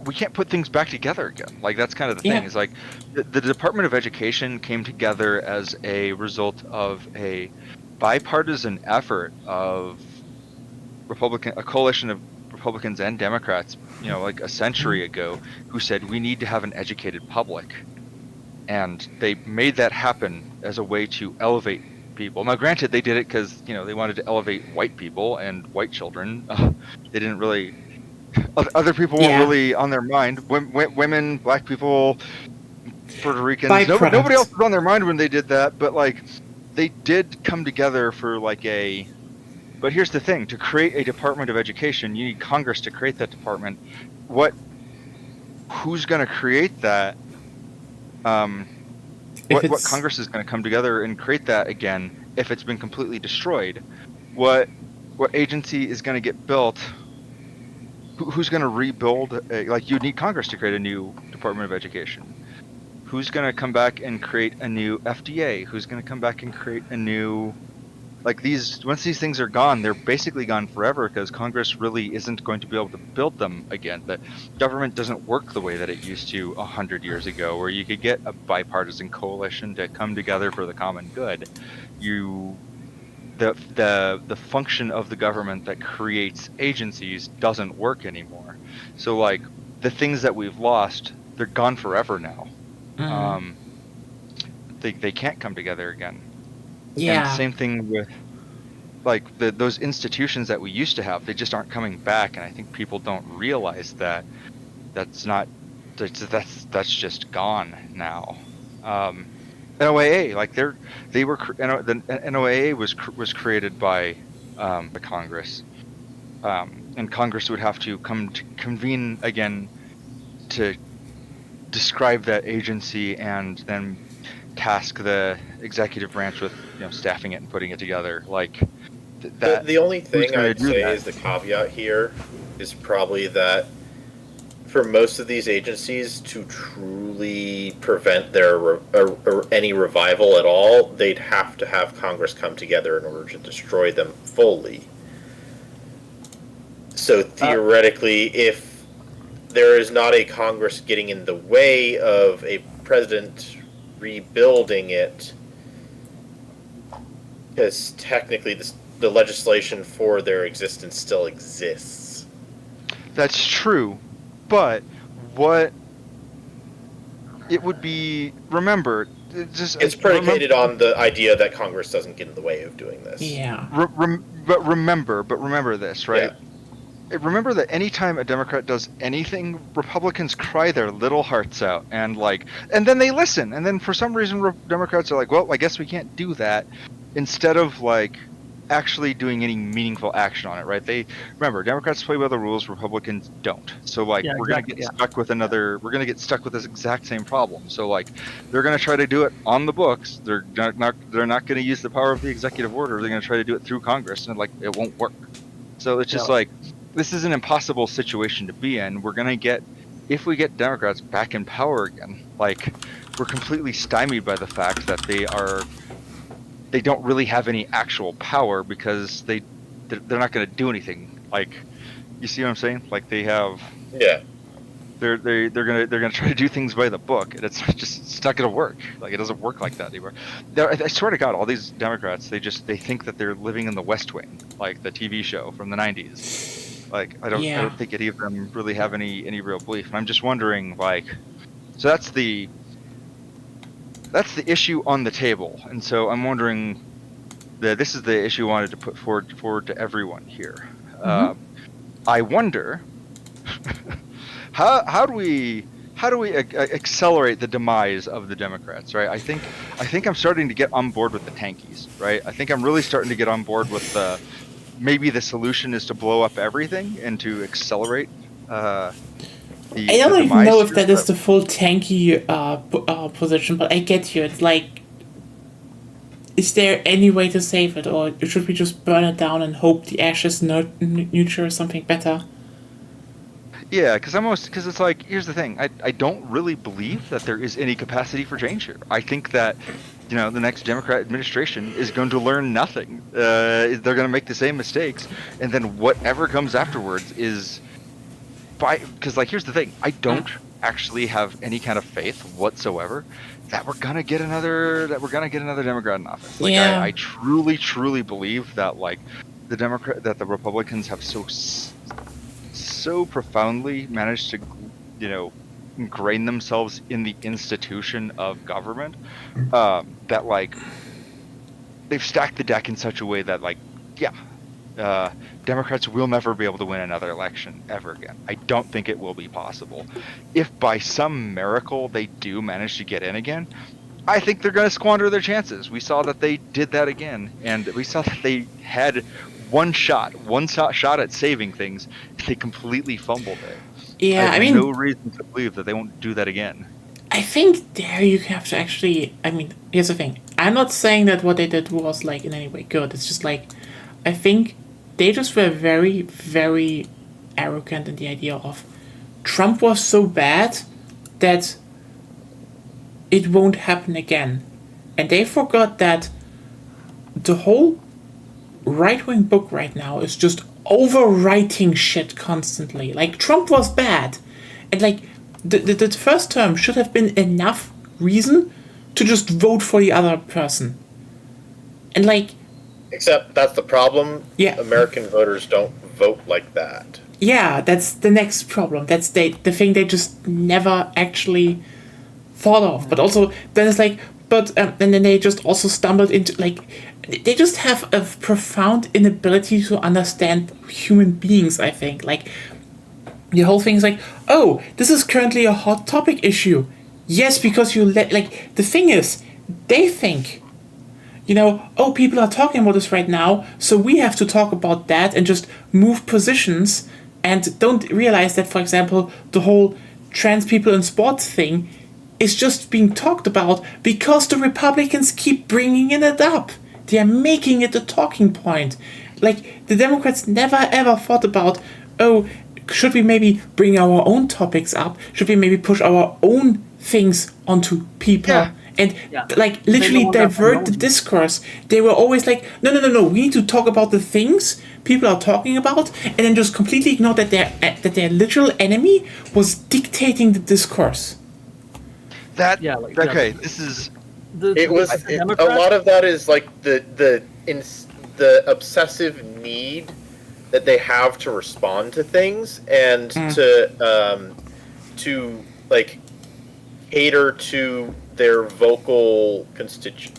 we can't put things back together again. Like, that's kind of the thing. Is like the Department of Education came together as a result of a bipartisan effort of a coalition of Republicans and Democrats, like a century ago, who said we need to have an educated public, and they made that happen as a way to elevate people. Now, granted, they did it because they wanted to elevate white people and white children. They didn't really. Other people weren't really on their mind. Women, black people, Puerto Ricans. Nobody else was on their mind when they did that. But like, they did come together for like a. But here's the thing: to create a Department of Education, you need Congress to create that department. Who's going to create that? What Congress is going to come together and create that again if it's been completely destroyed? What agency is going to get built? Who's going to rebuild? You need Congress to create a new Department of Education. Who's going to come back and create a new FDA? Who's going to come back and create a new... once these things are gone, they're basically gone forever, because Congress really isn't going to be able to build them again. The government doesn't work the way that it used to 100 years ago, where you could get a bipartisan coalition to come together for the common good. The function of the government that creates agencies doesn't work anymore. So like, the things that we've lost, they're gone forever now. They can't come together again. And same thing with like those institutions that we used to have, they just aren't coming back, and I think people don't realize that that's just gone now. NOAA, like the NOAA was created by the Congress, and Congress would have to convene again to describe that agency and then task the executive branch with staffing it and putting it together. Like that. The only thing gonna I'd do say that? is the caveat here is probably that for most of these agencies to truly prevent any revival at all, they'd have to have Congress come together in order to destroy them fully. So theoretically, if there is not a Congress getting in the way of a president rebuilding it, because technically the legislation for their existence still exists. That's true, but what it would be, remember, It's predicated on the idea that Congress doesn't get in the way of doing this. Yeah. But remember this, right? Remember that anytime a Democrat does anything, Republicans cry their little hearts out, and then they listen, and then for some reason Democrats are like, well, I guess we can't do that, instead of actually doing any meaningful action on it, right? Remember, Democrats play by the rules, Republicans don't. So we're gonna get stuck with this exact same problem. So they're gonna try to do it on the books. They're not gonna use the power of the executive order. They're gonna try to do it through Congress, and it won't work. So it's just this is an impossible situation to be in. If we get Democrats back in power again, we're completely stymied by the fact that they don't really have any actual power because they're not going to do anything. You see what I'm saying? They're gonna try to do things by the book, and it's not gonna work. It doesn't work like that anymore. I swear to God, all these Democrats, they think that they're living in the West Wing, like the TV show from the '90s. I don't think any of them really have any real belief. And I'm just wondering, so that's the issue on the table. And so I'm wondering that this is the issue I wanted to put forward to everyone here. I wonder how do we accelerate the demise of the Democrats, right? I think I'm starting to get on board with the tankies, right? I think I'm really starting to get on board with maybe the solution is to blow up everything and to accelerate I don't even know if that is the full tanky position, but I get you. It's is there any way to save it, or should we just burn it down and hope the ashes nurture something better? Yeah, because it's here's the thing. I don't really believe that there is any capacity for change here. I think that the next Democrat administration is going to learn nothing. They're going to make the same mistakes, and then whatever comes afterwards is because here's the thing. I don't actually have any kind of faith whatsoever that we're gonna get another Democrat in office. I truly believe that that the Republicans have so profoundly managed to ingrain themselves in the institution of government that they've stacked the deck in such a way that Democrats will never be able to win another election ever again. I don't think it will be possible. If by some miracle they do manage to get in again, I think they're going to squander their chances. We saw that they did that again, and we saw that they had one shot at saving things. They completely fumbled it. Yeah, I have no reason to believe that they won't do that again. I think there you have to actually. Here's the thing. I'm not saying that what they did was in any way good. It's just I think they just were very, very arrogant in the idea of Trump was so bad that it won't happen again. And they forgot that the whole right-wing book right now is just overwriting shit constantly. Trump was bad. And the first term should have been enough reason to just vote for the other person. And except that's the problem. Yeah. American voters don't vote like that. Yeah, that's the next problem. That's the thing they just never actually thought of. But also, then it's and then they just also stumbled into, they just have a profound inability to understand human beings, I think. The whole thing is oh, this is currently a hot topic issue. Yes, because you the thing is, they think, oh, people are talking about this right now, so we have to talk about that and just move positions, and don't realize that, for example, the whole trans people in sports thing is just being talked about because the Republicans keep bringing it up. They are making it a talking point. Like, the Democrats never ever thought about, oh, should we maybe bring our own topics up? Should we maybe push our own things onto people? Yeah. And, Yeah. like, They literally don't want that divert the technology. discourse. They were always like, no, we need to talk about the things people are talking about, and then just completely ignore that their literal enemy was dictating the discourse. Okay, this is It was the a Democrats- lot of that is like the obsessive need that they have to respond to things and to like cater to their vocal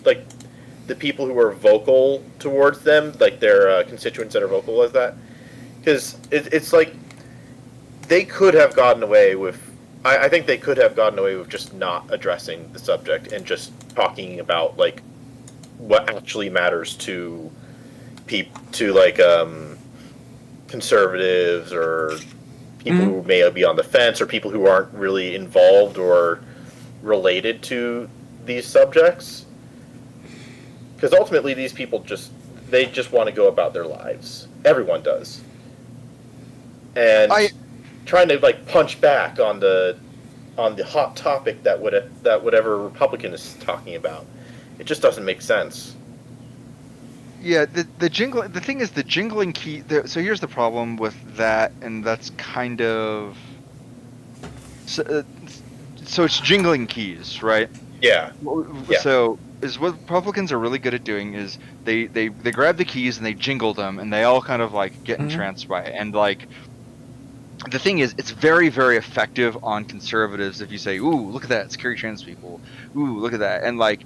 like the people who are vocal towards them, like their constituents that are vocal as that, because it's like they could have gotten away with. I think they could have gotten away with just not addressing the subject and just talking about like what actually matters to conservatives or people who may be on the fence or people who aren't really involved or related to these subjects. Because ultimately, these people just want to go about their lives. Everyone does, and trying to like punch back on the hot topic that whatever Republican is talking about. It just doesn't make sense. Yeah, the jingling. The thing is, the jingling key. So here's the problem with that, and that's kind of. So it's jingling keys, right? Yeah. Yeah. So is what Republicans are really good at doing is they grab the keys and they jingle them, and they all kind of like get entranced by it, and like. The thing is, it's very, very effective on conservatives if you say, "Ooh, look at that, scary trans people." Ooh, look at that, and like.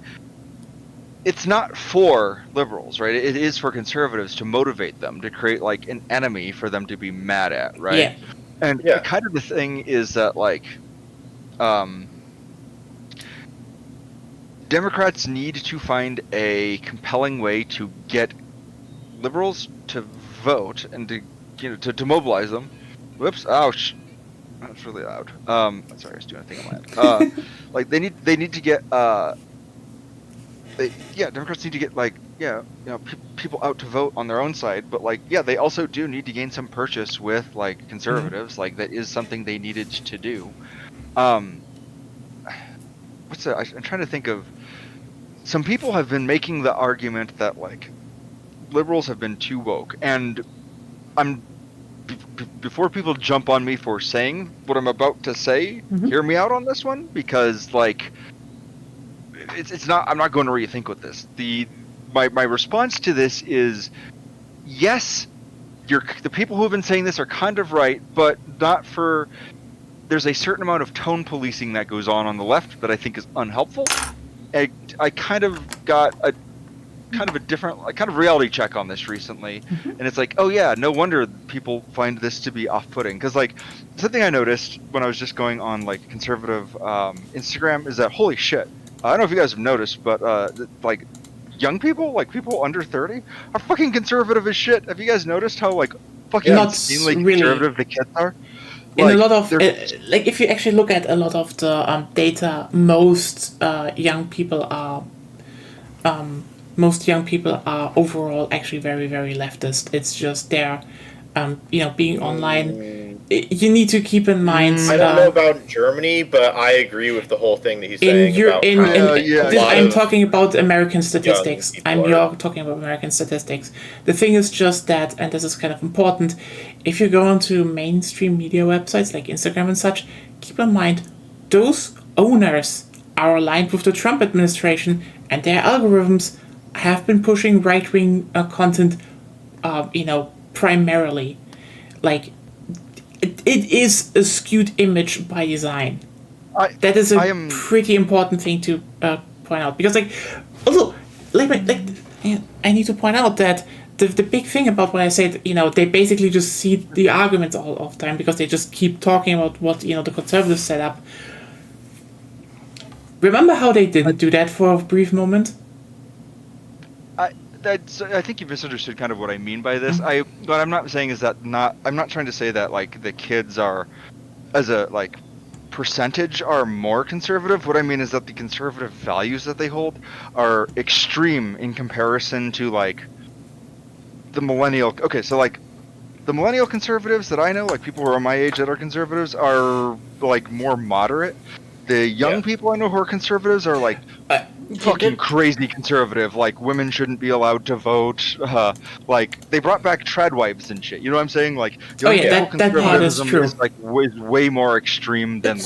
It's not for liberals, right? It is for conservatives to motivate them, to create like an enemy for them to be mad at, right? Yeah. And kind of the thing is that like Democrats need to find a compelling way to get liberals to vote and to mobilize them. Whoops! Ouch! That's really loud. Sorry, I was doing a thing on my end. Like they need to get Democrats need to get like people out to vote on their own side, but like they also do need to gain some purchase with like conservatives. Like that is something they needed to do. I'm trying to think of. Some people have been making the argument that like liberals have been too woke, and before people jump on me for saying what I'm about to say, hear me out on this one, because like. It's not. I'm not going to rethink with this. My response to this is, yes, the people who have been saying this are kind of right, but not for. There's a certain amount of tone policing that goes on the left that I think is unhelpful. I kind of got a different kind of reality check on this recently, and it's like, oh yeah, no wonder people find this to be off-putting, because like something I noticed when I was just going on like conservative Instagram is that holy shit. I don't know if you guys have noticed, but like young people, like people under 30, are fucking conservative as shit. Have you guys noticed how like fucking insanely conservative the kids are? In a lot of like, if you actually look at a lot of the data, most young people are overall actually very, very leftist. It's just they're being online. You need to keep in mind. I don't know about Germany, but I agree with the whole thing that he's saying. I'm talking about American statistics. You're talking about American statistics. The thing is just that, and this is kind of important, if you go onto mainstream media websites like Instagram and such, keep in mind those owners are aligned with the Trump administration, and their algorithms have been pushing right-wing content, primarily. Like, it is a skewed image by design. That is a pretty important thing to point out, because also I need to point out that the big thing about what I said, they basically just see the arguments all of the time because they just keep talking about what the conservatives set up. Remember how they didn't do that for a brief moment? I think you misunderstood kind of what I mean by this. What I'm not saying is that I'm not trying to say that like the kids are, as a like percentage, are more conservative. What I mean is that the conservative values that they hold are extreme in comparison to like the millennial. Okay, so like the millennial conservatives that I know, like people who are my age that are conservatives, are like more moderate. The young people I know who are conservatives are like fucking crazy conservative. Like women shouldn't be allowed to vote. Like they brought back trad wives and shit. You know what I'm saying? Like young that part is true. is like way more extreme than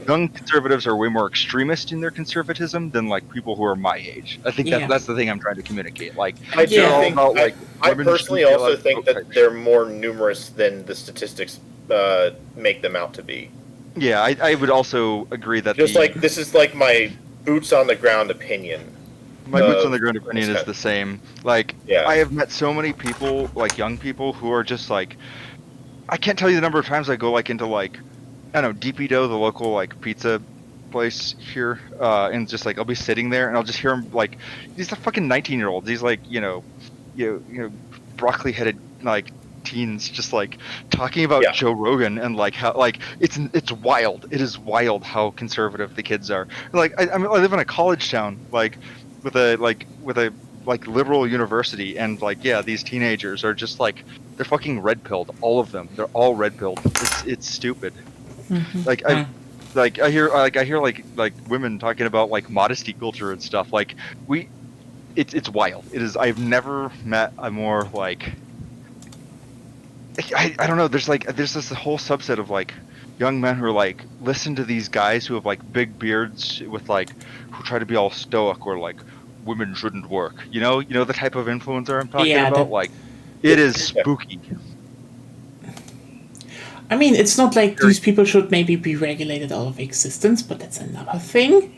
young conservatives are way more extremist in their conservatism than like people who are my age. I think that's the thing I'm trying to communicate. Like I personally also think that they're more numerous than the statistics make them out to be. Yeah, I would also agree that this is like my boots on the ground opinion. My boots on the ground opinion is the same. Like, I have met so many people, like young people, who are just like, I can't tell you the number of times I go like into like, I don't know, DP Dough, the local like pizza place here, and just like I'll be sitting there and I'll just hear him like, these are fucking 19-year-olds. These like you know, broccoli-headed like teens just like talking about Joe Rogan and like how like it's wild. It is wild how conservative the kids are. Like I live in a college town like with a liberal university, and like these teenagers are just like they're fucking red pilled. All of them. They're all red pilled. It's stupid. Mm-hmm. I hear women talking about like modesty culture and stuff. Like it's wild. It is. I've never met a more like. I don't know. There's this whole subset of like young men who are like listen to these guys who have like big beards with like who try to be all stoic or like women shouldn't work. You know the type of influencer I'm talking about. Like it is spooky. I mean, it's not like these people should maybe be regulated out of existence, but that's another thing.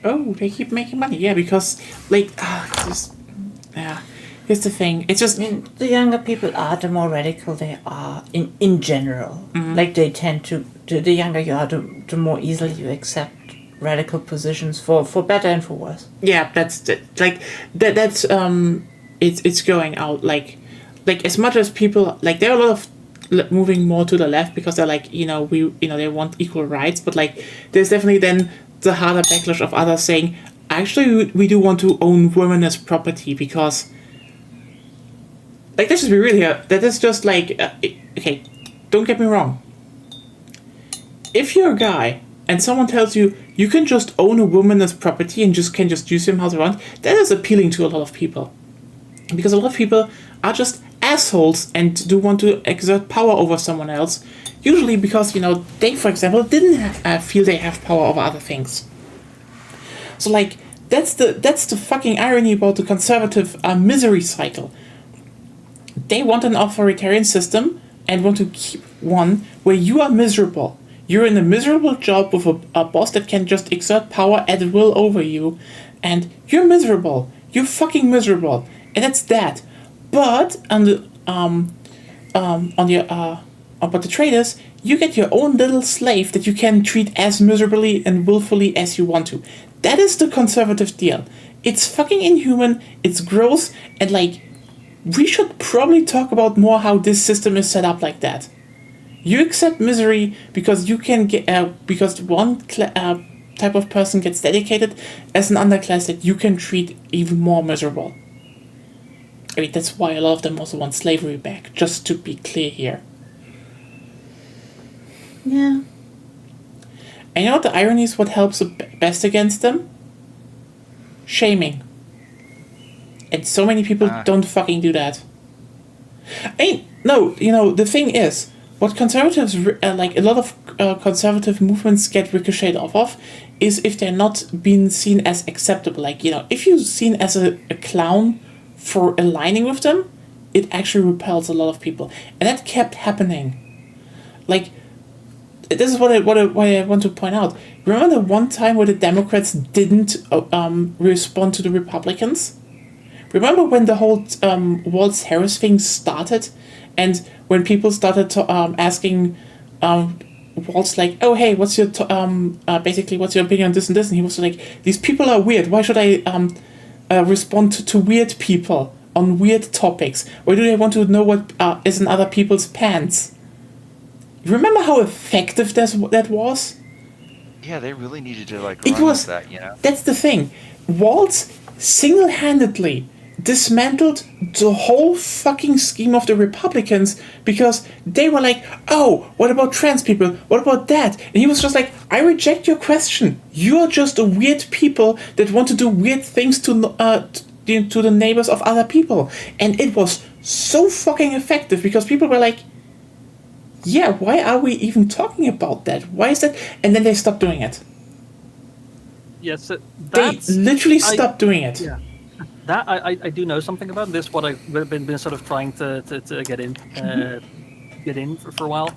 Oh, they keep making money. Yeah, because like here's the thing. It's just... I mean, the younger people are, the more radical they are in general. Mm-hmm. Like, they tend to... The younger you are, the more easily you accept radical positions for better and for worse. Yeah, that's it's going out. Like as much as people... Like, there are a lot of moving more to the left because they're like, they want equal rights. But, like, there's definitely then the harder backlash of others saying, actually, we do want to own women as property because... Like, let's just be real here. That is just like... okay, don't get me wrong. If you're a guy and someone tells you you can just own a woman as property and can just use him how they want, that is appealing to a lot of people. Because a lot of people are just assholes and do want to exert power over someone else. Usually because, they, for example, didn't feel they have power over other things. So, like, that's the fucking irony about the conservative misery cycle. They want an authoritarian system and want to keep one where you are miserable. You're in a miserable job with a boss that can just exert power at will over you, and you're miserable. You're fucking miserable, and that's that. But but the traders, you get your own little slave that you can treat as miserably and willfully as you want to. That is the conservative deal. It's fucking inhuman. It's gross, and like. We should probably talk about more how this system is set up like that. You accept misery because you can get because one type of person gets dedicated as an underclass that you can treat even more miserable. I mean, that's why a lot of them also want slavery back, just to be clear here. Yeah. And you know what the irony is? What helps the best against them? Shaming. And so many people don't fucking do that. The thing is, what conservatives, like a lot of conservative movements get ricocheted off of, is if they're not being seen as acceptable. Like, if you're seen as a clown for aligning with them, it actually repels a lot of people. And that kept happening. Like, this is what I want to point out. Remember the one time where the Democrats didn't respond to the Republicans? Remember when the whole Waltz Harris thing started, and when people started to, asking Walt's like, oh hey, what's your basically what's your opinion on this and this, and he was like, these people are weird. Why should I respond to weird people on weird topics? Why do they want to know what is in other people's pants? You remember how effective that was? Yeah, they really needed to like It run was with that, you know. That's the thing. Walt single-handedly dismantled the whole fucking scheme of the Republicans because they were like, oh, what about trans people? What about that? And he was just like, I reject your question. You're just a weird people that want to do weird things to the neighbors of other people. And it was so fucking effective because people were like, yeah, why are we even talking about that? Why is that? And then they stopped doing it. Yes, They literally stopped doing it. Yeah, that I do know something about this. What I've been sort of trying to get in for a while.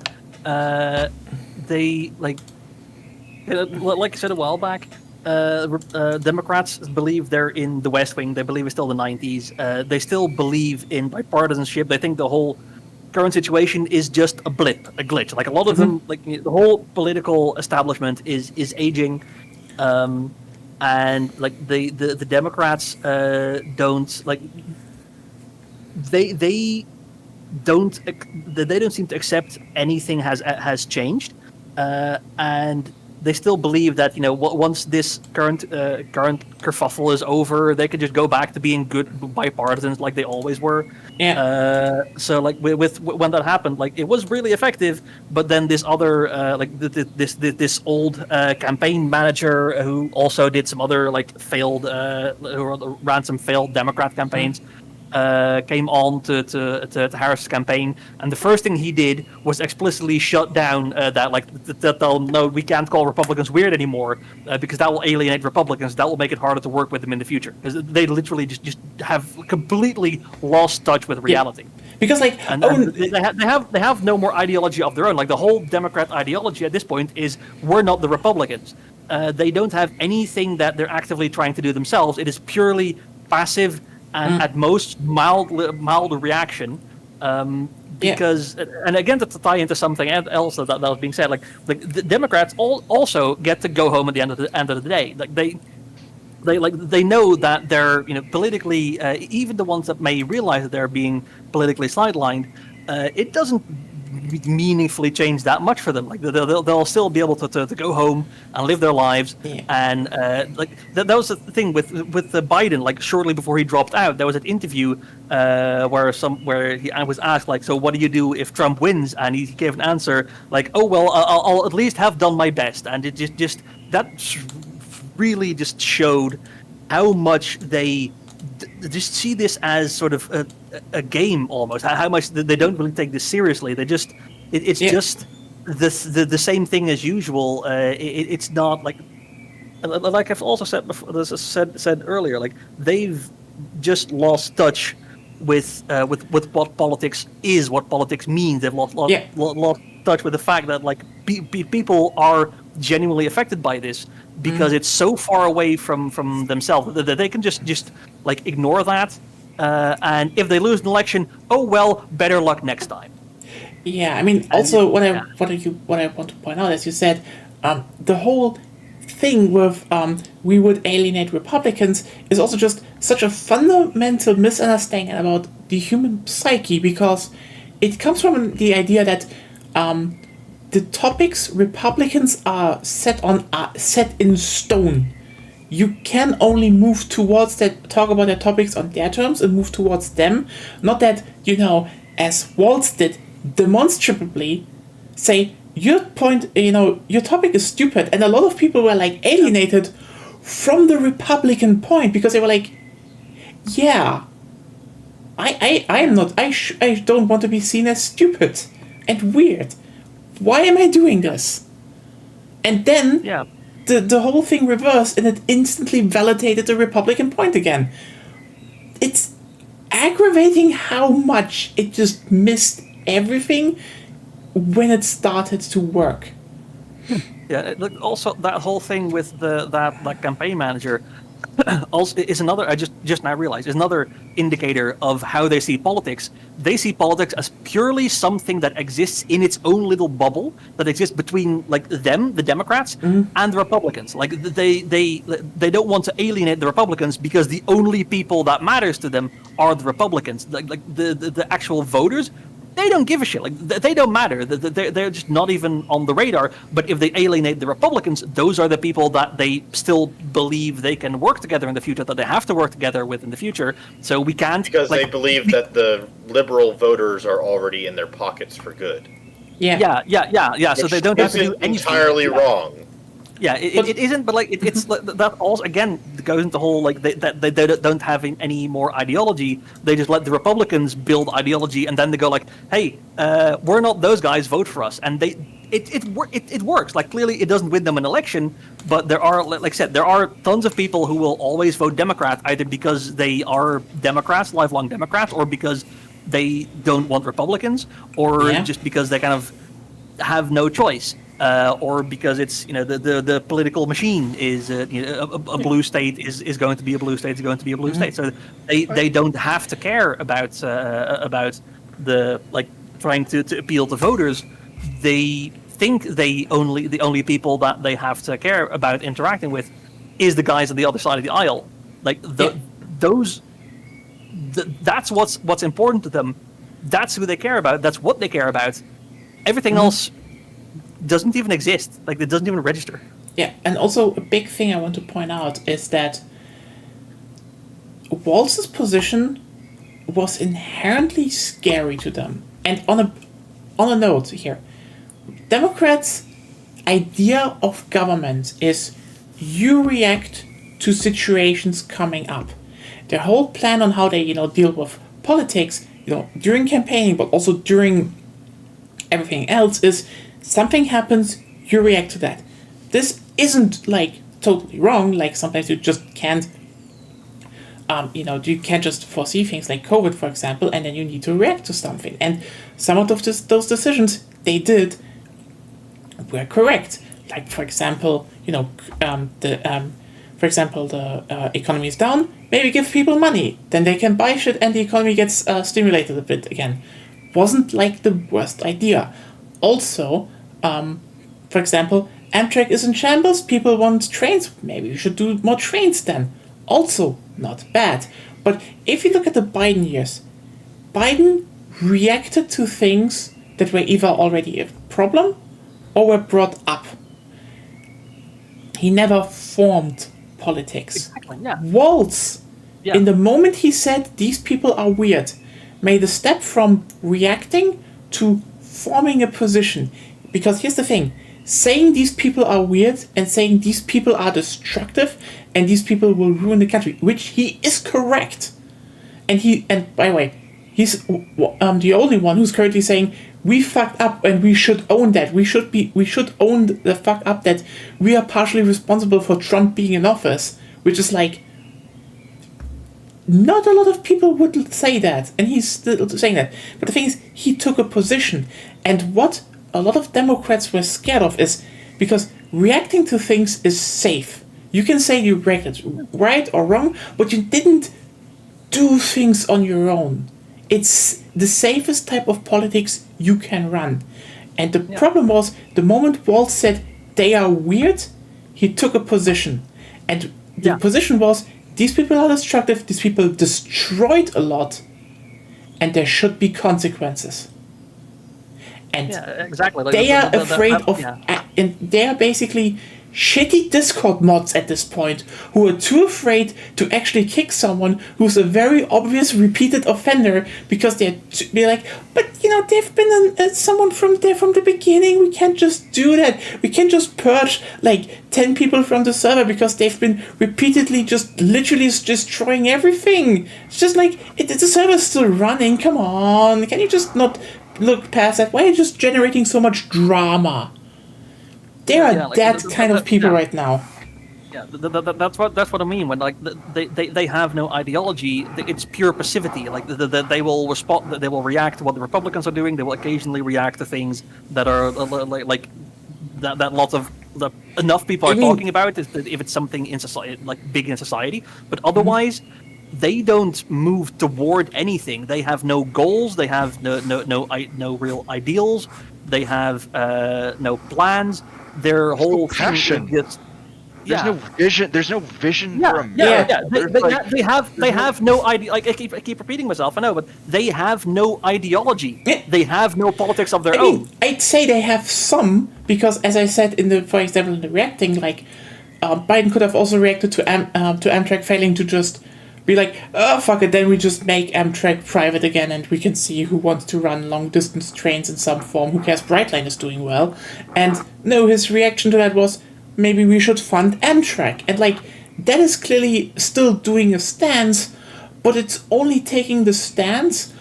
They like I said a while back. Democrats believe they're in the West Wing. They believe it's still the 90s. They still believe in bipartisanship. They think the whole current situation is just a blip, a glitch. Like a lot of them, like the whole political establishment is aging. And like the Democrats don't like they don't seem to accept anything has changed, and they still believe that once this current kerfuffle is over, they could just go back to being good bipartisans like they always were. Yeah. So like with when that happened, like it was really effective. But then this other this old campaign manager who also did some other like failed ran some failed Democrat campaigns. Came on to Harris' campaign, and the first thing he did was explicitly shut down that they'll no, we can't call Republicans weird anymore because that will alienate Republicans. That will make it harder to work with them in the future because they literally just have completely lost touch with reality. Yeah. Because like they have no more ideology of their own. Like the whole Democrat ideology at this point is we're not the Republicans. They don't have anything that they're actively trying to do themselves. It is purely passive. And at most mild reaction, because and again to tie into something else that was being said, like the Democrats also get to go home at the end of the day. Like they know that they're politically even the ones that may realize that they're being politically sidelined, it doesn't meaningfully change that much for them. Like they'll still be able to go home and live their lives. And like that was the thing with Biden. Like shortly before he dropped out, there was an interview where he was asked like, so what do you do if Trump wins? And he gave an answer like, oh well, I'll at least have done my best. And it just that really just showed how much they just see this as sort of a game almost. How much they don't really take this seriously. They just it's just the same thing as usual. It's not like I've also said before, said earlier. Like they've just lost touch with what politics is, what politics means. They've lost touch with the fact that like people are genuinely affected by this because it's so far away from themselves that they can just like ignore that, and if they lose an election, oh well, better luck next time. Yeah, I mean, also what I want to point out, as you said, the whole thing with we would alienate Republicans is also just such a fundamental misunderstanding about the human psyche, because it comes from the idea that the topics Republicans are set on are set in stone. You can only move towards that, talk about their topics on their terms and move towards them. Not that, as Waltz did, demonstrably say, your topic is stupid. And a lot of people were like alienated from the Republican point because they were like, yeah, I don't want to be seen as stupid and weird. Why am I doing this? And then the whole thing reversed and it instantly validated the Republican point again. It's aggravating how much it just missed everything when it started to work. Yeah, also that whole thing with that campaign manager, also is another. I just now realized is another indicator of how they see politics. They see politics as purely something that exists in its own little bubble that exists between like them, the Democrats, and the Republicans. Like they don't want to alienate the Republicans because the only people that matters to them are the Republicans. Like the actual voters. They don't give a shit. Like they don't matter. They're just not even on the radar. But if they alienate the Republicans, those are the people that they still believe they can work together in the future. That they have to work together with in the future. So we can't because they believe that the liberal voters are already in their pockets for good. Yeah. So they don't have to do anything. Entirely wrong. Yeah, it isn't, but like it's like, that also again goes into the whole like they don't have any more ideology. They just let the Republicans build ideology, and then they go like, "Hey, we're not those guys. Vote for us." And it works. Like clearly, it doesn't win them an election, but there are, like I said, there are tons of people who will always vote Democrat either because they are Democrats, lifelong Democrats, or because they don't want Republicans, or just because they kind of have no choice. Or because it's the political machine is a blue state is going to be a blue state is going to be a blue state, so they don't have to care about the like trying to appeal to voters. They think the only people that they have to care about interacting with is the guys on the other side of the aisle. Like that's what's important to them. That's who they care about. That's what they care about. Everything else doesn't even exist. Like it doesn't even register. Yeah, and also a big thing I want to point out is that Walz's position was inherently scary to them. And on a note here, Democrats' idea of government is you react to situations coming up. Their whole plan on how they deal with politics, during campaigning, but also during everything else is. Something happens, you react to that. This isn't like totally wrong. Like sometimes you just can't, you can't just foresee things like COVID, for example, and then you need to react to something. And some of those decisions they did were correct. Like for example, the economy is down. Maybe give people money, then they can buy shit, and the economy gets stimulated a bit again. Wasn't like the worst idea. Also, for example, Amtrak is in shambles, people want trains, maybe we should do more trains then. Also, not bad. But if you look at the Biden years, Biden reacted to things that were either already a problem or were brought up. He never formed politics. Exactly, yeah. Walz, in the moment he said these people are weird, made a step from reacting to forming a position. Because here's the thing, saying these people are weird and saying these people are destructive and these people will ruin the country, which he is correct. And by the way, he's the only one who's currently saying we fucked up and we should own that. We should own the fuck up that we are partially responsible for Trump being in office, which is like not a lot of people would say that, and he's still saying that. But the thing is, he took a position, and what a lot of Democrats were scared of is because reacting to things is safe. You can say you reacted right or wrong, but you didn't do things on your own. It's the safest type of politics you can run. And the problem was, the moment Walz said they are weird, he took a position. And the position was, these people are destructive, these people destroyed a lot, and there should be consequences. And exactly. Like they are afraid of, and they are basically shitty Discord mods at this point who are too afraid to actually kick someone who's a very obvious repeated offender because they're like, but they've been someone from there from the beginning. We can't just do that. We can't just purge like 10 people from the server because they've been repeatedly just literally destroying everything. It's just like the server's still running. Come on, can you just not look past that? Why are you just generating so much drama? They are that kind of people right now. Yeah, that's what I mean when like they have no ideology. It's pure passivity. Like they will respond. They will react to what the Republicans are doing. They will occasionally react to things that are like that lots of enough people are I mean- talking about is that if it's something in society, like big in society, but otherwise. They don't move toward anything. They have no goals. They have no real ideals. They have no plans. Their There's whole no thing passion. is just There's no vision. There's no vision for a yeah. America. They have no idea. Like I keep repeating myself. I know, but they have no ideology. Yeah. They have no politics of their I own. mean, I'd say they have some, because as I said for example, in the reacting, like, Biden could have also reacted to Amtrak failing to just be like, oh, fuck it, then we just make Amtrak private again and we can see who wants to run long-distance trains in some form. Who cares? Brightline is doing well. And no, his reaction to that was, maybe we should fund Amtrak. And, like, that is clearly still doing a stance, but it's only taking the stance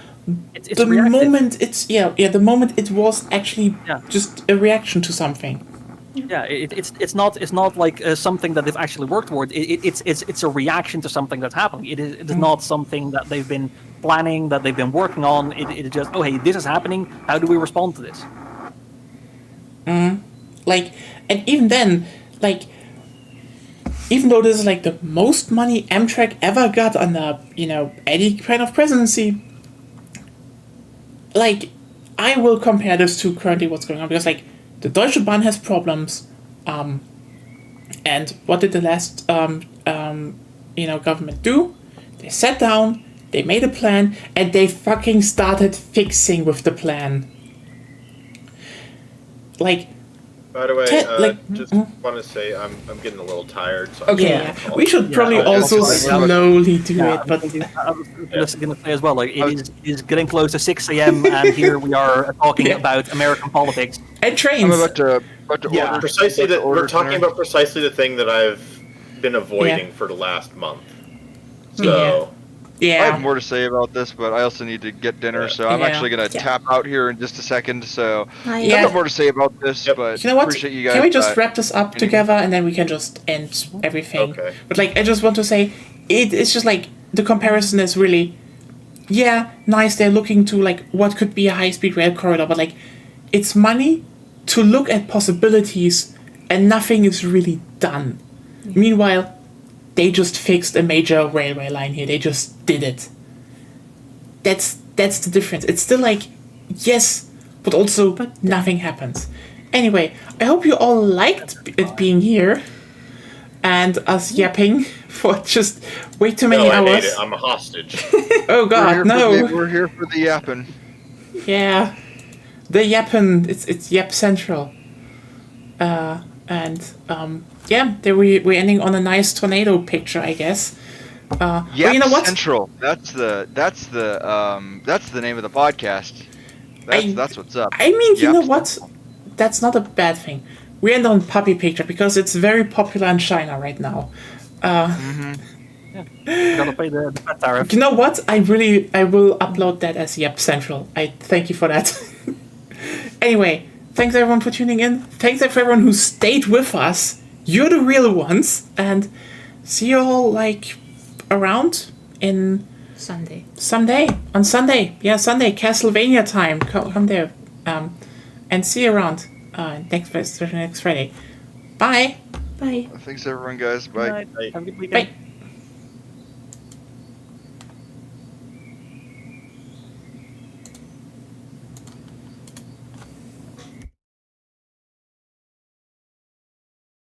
It's the reactive. moment the moment it was actually Yeah. just a reaction to something. Yeah, it's not like something that they've actually worked toward. It's a reaction to something that's happening. It is not something that they've been planning, that they've been working on. It is just, oh hey, this is happening. How do we respond to this? Like, and even then, like, even though this is like the most money Amtrak ever got under, any kind of presidency, like, I will compare this to currently what's going on, because, like, the Deutsche Bahn has problems, and what did the last, government do? They sat down, they made a plan, and they fucking started fixing with the plan. Like, By the way, just Mhm. want to say I'm getting a little tired. So okay, Yeah. we should probably Yeah, also also, slowly do it, but I was going to say as well, like it is getting close to 6 a.m. and here we are talking Yeah. about American politics. and I'm trains. about to yeah, order. precisely about to that we're order talking dinner. about precisely the thing that I've been avoiding for the last month. So I have Yeah, more to say about this, but I also need to get dinner, so I'm Yeah. actually gonna Yeah. tap out here in just a second. So Yeah. I've got more to say about this, Yep. but you know what? appreciate you guys. Can we just wrap this up together and then we can just end everything? Okay. But like, I just want to say, it's just like the comparison is really, nice. They're looking to like what could be a high-speed rail corridor, but like, it's money to look at possibilities, and nothing is really done. Meanwhile, they just fixed a major railway line here. They just did it. That's the difference. It's still like, yes, but also nothing happens. Anyway, I hope you all liked it being here and us yapping for just way too many no, I hate hours. it. I'm a hostage. Oh God, no! We're here for the yapping. Yeah, the yapping. It's Yap Central. We're ending on a nice tornado picture, I guess. But Yap you know what? Central. That's the name of the podcast. That's what's up. I mean, you Yap know what? Central. That's not a bad thing. We end on puppy picture because it's very popular in China right now. Gotta pay the pet tariff. You know what? I will upload that as Yep Central. I thank you for that. Anyway, thanks everyone for tuning in. Thanks everyone who stayed with us. You're the real ones. And see you all like around in Sunday. on Sunday. Yeah, Sunday, Castlevania time. Come there. And see you around next Friday. Bye. Bye. Thanks everyone, guys. Bye. Have a good weekend. Bye.